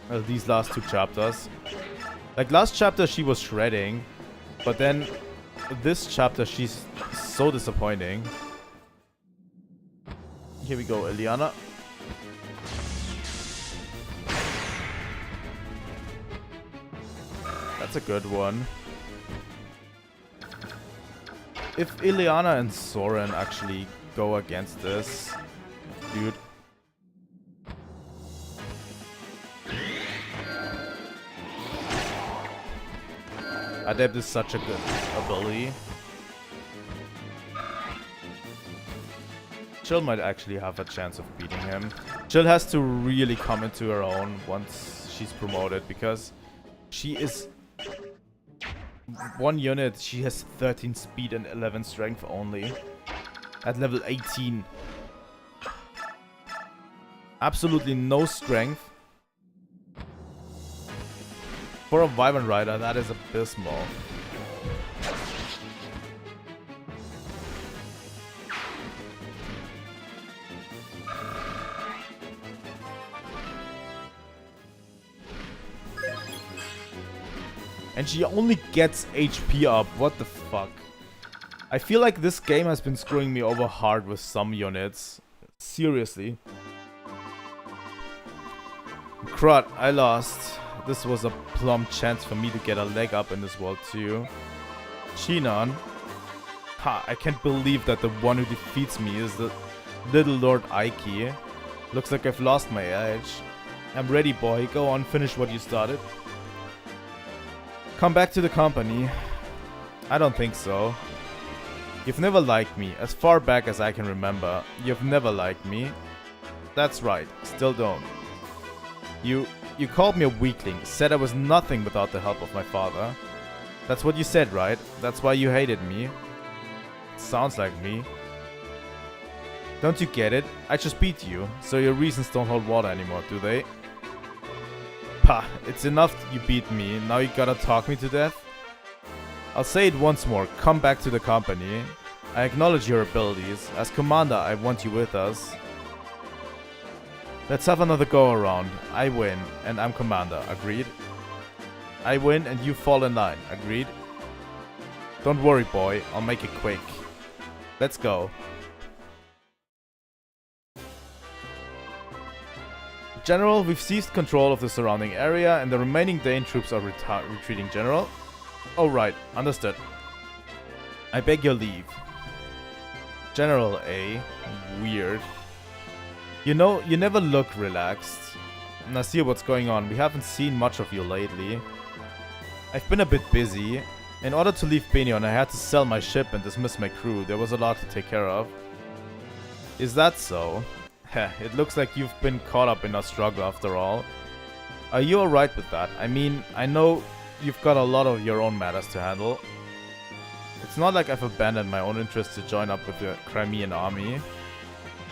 Well, these last two chapters. Like, last chapter she was shredding, but then this chapter she's so disappointing. Here we go, Eliana. That's a good one. If Ileana and Soren actually go against this, dude. Adept is such a good ability. Jill might actually have a chance of beating him. Jill has to really come into her own once she's promoted, because she is one unit. She has 13 speed and 11 strength only at level 18. Absolutely no strength. For a Wyvern Rider, that is abysmal. And she only gets HP up. What the fuck? I feel like this game has been screwing me over hard with some units. Seriously. Crud, I lost. This was a plumb chance for me to get a leg up in this world too. Shinon. Ha, I can't believe that the one who defeats me is the little Lord Aiki. Looks like I've lost my edge. I'm ready, boy. Go on, finish what you started. Come back to the company. I don't think so. You've never liked me. As far back as I can remember, you've never liked me. That's right. Still don't. You called me a weakling, said I was nothing without the help of my father. That's what you said, right? That's why you hated me. Sounds like me. Don't you get it? I just beat you, so your reasons don't hold water anymore, do they? Pah, it's enough you beat me, now you gotta talk me to death? I'll say it once more, come back to the company. I acknowledge your abilities. As commander, I want you with us. Let's have another go around. I win, and I'm commander, agreed? I win and you fall in line, agreed? Don't worry, boy, I'll make it quick. Let's go. General, we've seized control of the surrounding area and the remaining Dane troops are retreating, General. Oh right, understood. I beg your leave. General A. Weird. You know, you never look relaxed. Nasir, what's going on? We haven't seen much of you lately. I've been a bit busy. In order to leave Benion, I had to sell my ship and dismiss my crew. There was a lot to take care of. Is that so? Heh, it looks like you've been caught up in a struggle after all. Are you alright with that? I mean, I know you've got a lot of your own matters to handle. It's not like I've abandoned my own interests to join up with the Crimean army.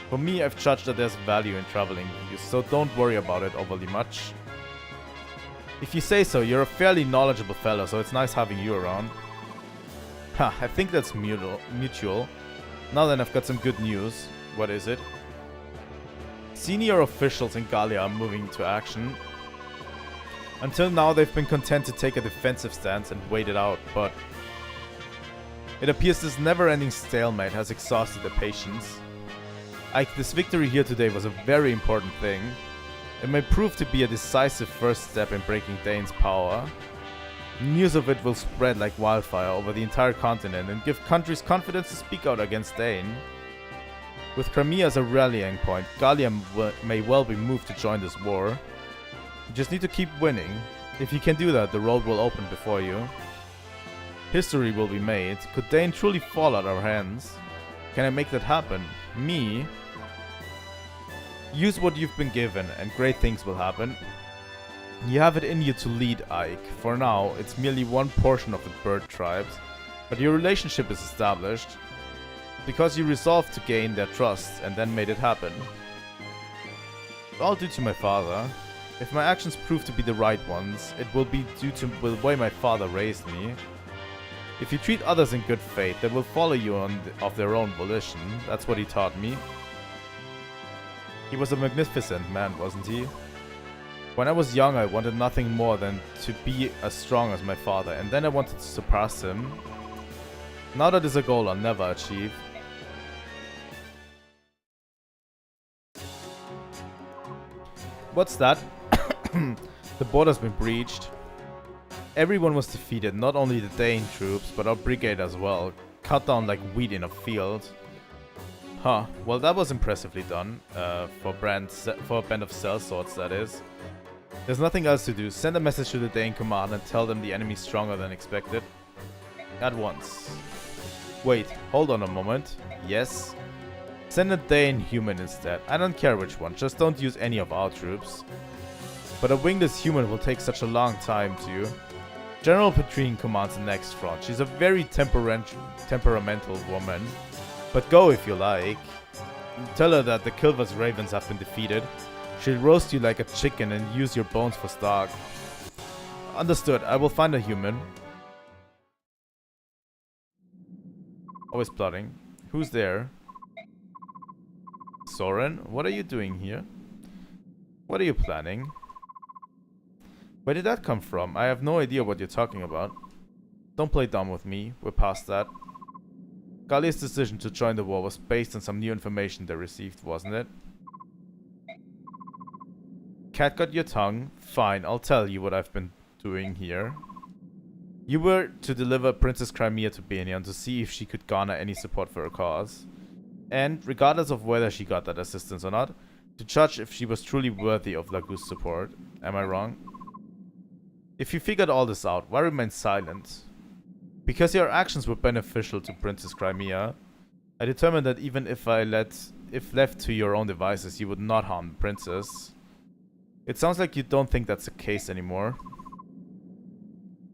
For me, I've judged that there's value in traveling with you, so don't worry about it overly much. If you say so, you're a fairly knowledgeable fellow, so it's nice having you around. Ha, I think that's mutual. Now then, I've got some good news. What is it? Senior officials in Gallia are moving to action. Until now, they've been content to take a defensive stance and wait it out, but it appears this never-ending stalemate has exhausted their patience. Ike, this victory here today was a very important thing. It may prove to be a decisive first step in breaking Dane's power. News of it will spread like wildfire over the entire continent and give countries confidence to speak out against Dane. With Crimea as a rallying point, Gallia may well be moved to join this war. You just need to keep winning. If you can do that, the road will open before you. History will be made. Could Dane truly fall at our hands? Can I make that happen? Me? Use what you've been given and great things will happen. You have it in you to lead, Ike. For now, it's merely one portion of the bird tribes, but your relationship is established because you resolved to gain their trust and then made it happen. All due to my father. If my actions prove to be the right ones, it will be due to the way my father raised me. If you treat others in good faith, they will follow you of their own volition. That's what he taught me. He was a magnificent man, wasn't he? When I was young, I wanted nothing more than to be as strong as my father, and then I wanted to surpass him. Now that is a goal I'll never achieve. What's that? The border's been breached. Everyone was defeated, not only the Dane troops, but our brigade as well. Cut down like wheat in a field. Huh, well that was impressively done. For a band of sellswords, that is. There's nothing else to do. Send a message to the Dane command and tell them the enemy's stronger than expected. At once. Wait, hold on a moment. Yes? Send a Dane human instead. I don't care which one, just don't use any of our troops. But a wingless human will take such a long time to. General Petrine commands the next front. She's a very temperamental woman. But go if you like. Tell her that the Kilva's ravens have been defeated. She'll roast you like a chicken and use your bones for stock. Understood, I will find a human. Always plotting. Who's there? Soren, what are you doing here? What are you planning? Where did that come from? I have no idea what you're talking about. Don't play dumb with me. We're past that. Gallia's decision to join the war was based on some new information they received, wasn't it? Cat got your tongue? Fine, I'll tell you what I've been doing here. You were to deliver Princess Crimea to Benion to see if she could garner any support for her cause. And, regardless of whether she got that assistance or not, to judge if she was truly worthy of Lagu's support. Am I wrong? If you figured all this out, why remain silent? Because your actions were beneficial to Princess Crimea, I determined that even if left to your own devices, you would not harm the princess. It sounds like you don't think that's the case anymore.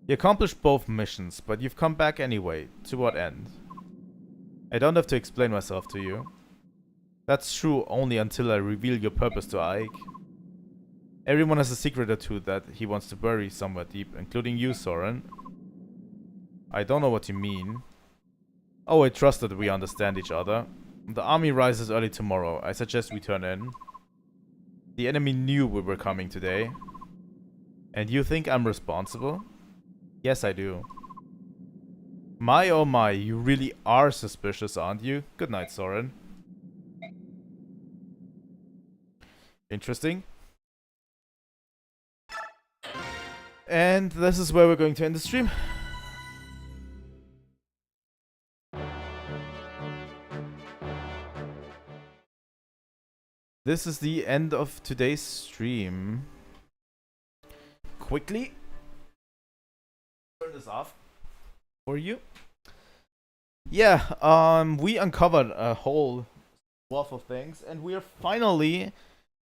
You accomplished both missions, but you've come back anyway. To what end? I don't have to explain myself to you. That's true only until I reveal your purpose to Ike. Everyone has a secret or two that he wants to bury somewhere deep, including you, Soren. I don't know what you mean. Oh, I trust that we understand each other. The army rises early tomorrow. I suggest we turn in. The enemy knew we were coming today. And you think I'm responsible? Yes, I do. My oh my, you really are suspicious, aren't you? Good night, Soren. Interesting. And this is where we're going to end the stream. This is the end of today's stream. Quickly turn this off for you. Yeah, we uncovered a whole wealth of things, and we are finally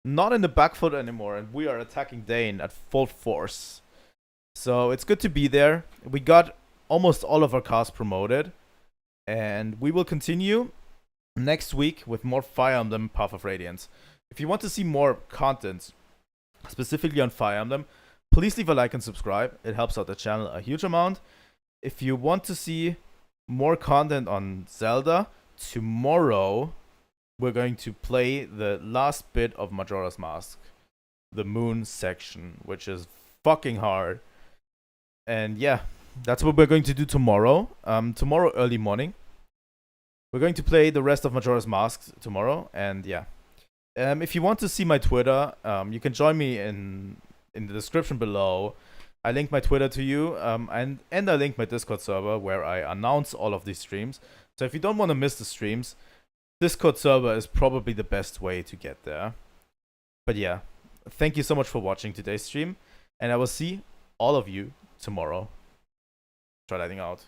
not in the back foot anymore, and we are attacking Dane at full force. So it's good to be there. We got almost all of our cars promoted, and we will continue next week with more Fire Emblem Path of Radiance. If you want to see more content, specifically on Fire Emblem, please leave a like and subscribe. It helps out the channel a huge amount. If you want to see more content on Zelda, tomorrow we're going to play the last bit of Majora's Mask, the Moon section, which is fucking hard. And yeah, that's what we're going to do tomorrow. Tomorrow early morning. We're going to play the rest of Majora's Mask tomorrow, and yeah. If you want to see my Twitter, you can join me in the description below. I link my Twitter to you, and I link my Discord server where I announce all of these streams. So if you don't want to miss the streams, Discord server is probably the best way to get there. But yeah, thank you so much for watching today's stream, and I will see all of you tomorrow. Trilightning out.